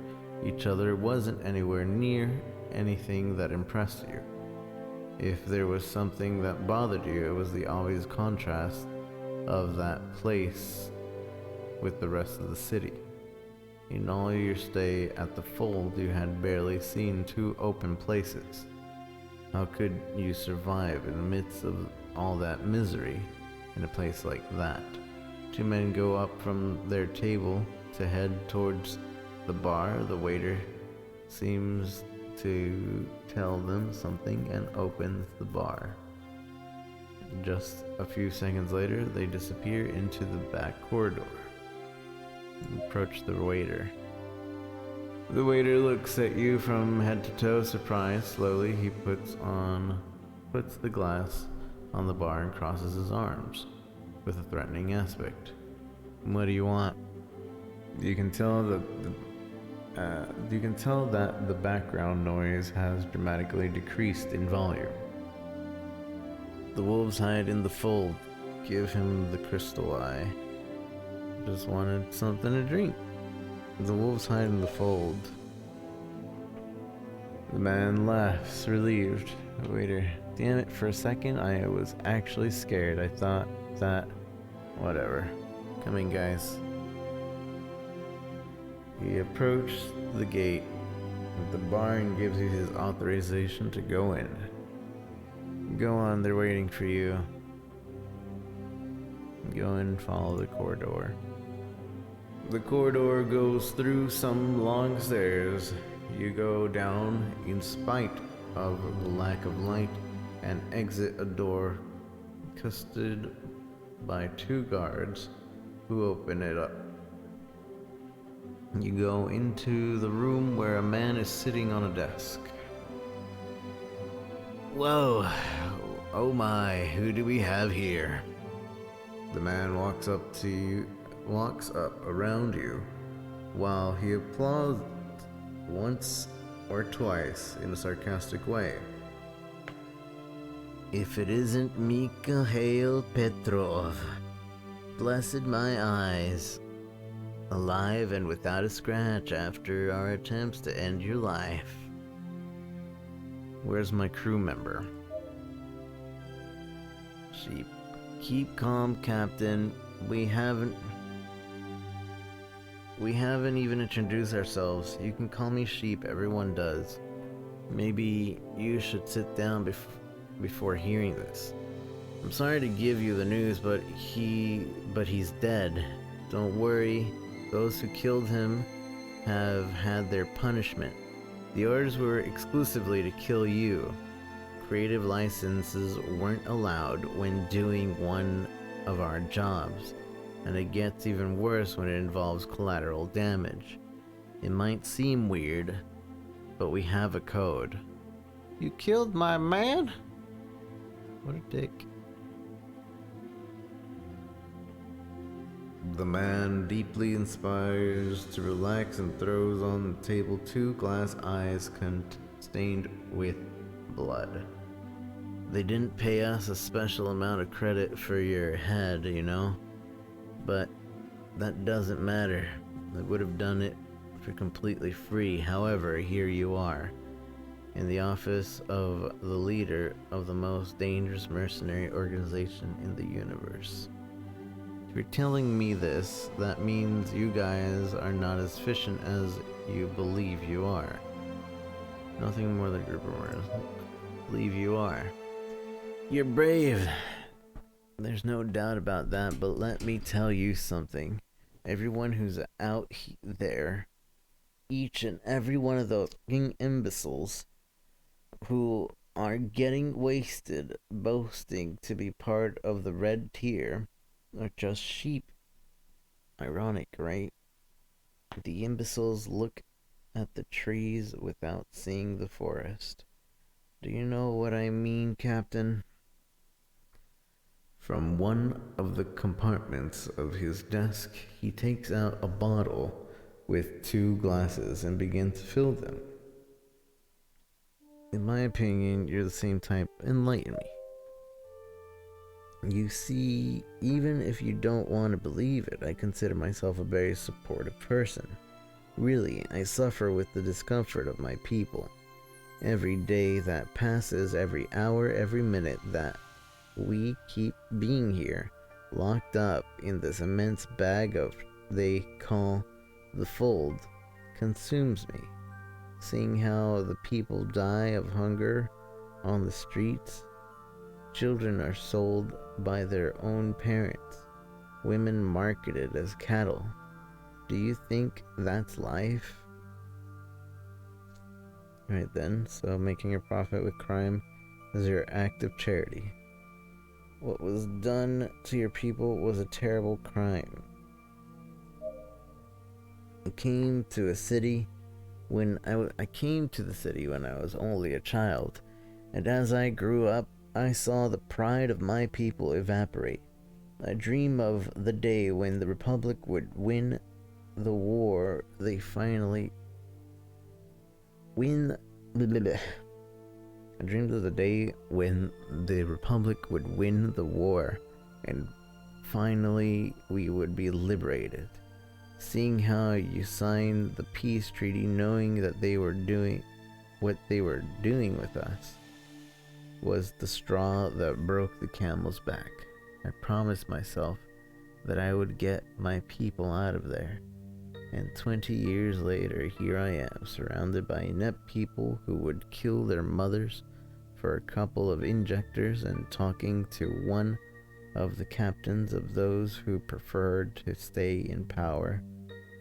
each other wasn't anywhere near anything that impressed you. If there was something that bothered you, it was the obvious contrast of that place with the rest of the city. In all your stay at the Fold, you had barely seen two open places. How could you survive in the midst of all that misery in a place like that? Two men go up from their table to head towards the bar. The waiter seems to tell them something and opens the bar. Just a few seconds later, they disappear into the back corridor. You approach the waiter. The waiter looks at you from head to toe, surprised. Slowly, he puts the glass on the bar and crosses his arms with a threatening aspect. What do you want? You can tell that the background noise has dramatically decreased in volume. The wolves hide in the fold. Give him the crystal eye. Just wanted something to drink. The wolves hide in the fold. The man laughs, relieved. The waiter, damn it, for a second I was actually scared. I thought that... whatever. Come in, guys. He approached the gate at the bar and gives you his authorization to go in. Go on, they're waiting for you. Go and follow the corridor. The corridor goes through some long stairs. You go down in spite of the lack of light and exit a door custodied by two guards who open it up. You go into the room where a man is sitting on a desk. Whoa, oh my, who do we have here? The man walks up around you while he applauds once or twice in a sarcastic way. If it isn't Mikhail Petrov, blessed my eyes. alive and without a scratch after our attempts to end your life. Where's my crew member? Sheep. Keep calm, Captain. We haven't even introduced ourselves. You can call me Sheep, everyone does. Maybe you should sit down before hearing this. I'm sorry to give you the news, but he's dead. Don't worry, those who killed him have had their punishment. The orders were exclusively to kill you. Creative licenses weren't allowed when doing one of our jobs, and it gets even worse when it involves collateral damage. It might seem weird, but we have a code. You killed my man? What a dick. The man deeply inspires to relax and throws on the table 2 glass eyes stained with blood. They didn't pay us a special amount of credit for your head, you know? But that doesn't matter. I would have done it for completely free. However, here you are, in the office of the leader of the most dangerous mercenary organization in the universe. If you're telling me this, that means you guys are not as efficient as you believe you are. Nothing more than a group of murderers. Believe you are. You're brave. There's no doubt about that, but let me tell you something. Everyone who's out there, each and every one of those imbeciles who are getting wasted boasting to be part of the red tier, are just sheep. Ironic, right? The imbeciles look at the trees without seeing the forest. Do you know what I mean, Captain? From one of the compartments of his desk, he takes out a bottle with 2 glasses and begins to fill them. In my opinion, you're the same type. Enlighten me. You see, even if you don't want to believe it, I consider myself a very supportive person. Really, I suffer with the discomfort of my people. Every day that passes, every hour, every minute that we keep being here, locked up in this immense bag of they call the fold, consumes me. Seeing how the people die of hunger on the streets, children are sold by their own parents, women marketed as cattle. Do you think that's life? Right then, so making a profit with crime is your act of charity. What was done to your people was a terrible crime. I came to the city when I was only a child, and as I grew up, I saw the pride of my people evaporate. I dream of the day when the Republic would win the war they finally win. I dreamed of the day when the Republic would win the war and finally we would be liberated. Seeing how you signed the peace treaty knowing that they were doing what they were doing with us was the straw that broke the camel's back. I promised myself that I would get my people out of there. And 20 years later, here I am, surrounded by inept people who would kill their mothers for a couple of injectors and talking to one of the captains of those who preferred to stay in power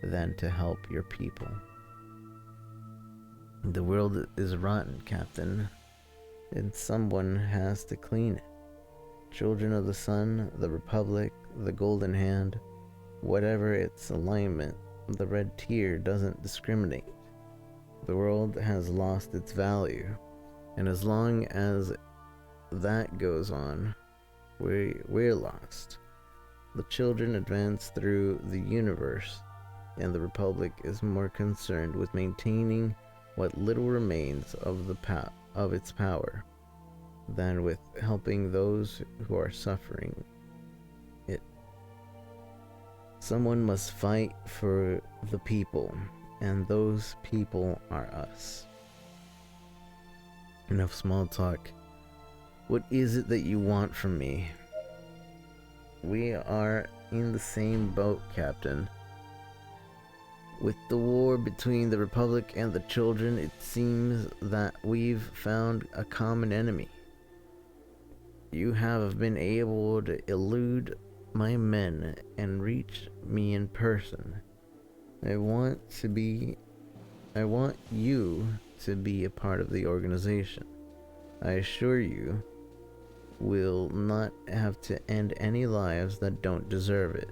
than to help your people. The world is rotten, Captain, and someone has to clean it. Children of the Sun, the Republic, the Golden Hand, whatever its alignment, the red tier doesn't discriminate. The world has lost its value, and as long as that goes on, we're lost. The children advance through the universe, and the Republic is more concerned with maintaining what little remains of its power than with helping those who are suffering it. Someone must fight for the people, and those people are us. Enough small talk. What is it that you want from me? We are in the same boat, Captain. With the war between the Republic and the Children, it seems that we've found a common enemy. You have been able to elude my men and reach me in person. I want you to be a part of the organization. I assure you, will not have to end any lives that don't deserve it.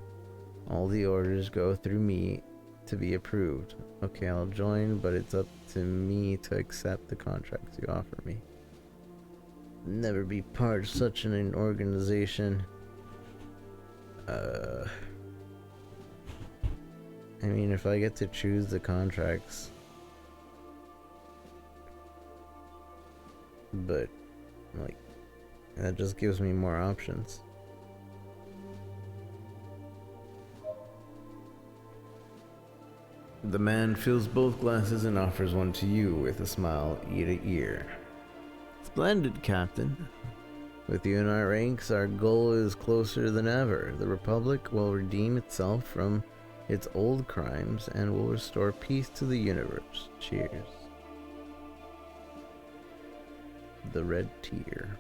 All the orders go through me to be approved. Okay, I'll join, but it's up to me to accept the contracts you offer me. Never be part of such an organization. I mean, if I get to choose the contracts, but like, that just gives me more options. The man fills both glasses and offers one to you with a smile ear to ear. Splendid, Captain. With you in our ranks, our goal is closer than ever. The Republic will redeem itself from its old crimes and will restore peace to the universe. Cheers. The red tear.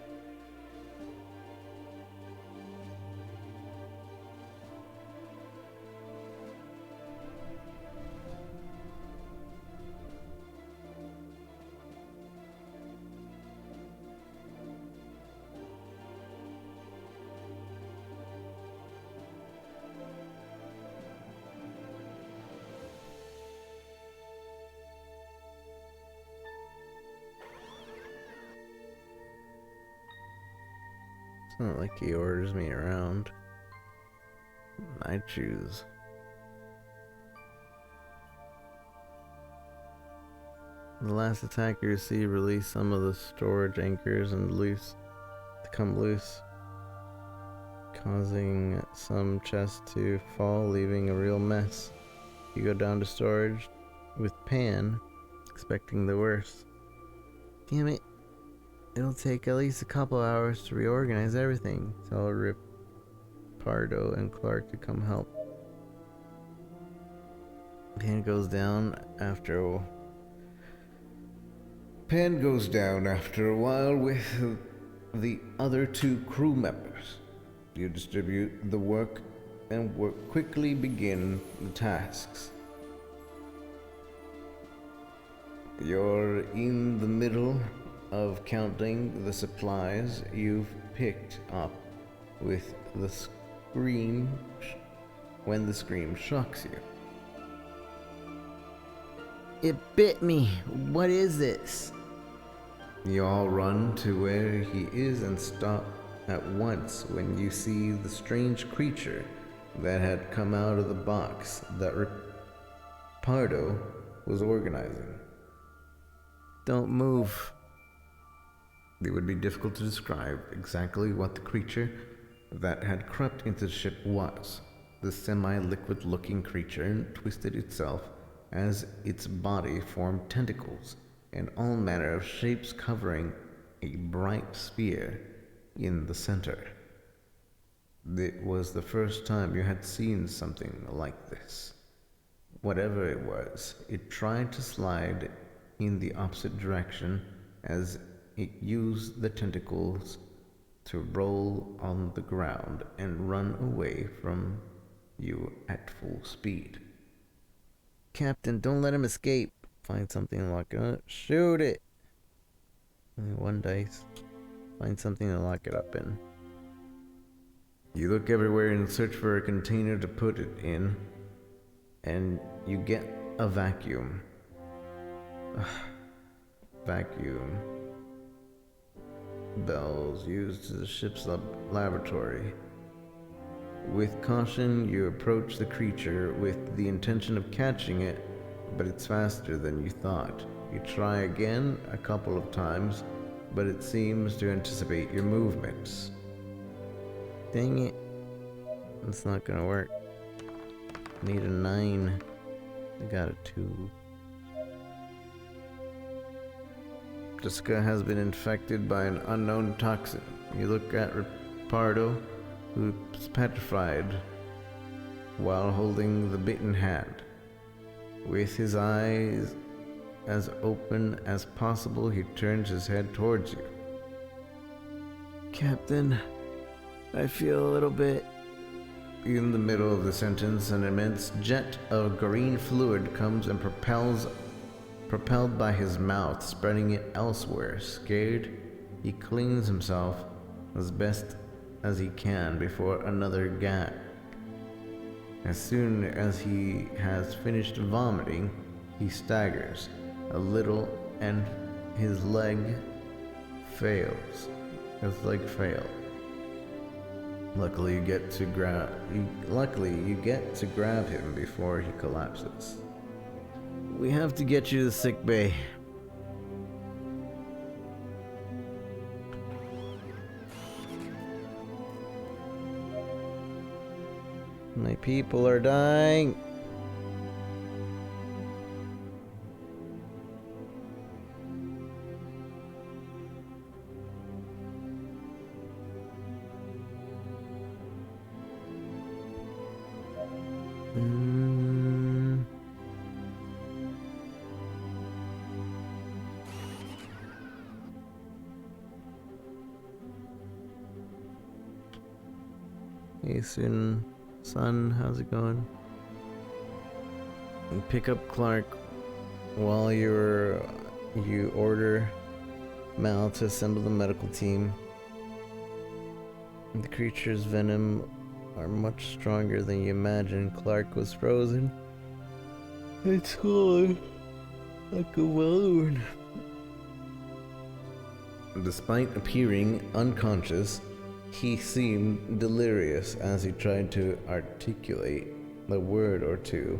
It's not like he orders me around. I choose. The last attack you received released some of the storage anchors and come loose, causing some chests to fall, leaving a real mess. You go down to storage with Pan, expecting the worst. Damn it. It'll take at least a couple hours to reorganize everything. Tell Rip, Pardo, and Clark to come help. Pan goes down after a while with the other two crew members. You distribute the work and quickly begin the tasks. You're in the middle of counting the supplies you've picked up with the scream when the scream shocks you. It bit me. What is this? You all run to where he is and stop at once when you see the strange creature that had come out of the box that Pardo was organizing. Don't move. It would be difficult to describe exactly what the creature that had crept into the ship was. The semi-liquid looking creature twisted itself as its body formed tentacles in all manner of shapes, covering a bright sphere in the center. It was the first time you had seen something like this. Whatever it was, it tried to slide in the opposite direction as it used the tentacles to roll on the ground and run away from you at full speed. Captain, don't let him escape. Find something to lock it up. Shoot it! Only one dice. Find something to lock it up in. You look everywhere in search for a container to put it in, and you get a vacuum. Vacuum bells used as the ship's laboratory. With caution, you approach the creature with the intention of catching it, but it's faster than you thought. You try again a couple of times, but it seems to anticipate your movements. Dang it. It's not gonna work. Need a 9. I got a 2. Jessica has been infected by an unknown toxin. You look at Ripardo, who's petrified while holding the bitten hand. With his eyes as open as possible, he turns his head towards you. Captain, I feel a little bit... In the middle of the sentence, an immense jet of green fluid comes and propelled by his mouth, spreading it elsewhere. Scared, he cleans himself as best as he can before another gag. As soon as he has finished vomiting, he staggers a little and his leg fails. Luckily, you get to grab him before he collapses. We have to get you to the sick bay. My people are dying. Hey, son, how's it going? You pick up Clark while you order Mal to assemble the medical team. The creature's venom are much stronger than you imagine. Clark was frozen. It's swollen like a balloon. Despite appearing unconscious, he seemed delirious as he tried to articulate a word or two,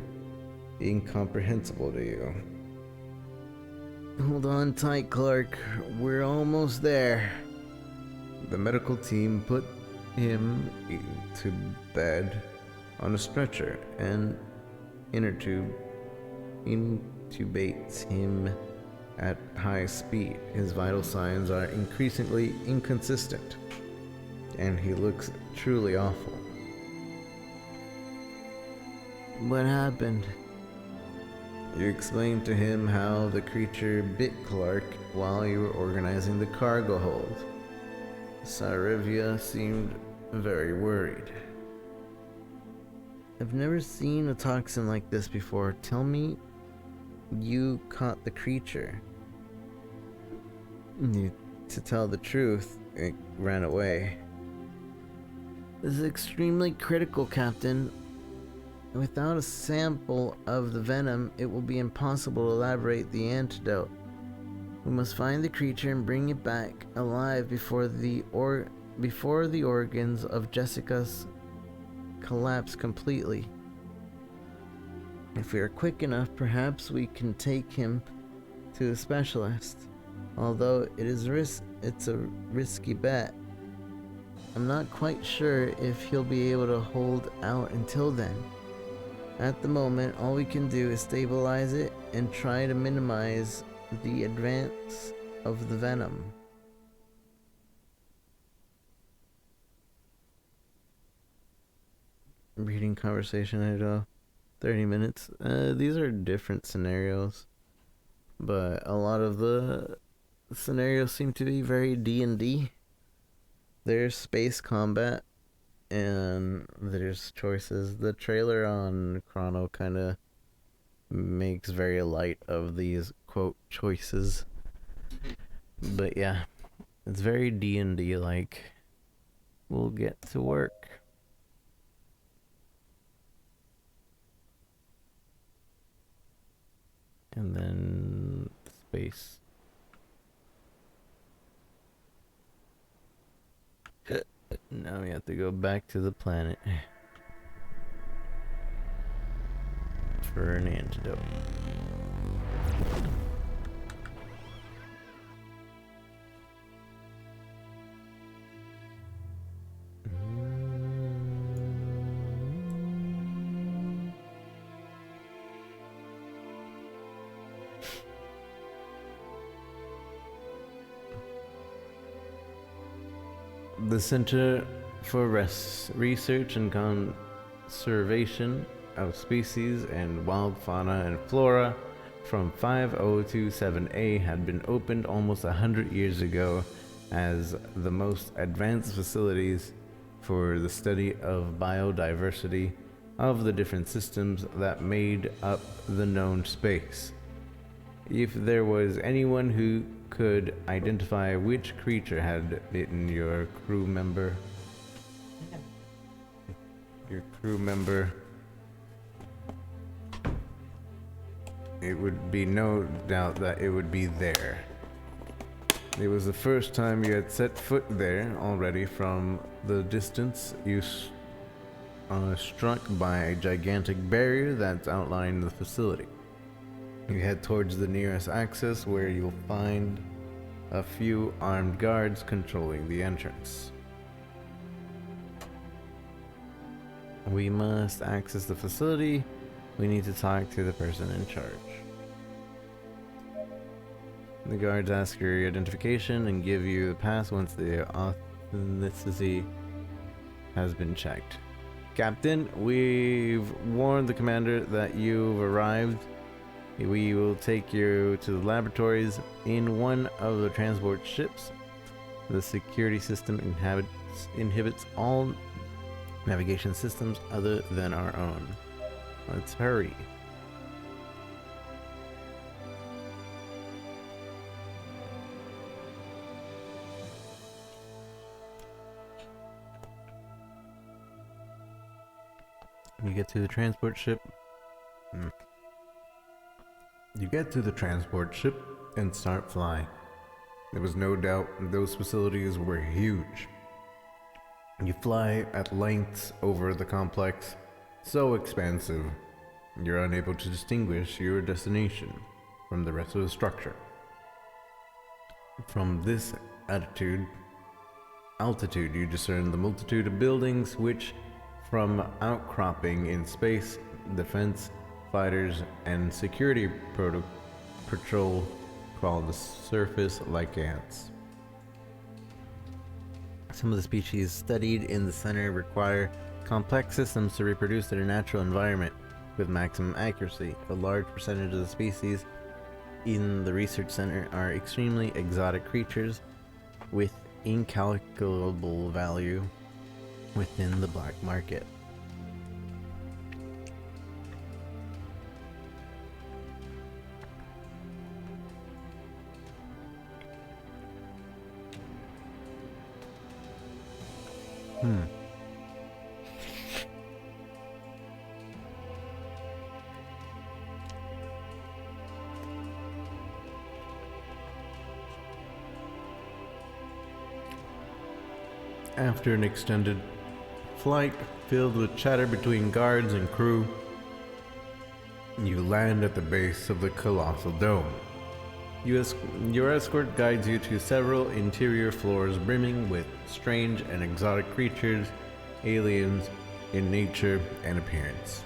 incomprehensible to you. Hold on tight, Clark. We're almost there. The medical team put him to bed on a stretcher and intubates him at high speed. His vital signs are increasingly inconsistent, and he looks truly awful. What happened? You explained to him how the creature bit Clark while you were organizing the cargo hold. Sarivia seemed very worried. I've never seen a toxin like this before. Tell me you caught the creature. To tell the truth, it ran away. This is extremely critical, Captain. Without a sample of the venom, it will be impossible to elaborate the antidote. We must find the creature and bring it back alive before the organs of Jessica's collapse completely. If we are quick enough, perhaps we can take him to a specialist. Although it's a risky bet. I'm not quite sure if he'll be able to hold out until then. At the moment, all we can do is stabilize it and try to minimize the advance of the venom. Reading conversation at 30 minutes. These are different scenarios, but a lot of the scenarios seem to be very D&D. There's space combat, and there's choices. The trailer on Chrono kind of makes very light of these, quote, choices. But yeah, it's very D&D like. We'll get to work. And then space. Now we have to go back to the planet for an antidote. The Center for Research and Conservation of Species and Wild Fauna and Flora from 5027A had been opened almost 100 years ago as the most advanced facilities for the study of biodiversity of the different systems that made up the known space. If there was anyone who could identify which creature had bitten your crew member, it would be no doubt that it would be there. It was the first time you had set foot there already. From the distance you struck by a gigantic barrier that outlined the facility. You head towards the nearest access where you'll find a few armed guards controlling the entrance. We must access the facility. We need to talk to the person in charge. The guards ask your identification and give you the pass once the authenticity has been checked. Captain, we've warned the commander that you've arrived. We will take you to the laboratories in one of the transport ships. The security system inhibits all navigation systems other than our own. Let's hurry. You get to the transport ship. You get to the transport ship and start flying. There was no doubt those facilities were huge. You fly at lengths over the complex, so expansive, you're unable to distinguish your destination from the rest of the structure. From this altitude, you discern the multitude of buildings which, from outcropping in space, defense, fighters, and security patrol crawl the surface like ants. Some of the species studied in the center require complex systems to reproduce their natural environment with maximum accuracy. A large percentage of the species in the research center are extremely exotic creatures with incalculable value within the black market. After an extended flight filled with chatter between guards and crew, you land at the base of the colossal dome. Your escort guides you to several interior floors brimming with strange and exotic creatures, aliens in nature and appearance.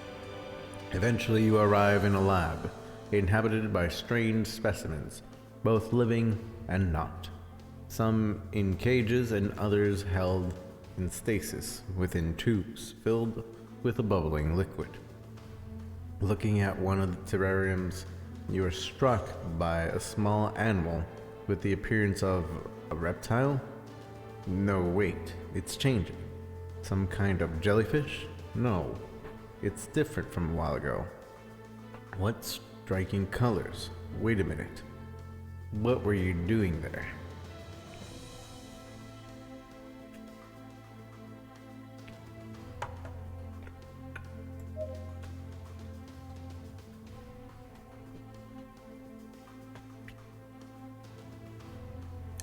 Eventually you arrive in a lab, inhabited by strange specimens, both living and not. Some in cages and others held in stasis within tubes filled with a bubbling liquid. Looking at one of the terrariums, you are struck by a small animal with the appearance of a reptile. No, wait, it's changing. Some kind of jellyfish? No, it's different from a while ago. What striking colors? Wait a minute. What were you doing there?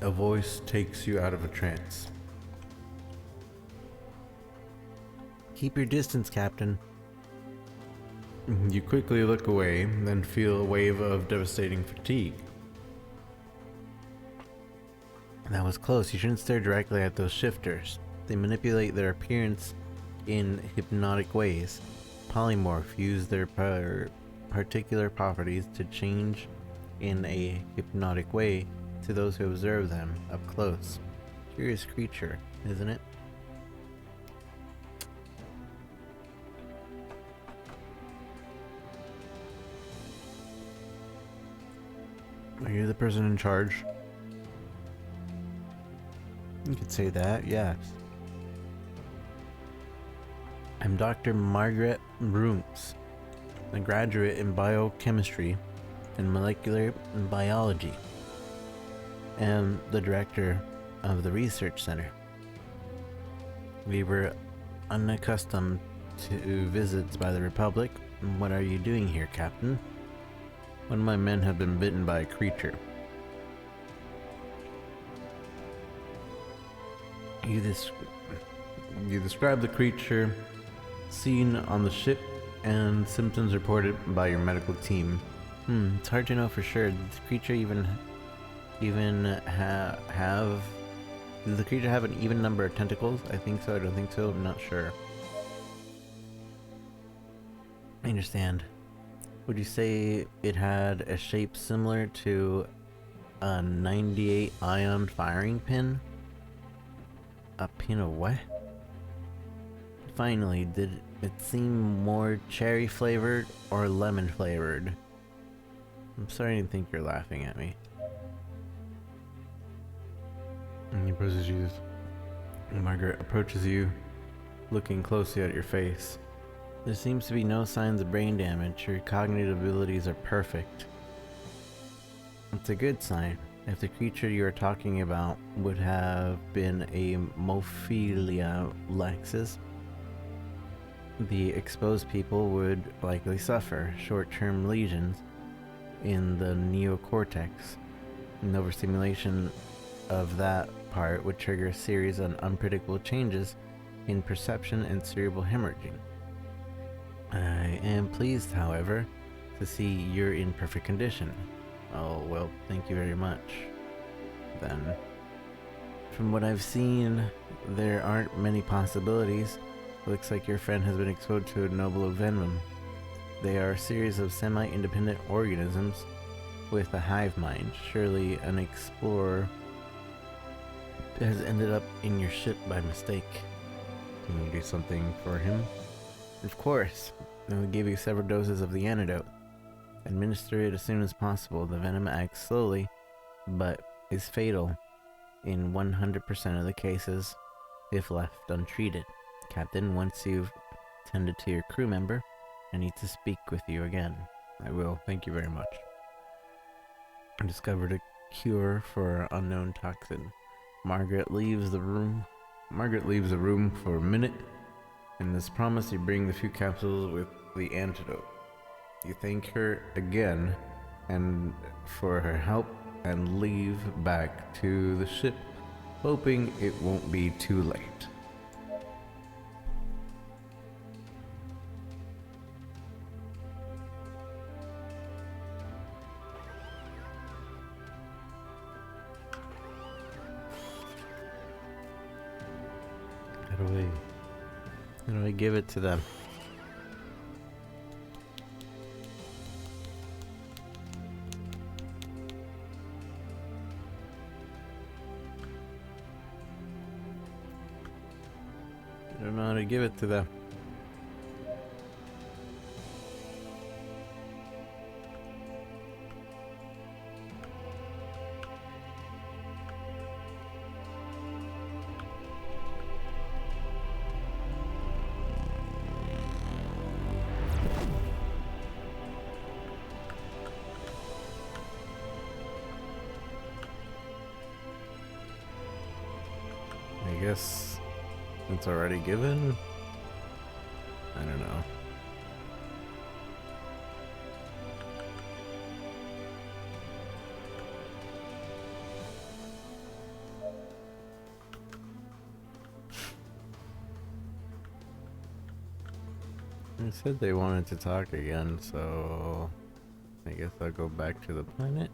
A voice takes you out of a trance. Keep your distance, Captain. You quickly look away, then feel a wave of devastating fatigue. That was close. You shouldn't stare directly at those shifters. They manipulate their appearance in hypnotic ways. Polymorph use their particular properties to change in a hypnotic way to those who observe them up close. Curious creature, isn't it? Are you the person in charge? You could say that, yes. I'm Dr. Margaret Brooms, a graduate in biochemistry and molecular biology, and the director of the research center. We were unaccustomed to visits by the Republic. What are you doing here, Captain? One of my men have been bitten by a creature. You describe the creature seen on the ship and symptoms reported by your medical team. It's hard to know for sure. Did the creature does the creature have an even number of tentacles? I think so, I don't think so, I'm not sure. I understand. Would you say it had a shape similar to a 98 ion firing pin? A pin of what? Finally, did it seem more cherry flavored or lemon flavored? I'm starting to think you're laughing at me. And he approaches you. Margaret approaches you, looking closely at your face. There seems to be no signs of brain damage. Your cognitive abilities are perfect. It's a good sign. If the creature you are talking about would have been a Mophilia laxus, the exposed people would likely suffer short-term lesions in the neocortex. An overstimulation of that part would trigger a series of unpredictable changes in perception and cerebral hemorrhaging. I am pleased, however, to see you're in perfect condition. Oh, well, thank you very much. Then, from what I've seen, there aren't many possibilities. Looks like your friend has been exposed to a noble venom. They are a series of semi-independent organisms with a hive mind. Surely an explorer has ended up in your ship by mistake. Can you do something for him? Of course. I will give you several doses of the antidote. Administer it as soon as possible. The venom acts slowly, but is fatal in 100% of the cases if left untreated. Captain, once you've tended to your crew member, I need to speak with you again. I will. Thank you very much. I discovered a cure for unknown toxin. Margaret leaves the room for a minute, and as promised, you bring the few capsules with the antidote. You thank her again and for her help and leave back to the ship, hoping it won't be too late. How do I give it to them? I don't know how to give it to them. I guess it's already given? I don't know. They said they wanted to talk again, so I guess I'll go back to the planet.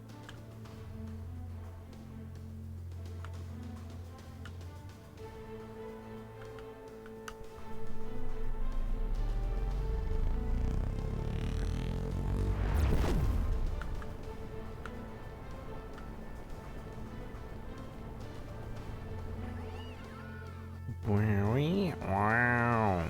Wow.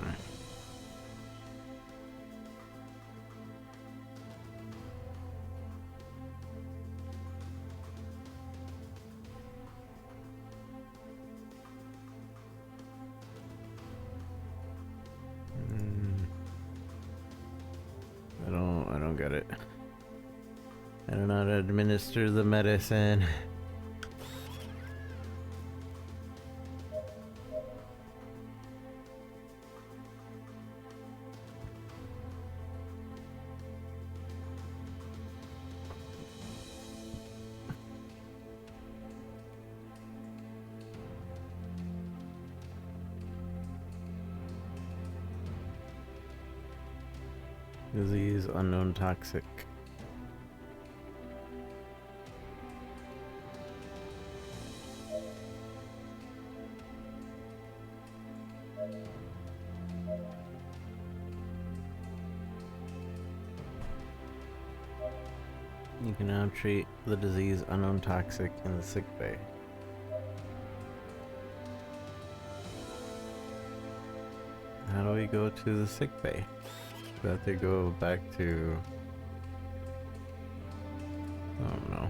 I don't get it. I don't know how to administer the medicine. Disease unknown toxic. You can now treat the disease unknown toxic in the sick bay. How do we go to the sick bay? Do I have to go back to... I don't know.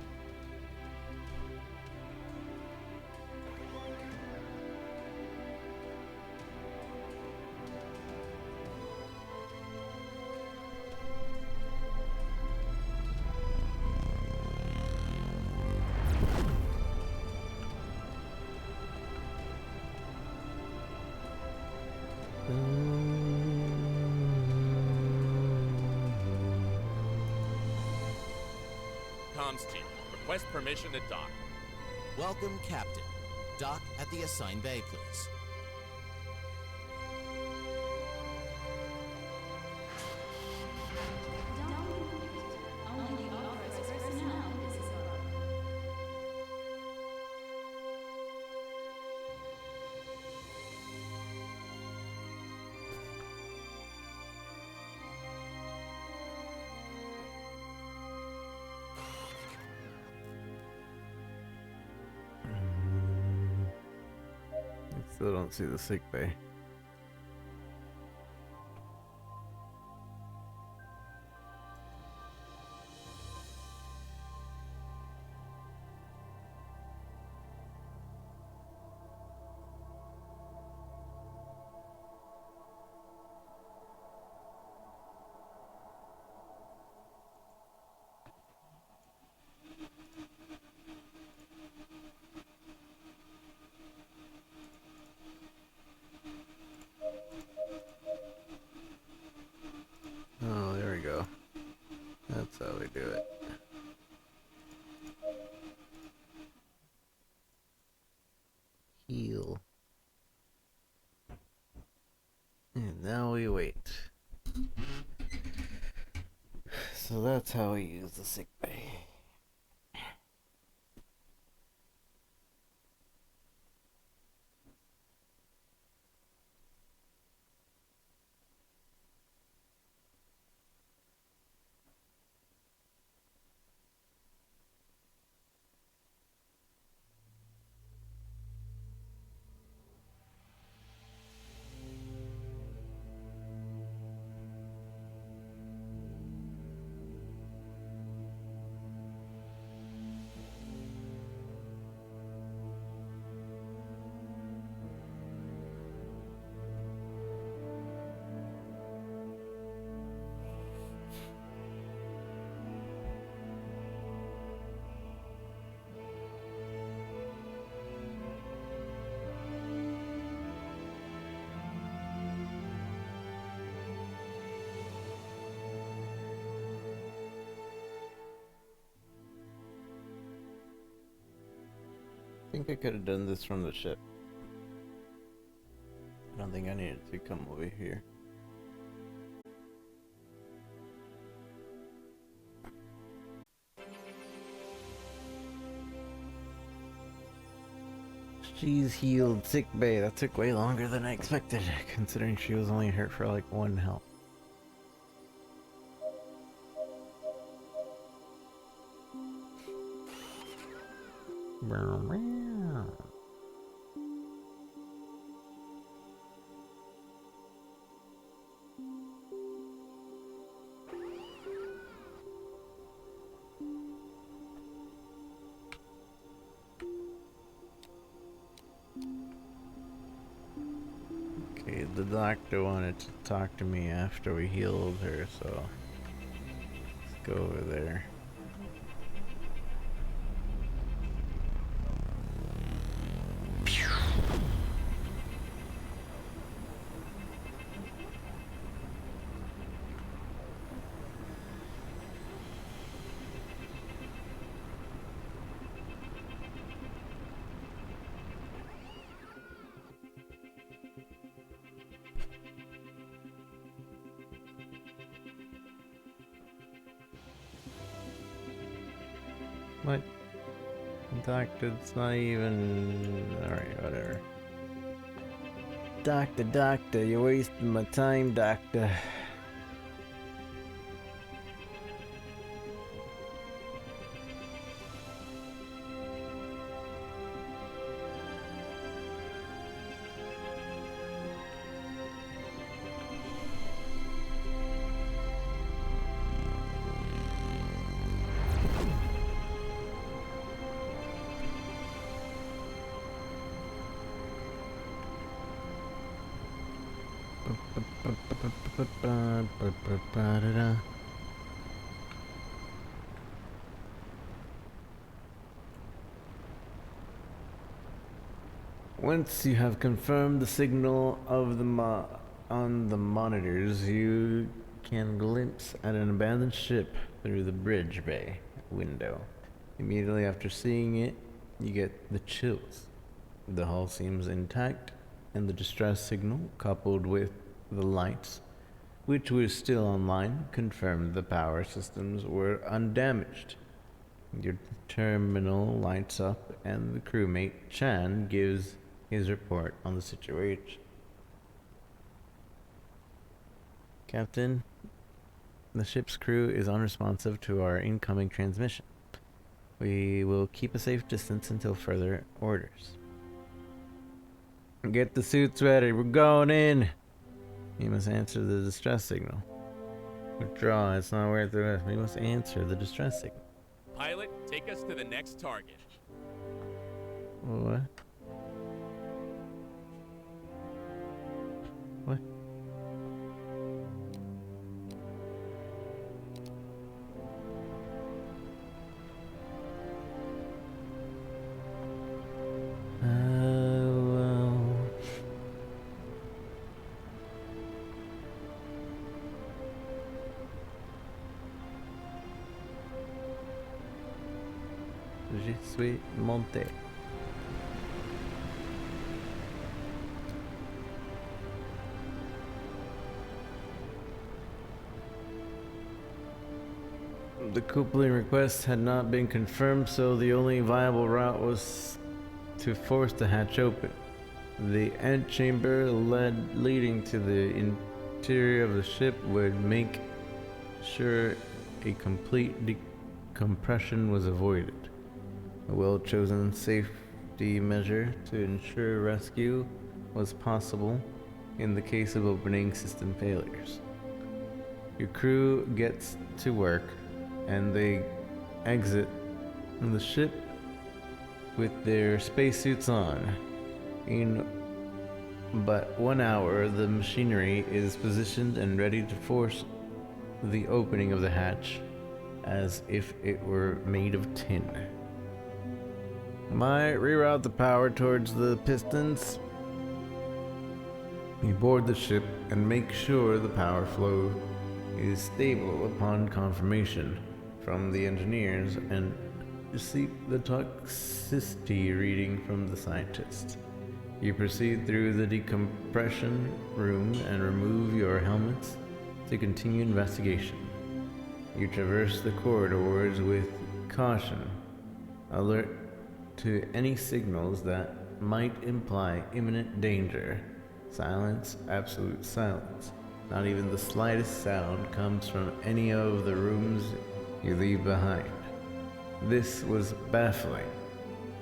Comms team, request permission to dock. Welcome, Captain. Dock at the assigned bay, please. Only the authorized personnel is allowed. I still don't see the sick bay. Oh, there we go. That's how we do it. Heal. And now we wait. So that's how we use the sick bay. I think I could have done this from the ship. I don't think I needed to come over here. She's healed. Sick bay. That took way longer than I expected, considering she was only hurt for like 1 health. Okay, the doctor wanted to talk to me after we healed her, so let's go over there. What? Doctor, it's not even... Alright, whatever. Doctor, you're wasting my time, doctor. Once you have confirmed the signal of the on the monitors, you can glimpse at an abandoned ship through the bridge bay window. Immediately after seeing it, you get the chills. The hull seems intact, and the distress signal, coupled with the lights, which were still online, confirmed the power systems were undamaged. Your terminal lights up, and the crewmate, Chan, gives his report on the situation. Captain, the ship's crew is unresponsive to our incoming transmission. We will keep a safe distance until further orders. Get the suits ready, we're going in! You must answer the distress signal. Withdraw, it's not worth the risk. We must answer the distress signal. Pilot, take us to the next target. What? What? Well. Je suis monté. The coupling request had not been confirmed, so the only viable route was to force the hatch open. The antechamber leading to the interior of the ship would make sure a complete decompression was avoided. A well-chosen safety measure to ensure rescue was possible in the case of opening system failures. Your crew gets to work, and they exit the ship with their spacesuits on. In but 1 hour, the machinery is positioned and ready to force the opening of the hatch as if it were made of tin. Might reroute the power towards the pistons. You board the ship and make sure the power flow is stable upon confirmation from the engineers and receive the toxicity reading from the scientists. You proceed through the decompression room and remove your helmets to continue investigation. You traverse the corridors with caution, alert to any signals that might imply imminent danger. Silence, absolute silence. Not even the slightest sound comes from any of the rooms you leave behind. This was baffling.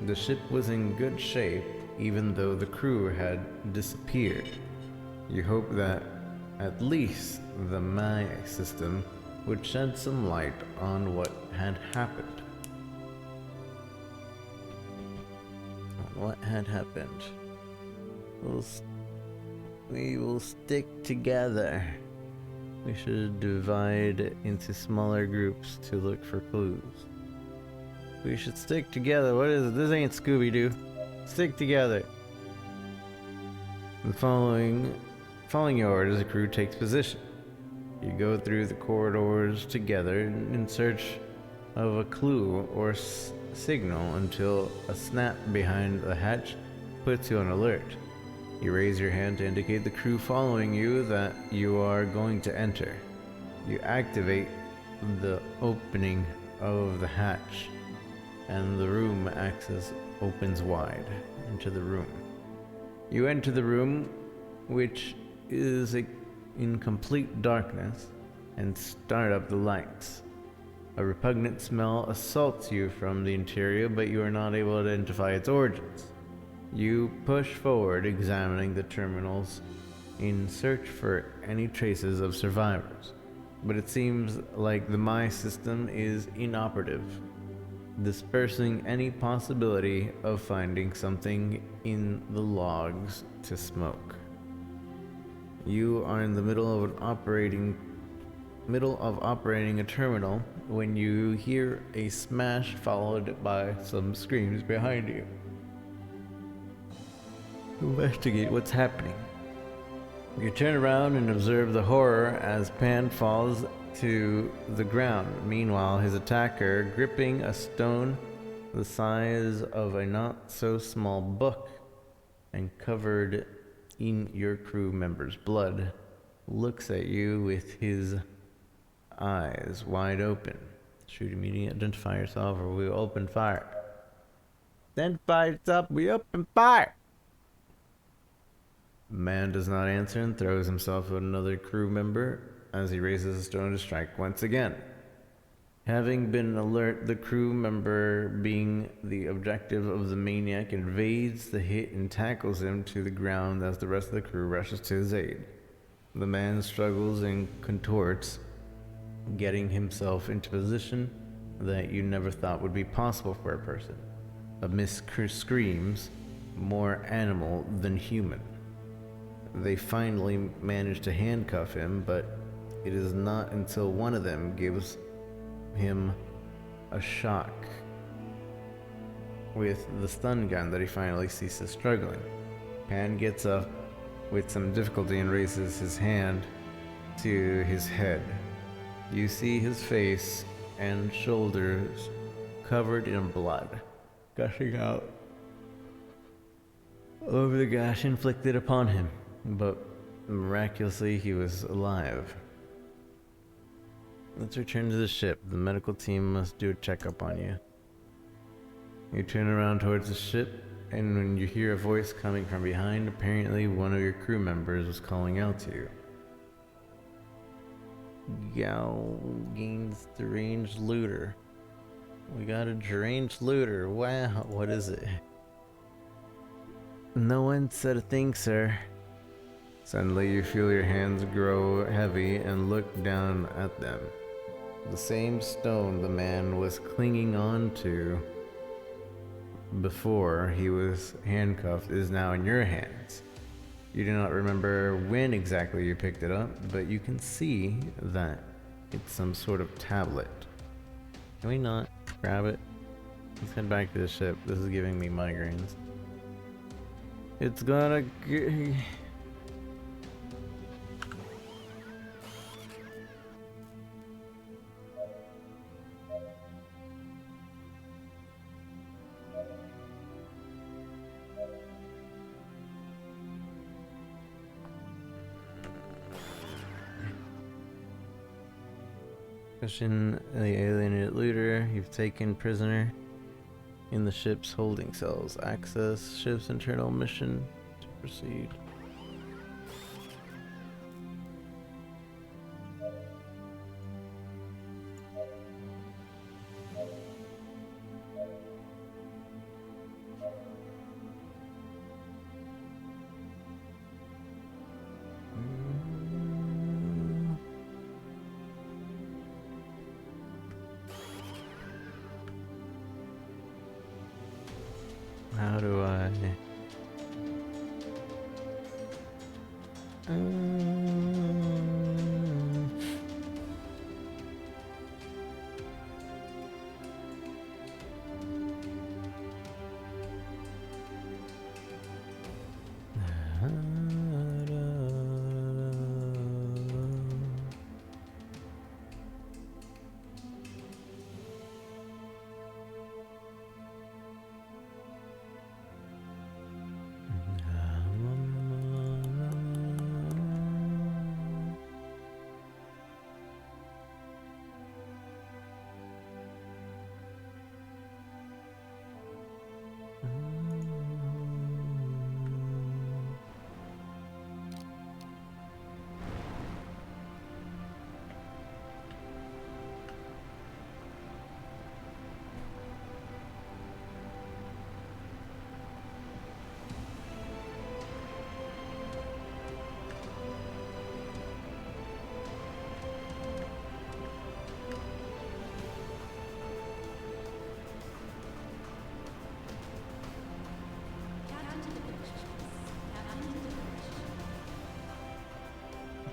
The ship was in good shape, even though the crew had disappeared. You hope that at least the Maya system would shed some light on what had happened. What had happened? We will stick together. We should divide into smaller groups to look for clues. We should stick together. What is it? This ain't Scooby-Doo. Stick together. Following your orders, the crew takes position. You go through the corridors together in search of a clue or signal until a snap behind the hatch puts you on alert. You raise your hand to indicate the crew following you that you are going to enter. You activate the opening of the hatch, and the room access opens wide into the room. You enter the room, which is in complete darkness, and start up the lights. A repugnant smell assaults you from the interior, but you are not able to identify its origins. You push forward, examining the terminals in search for any traces of survivors, but it seems like the My system is inoperative, dispersing any possibility of finding something in the logs to smoke. You are in the middle of operating a terminal when you hear a smash followed by some screams behind you. Investigate what's happening. You turn around and observe the horror as Pan falls to the ground. Meanwhile, his attacker, gripping a stone the size of a not-so-small book and covered in your crew member's blood, looks at you with his eyes wide open. Shoot immediately, identify yourself, or we open fire. Identify yourself, we open fire! Man does not answer and throws himself at another crew member as he raises a stone to strike once again. Having been alert, the crew member, being the objective of the maniac, evades the hit and tackles him to the ground as the rest of the crew rushes to his aid. The man struggles and contorts, getting himself into position that you never thought would be possible for a person. Amidst screams, more animal than human. They finally manage to handcuff him, but it is not until one of them gives him a shock with the stun gun that he finally ceases struggling. Pan gets up with some difficulty and raises his hand to his head. You see his face and shoulders covered in blood, gushing out over the gash inflicted upon him. But miraculously, he was alive. Let's return to the ship. The medical team must do a checkup on you. You turn around towards the ship, and when you hear a voice coming from behind, apparently one of your crew members was calling out to you. Gal gains deranged looter. We got a deranged looter. Wow, what is it? No one said a thing, sir. Suddenly you feel your hands grow heavy and look down at them. The same stone the man was clinging on to before he was handcuffed is now in your hands. You do not remember when exactly you picked it up, but you can see that it's some sort of tablet. Can we not grab it? Let's head back to the ship. This is giving me migraines. It's gonna question the alienated looter you've taken prisoner in the ship's holding cells. Access ship's internal mission to proceed. How do I...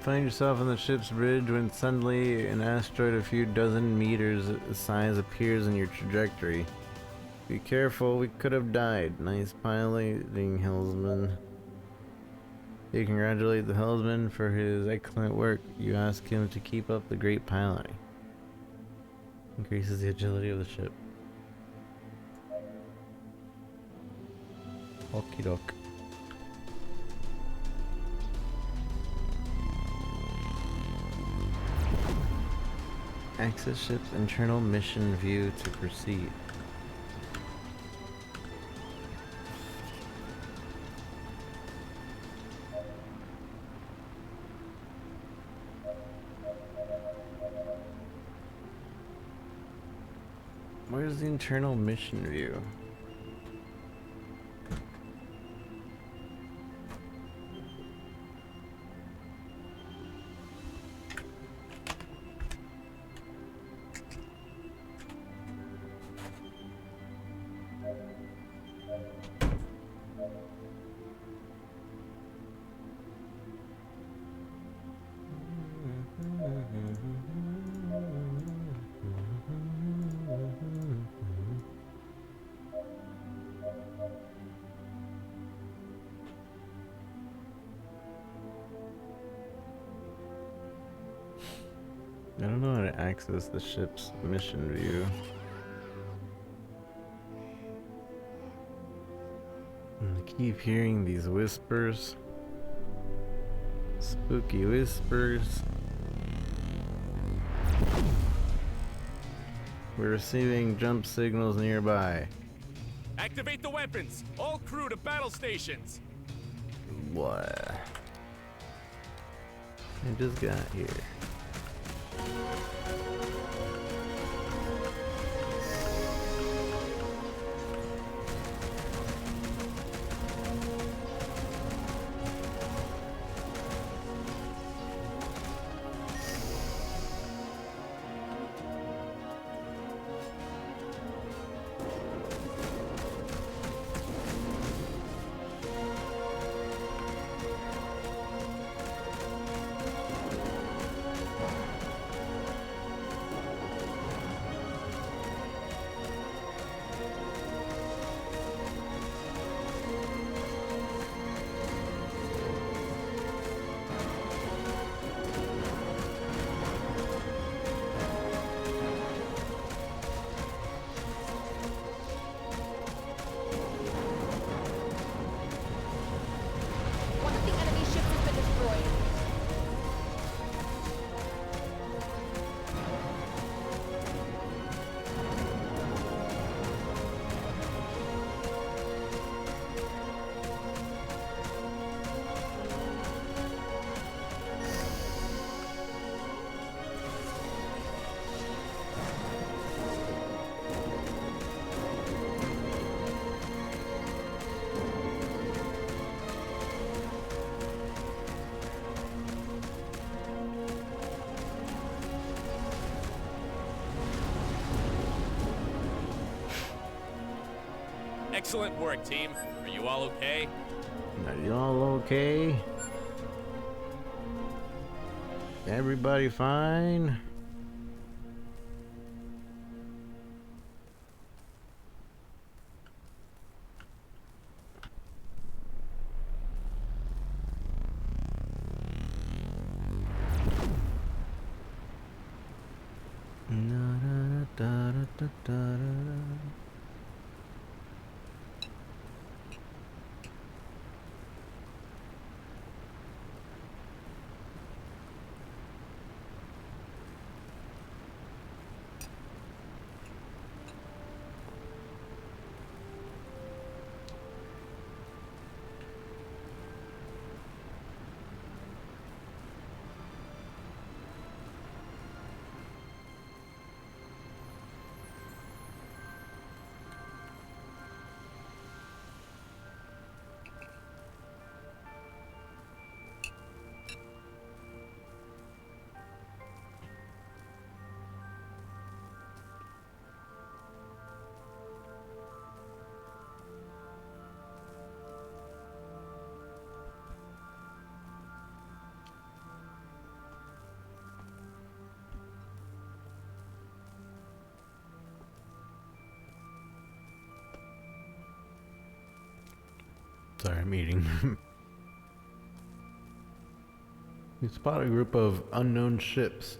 Find yourself on the ship's bridge when suddenly an asteroid a few dozen meters size appears in your trajectory. Be careful, we could have died. Nice piloting, Helmsman. You congratulate the Helmsman for his excellent work. You ask him to keep up the great piloting. Increases the agility of the ship. Okie doke. Access ship's internal mission view to proceed. Where's the internal mission view? I don't know how to access the ship's mission view. I keep hearing these whispers. Spooky whispers. We're receiving jump signals nearby. Activate the weapons! All crew to battle stations! What? I just got here. One of the enemy ships has been destroyed. Excellent work, team. Are you all okay? Are you all okay? Everybody fine? Sorry, I'm eating. You spot a group of unknown ships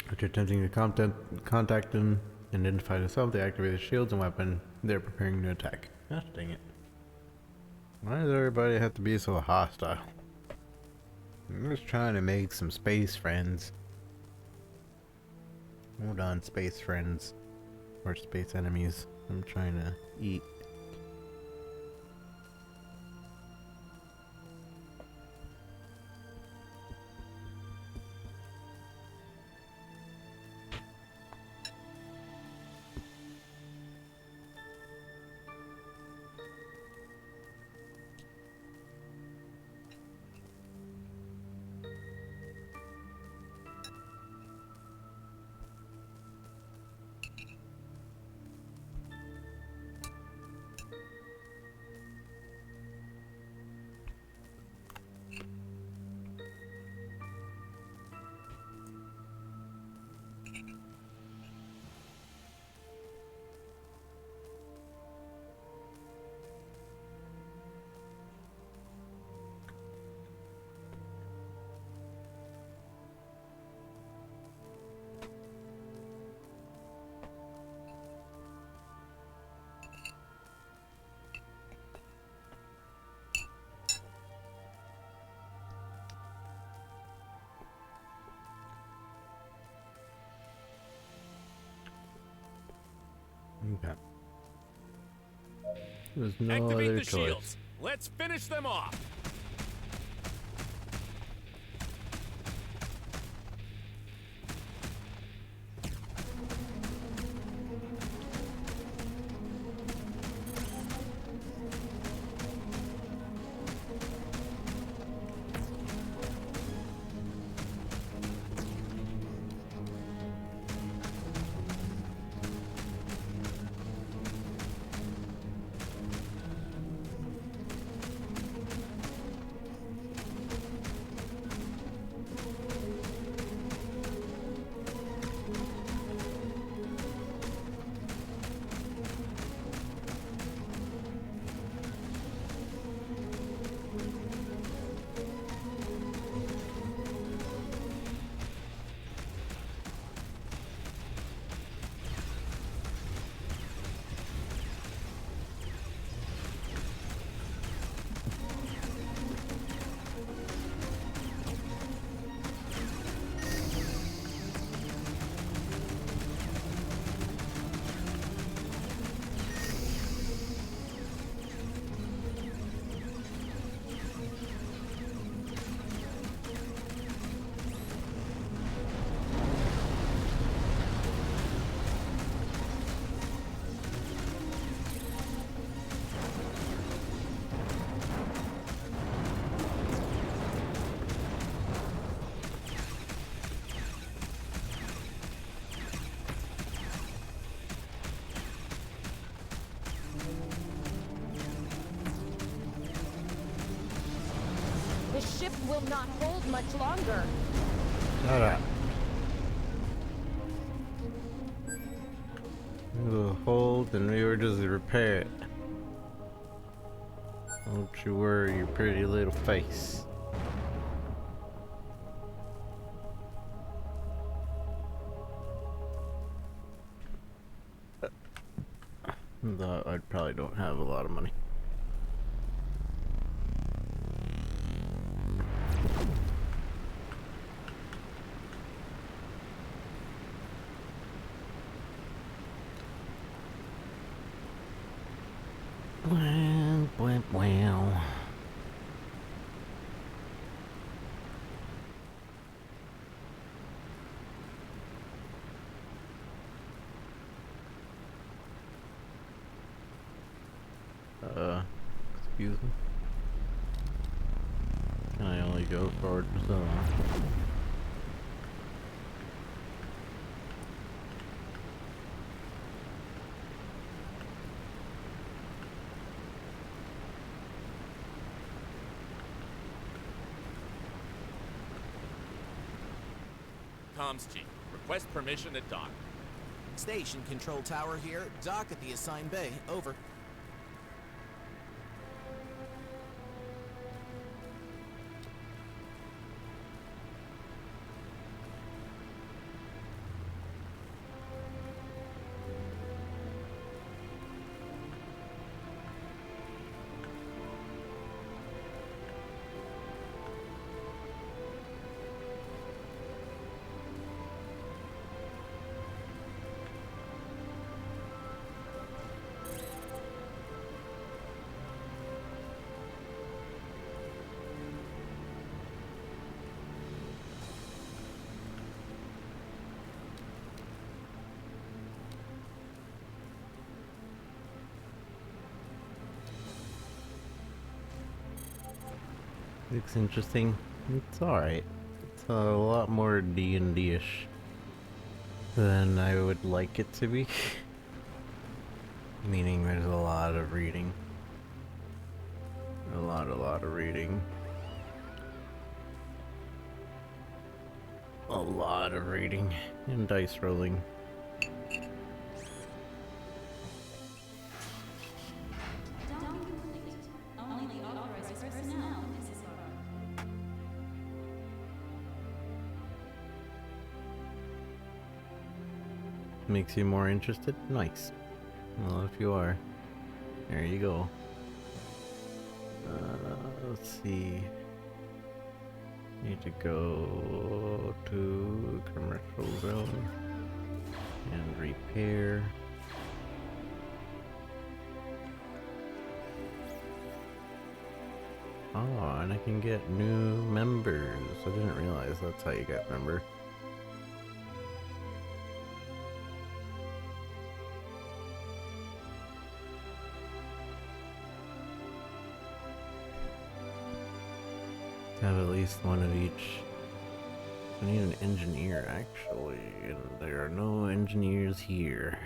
which are attempting to contact them and identify themselves. They activate the shields and weapon. They're preparing to attack. Gosh dang it. Why does everybody have to be so hostile? I'm just trying to make some space friends. Hold on, space friends. Or space enemies. I'm trying to eat. Okay. There's no Activate other the choice. shields. Let's finish them off. The ship will not hold much longer. Shut up. We'll hold and we were just repair it. Don't you worry your pretty little face. Though I probably don't have a lot of money. Well. Excuse me. Can I only go forward for so long? Comms chief, request permission to dock. Station control tower here. Dock at the assigned bay. Over. Looks interesting. It's alright. It's a lot more D&D-ish than I would like it to be. Meaning there's a lot of reading. A lot of reading. A lot of reading. And dice rolling. Makes you more interested? Nice. Well, if you are, there you go. Let's see. Need to go to commercial zone and repair. Oh, and I can get new members. I didn't realize that's how you get member. Have at least one of each. I need an engineer actually, and there are no engineers here.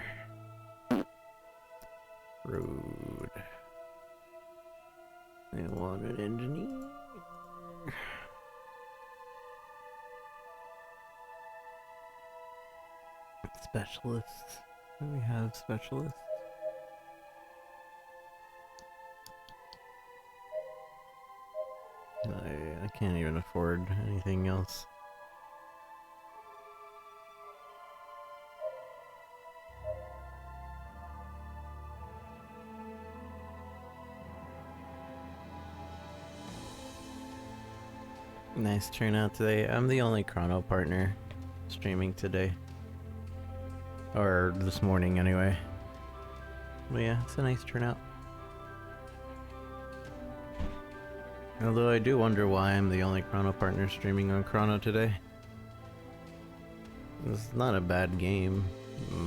Rude. I want an engineer. Specialists. Do we have specialists? I can't even afford anything else. Nice turnout today. I'm the only Chrono partner streaming today. Or this morning anyway. But yeah, it's a nice turnout. Although I do wonder why I'm the only Chrono partner streaming on Chrono today. It's not a bad game,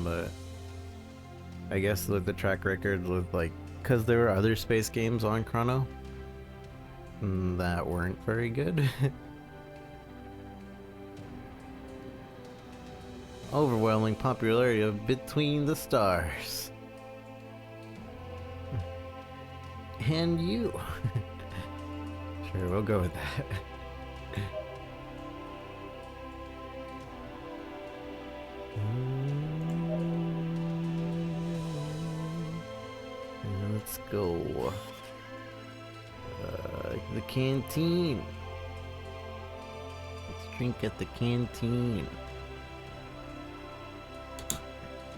but I guess with the track record with like, cause there were other space games on Chrono that weren't very good. Overwhelming popularity of Between the Stars. Sure, we'll go with that. Let's go. The canteen. Let's drink at the canteen.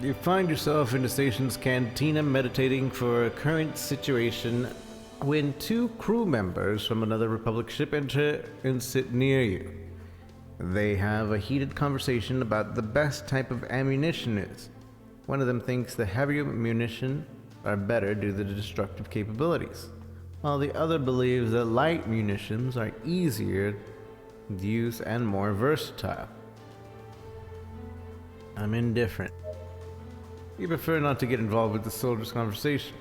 You find yourself in the station's cantina meditating for a current situation when two crew members from another Republic ship enter and sit near you. They have a heated conversation about the best type of ammunition is. One of them thinks the heavier munition are better due to the destructive capabilities, while the other believes that light munitions are easier to use and more versatile. I'm indifferent. You prefer not to get involved with the soldiers' conversation.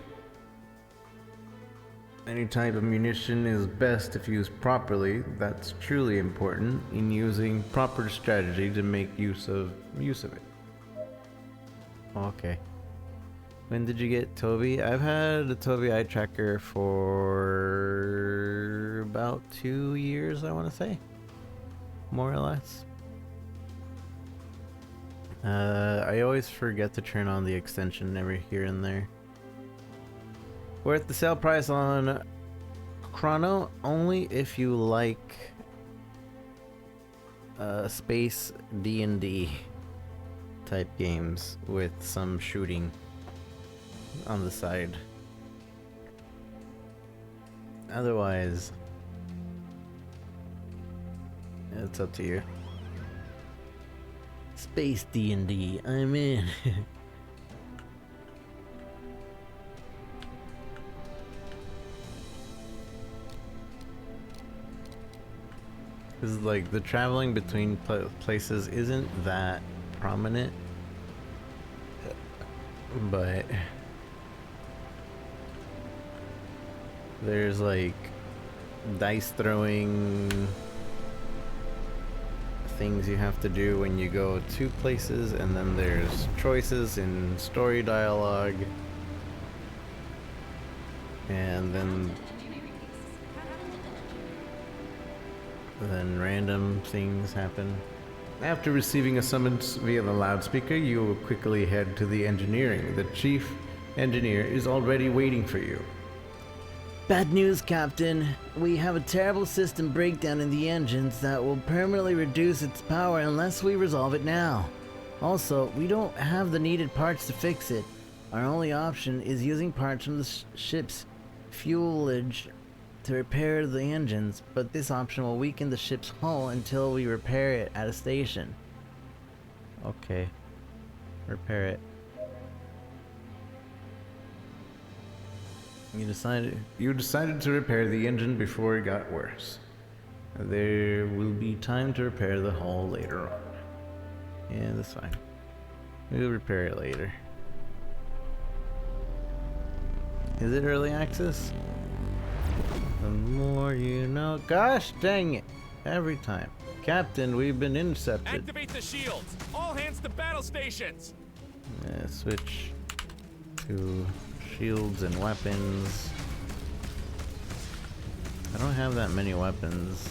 Any type of munition is best if used properly. That's truly important in using proper strategy to make use of it. Okay. When did you get Toby? I've had a Toby eye tracker for about 2 years, I want to say. More or less. I always forget to turn on the extension every here and there. We're at the sale price on Chrono only if you like space D&D type games with some shooting on the side. Otherwise, it's up to you. Space D&D, I'm in. Because like the traveling between places isn't that prominent, but there's like dice throwing things you have to do when you go to places, and then there's choices in story dialogue, and then random things happen. After receiving a summons via the loudspeaker, you will quickly head to the engineering. The chief engineer is already waiting for you. Bad news, Captain. We have a terrible system breakdown in the engines that will permanently reduce its power unless we resolve it now. Also, we don't have the needed parts to fix it. Our only option is using parts from the ship's fuelage to repair the engines, but this option will weaken the ship's hull until we repair it at a station. Okay. Repair it. You decided to repair the engine before it got worse. There will be time to repair the hull later on. Yeah, that's fine. We'll repair it later. Is it early access? The more you know. Gosh dang it! Every time. Captain, we've been intercepted. Activate the shields! All hands to battle stations! Switch to shields and weapons. I don't have that many weapons.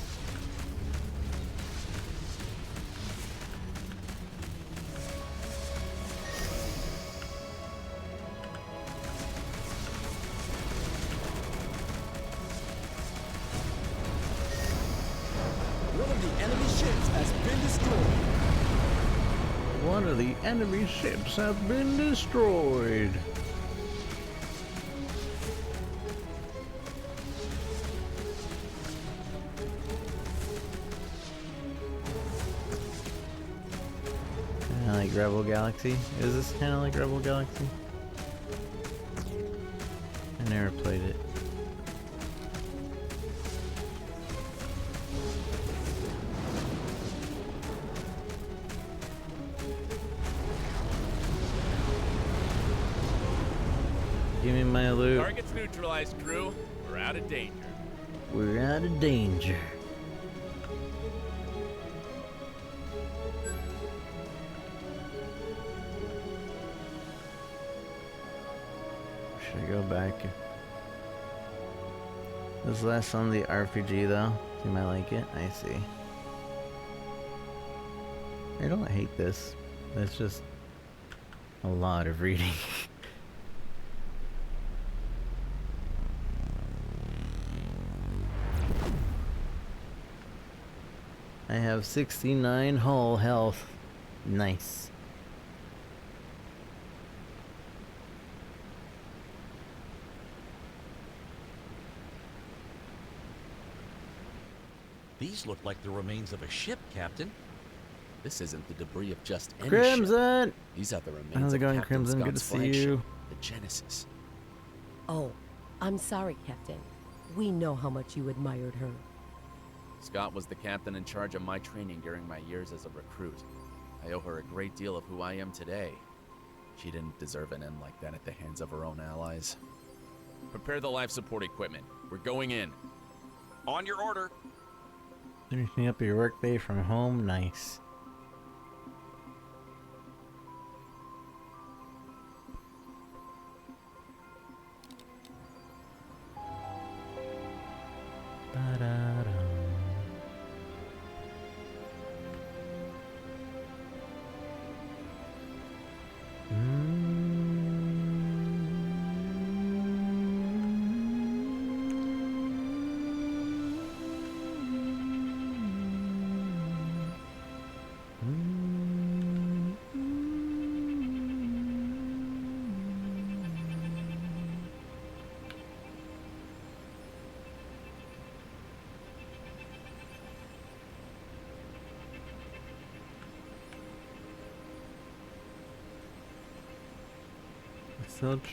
One of the enemy ships has been destroyed. One of the enemy ships has been destroyed. Kinda like Rebel Galaxy? Is this kinda like Rebel Galaxy? I never played it. Give me my loot. Target's neutralized, crew. We're out of danger. We're out of danger. Should I go back? There's less on the RPG though. You might like it. I see. I don't hate this. It's just a lot of reading. I have 69 hull health. Nice. These look like the remains of a ship, Captain. This isn't the debris of just any Crimson! ship. These are the remains How's it of going, Captain Crimson? Good Scott's to see flagship, you. the Genesis. Oh, I'm sorry, Captain. We know how much you admired her. Scott was the captain in charge of my training during my years as a recruit. I owe her a great deal of who I am today. She didn't deserve an end like that at the hands of her own allies. Prepare the life support equipment. We're going in. On your order. Finishing up your workday from home. Nice. Ba-da-da.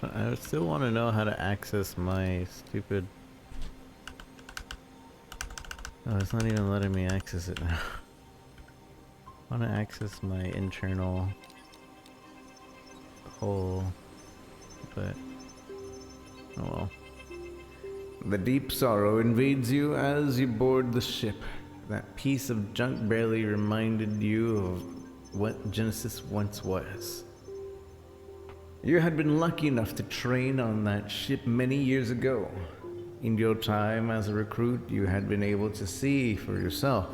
I still want to know how to access my stupid... Oh, it's not even letting me access it now. I want to access my internal hole, but oh well. The deep sorrow invades you as you board the ship. That piece of junk barely reminded you of what Genesis once was. You had been lucky enough to train on that ship many years ago. In your time as a recruit, you had been able to see for yourself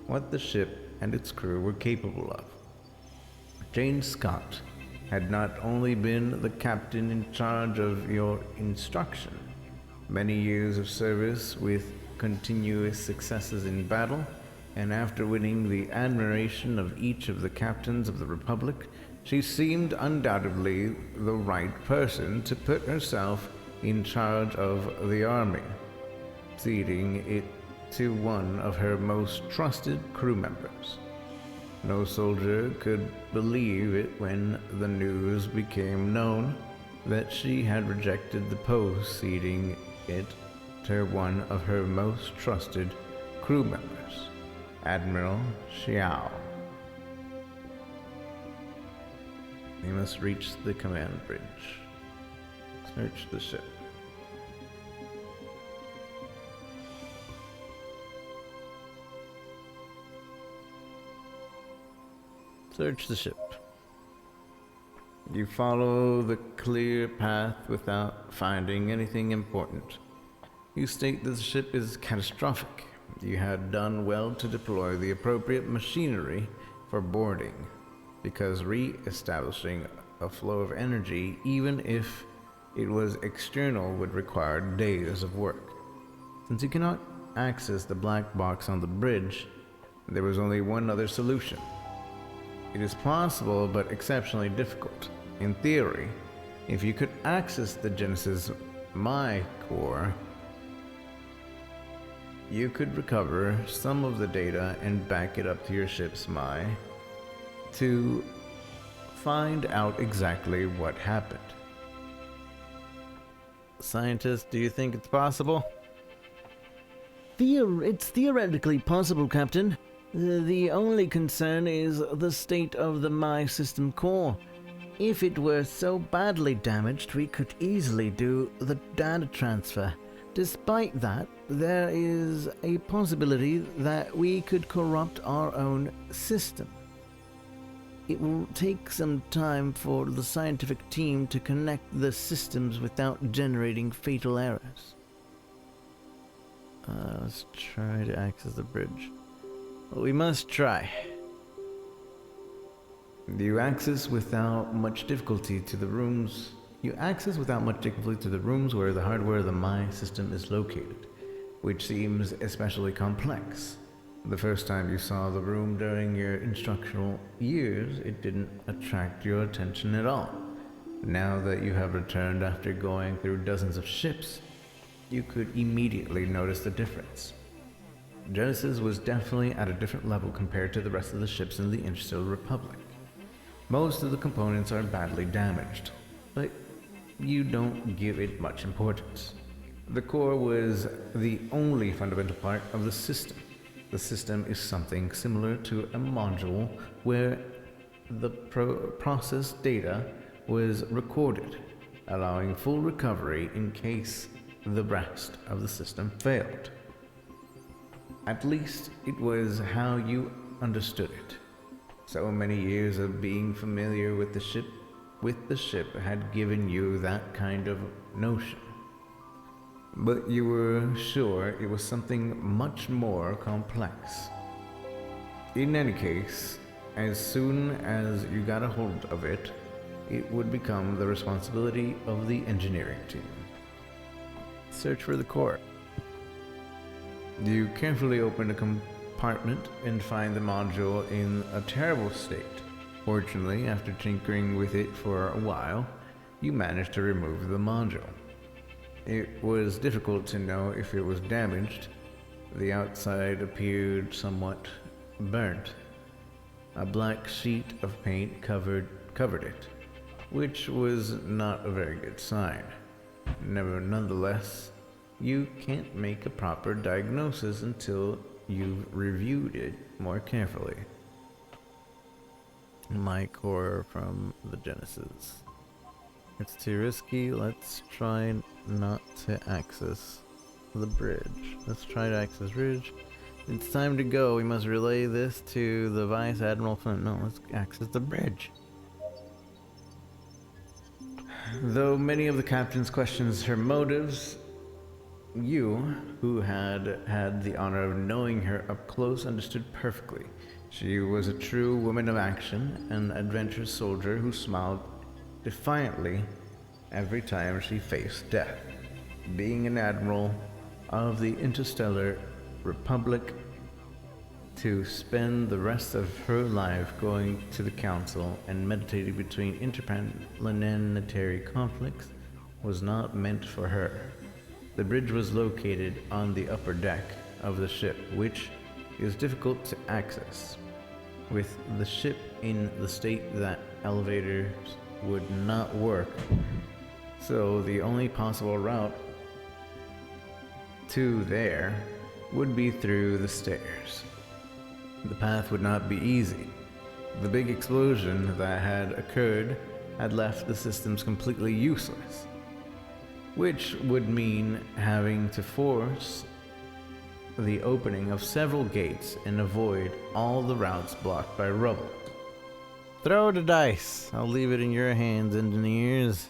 what the ship and its crew were capable of. Jane Scott had not only been the captain in charge of your instruction, many years of service with continuous successes in battle, and after winning the admiration of each of the captains of the Republic, she seemed undoubtedly the right person to put herself in charge of the army, ceding it to one of her most trusted crew members. No soldier could believe it when the news became known that she had rejected the post, ceding it to one of her most trusted crew members, Admiral Xiao. We must reach the command bridge. Search the ship. Search the ship. You follow the clear path without finding anything important. You state that the ship is catastrophic. You had done well to deploy the appropriate machinery for boarding, because re-establishing a flow of energy, even if it was external, would require days of work. Since you cannot access the black box on the bridge, there was only one other solution. It is possible, but exceptionally difficult. In theory, if you could access the Genesis My core, you could recover some of the data and back it up to your ship's My to find out exactly what happened. Scientist, do you think it's possible? It's theoretically possible, Captain. The only concern is the state of the My system core. If it were so badly damaged, we could easily do the data transfer. Despite that, there is a possibility that we could corrupt our own system. It will take some time for the scientific team to connect the systems without generating fatal errors. Let's try to access the bridge. Well, we must try. You access without much difficulty to the rooms. You access without much difficulty to the rooms where the hardware of the My system is located, which seems especially complex. The first time you saw the room during your instructional years, it didn't attract your attention at all. Now that you have returned after going through dozens of ships, you could immediately notice the difference. Genesis was definitely at a different level compared to the rest of the ships in the Interstellar Republic. Most of the components are badly damaged, but you don't give it much importance. The core was the only fundamental part of the system. The system is something similar to a module where the process data was recorded, allowing full recovery in case the rest of the system failed. At least it was how you understood it. So many years of being familiar with the ship had given you that kind of notion. But you were sure it was something much more complex. In any case, as soon as you got a hold of it, it would become the responsibility of the engineering team. Search for the core. You carefully open a compartment and find the module in a terrible state. Fortunately, after tinkering with it for a while, you managed to remove the module. It was difficult to know if it was damaged. The outside appeared somewhat burnt. A black sheet of paint covered it, which was not a very good sign. Nonetheless, you can't make a proper diagnosis until you've reviewed it more carefully. My core from the Genesis. It's too risky. Let's try not to access the bridge. Let's try to access bridge. It's time to go. We must relay this to the Vice Admiral Flint. No, let's access the bridge. Though many of the captains questioned her motives, you, who had had the honor of knowing her up close, understood perfectly. She was a true woman of action, an adventurous soldier who smiled defiantly every time she faced death. Being an admiral of the Interstellar Republic, to spend the rest of her life going to the council and meditating between interplanetary conflicts was not meant for her. The bridge was located on the upper deck of the ship, which is difficult to access. With the ship in the state that elevators would not work, so the only possible route to there would be through the stairs. The path would not be easy. The big explosion that had occurred had left the systems completely useless, which would mean having to force the opening of several gates and avoid all the routes blocked by rubble. Throw the dice. I'll leave it in your hands, engineers.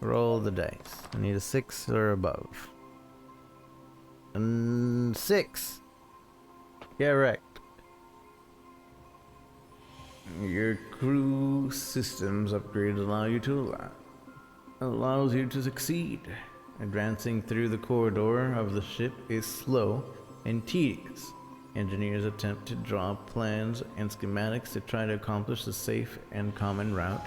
Roll the dice. I need a 6 or above. And 6. Correct. Your crew systems upgrade allows you to succeed. Advancing through the corridor of the ship is slow and tedious. Engineers attempt to draw plans and schematics to try to accomplish the safe and common route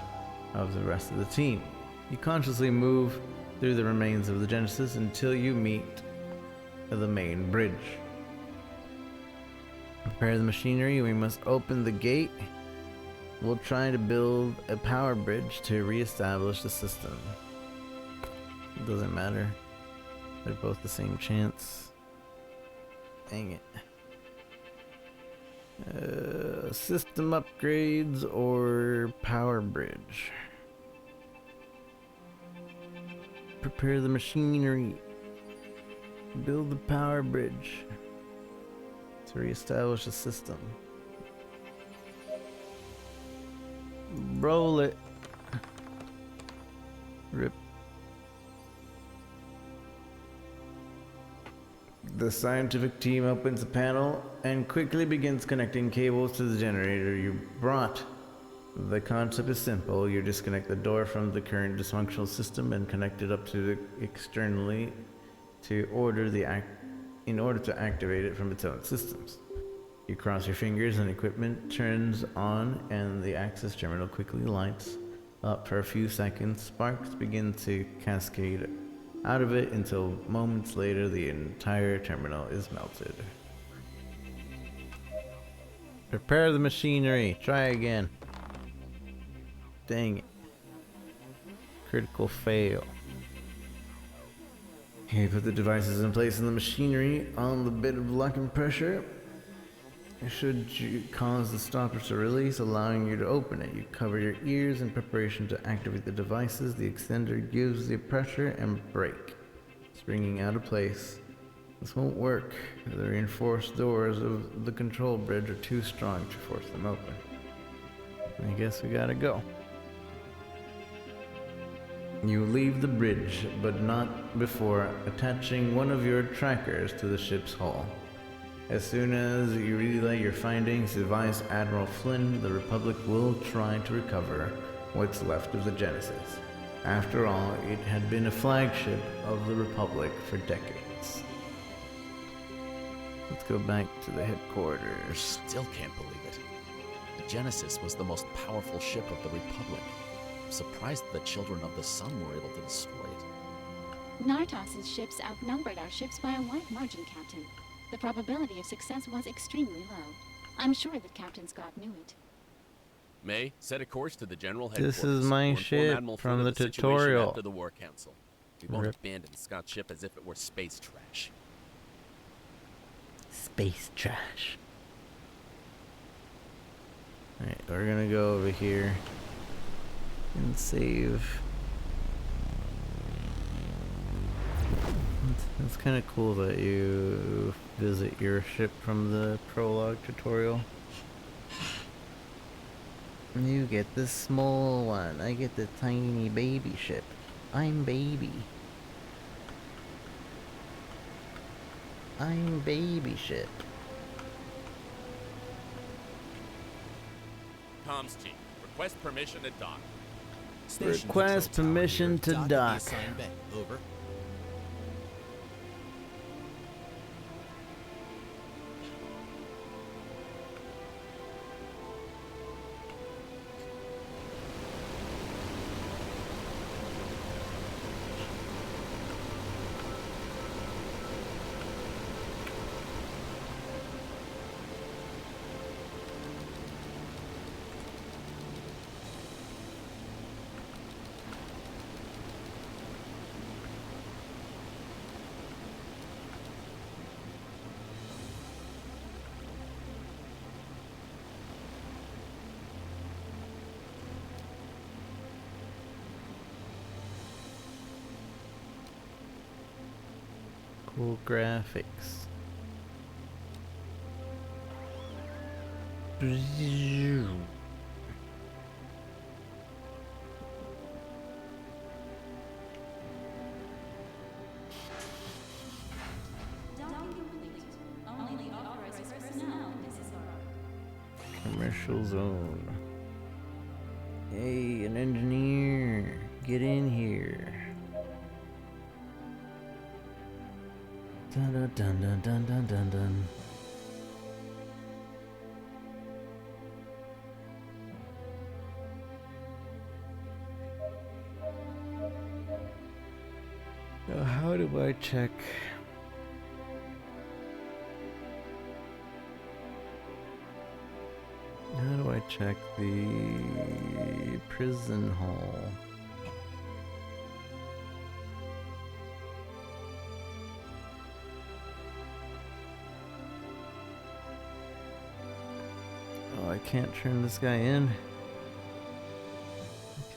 of the rest of the team. You consciously move through the remains of the Genesis until you meet the main bridge. Prepare the machinery. We must open the gate. We'll try to build a power bridge to re-establish the system. It doesn't matter. They're both the same chance. Dang it. System upgrades or power bridge. Prepare the machinery. Build the power bridge to re-establish the system. Roll it. Rip. The scientific team opens the panel and quickly begins connecting cables to the generator you brought. The concept is simple. You disconnect the door from the current dysfunctional system and connect it up to the externally in order to activate it from its own systems. You cross your fingers and equipment turns on and the access terminal quickly lights up for a few seconds. Sparks begin to cascade out of it until moments later the entire terminal is melted. Prepare the machinery. Try again. Dang it. Critical fail. You put the devices in place in the machinery. On the bit of luck and pressure, should you cause the stopper to release, allowing you to open it. You cover your ears in preparation to activate the devices. The extender gives the pressure and brake, springing out of place. This won't work. The reinforced doors of the control bridge are too strong to force them open. I guess we gotta go. You leave the bridge, but not before attaching one of your trackers to the ship's hull. As soon as you relay your findings to Vice Admiral Flynn, the Republic will try to recover what's left of the Genesis. After all, it had been a flagship of the Republic for decades. Let's go back to the headquarters. Still can't believe it. The Genesis was the most powerful ship of the Republic. I'm surprised the Children of the Sun were able to destroy it. Nartos' ships outnumbered our ships by a wide margin, Captain. The probability of success was extremely low. I'm sure that Captain Scott knew it. May, set a course to the General Headquarters. This is my We'll inform ship Admiral from Flynn the of situation tutorial. After the War Council. We won't Rip. abandon Scott's ship as if it were space trash. Space trash. Alright, we're gonna go over here and save. It's kind of cool that you visit your ship from the prologue tutorial. You get the small one. I get the tiny baby ship. I'm baby. I'm baby ship. Comms chief, request permission to dock. Request permission to dock. Over. Cool graphics. Commercial zone. Hey, an engineer. Get in here. Dun dun dun dun dun dun dun dun. Now how do I check? How do I check the prison hall? Oh, I can't turn this guy in.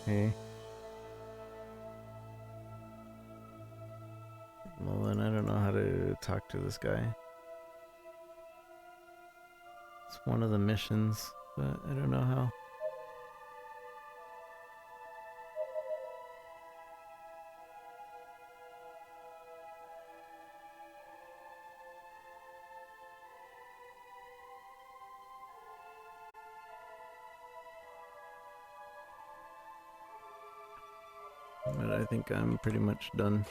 Okay. Well, then I don't know how to talk to this guy. It's one of the missions, but I don't know how. but I think I'm pretty much done.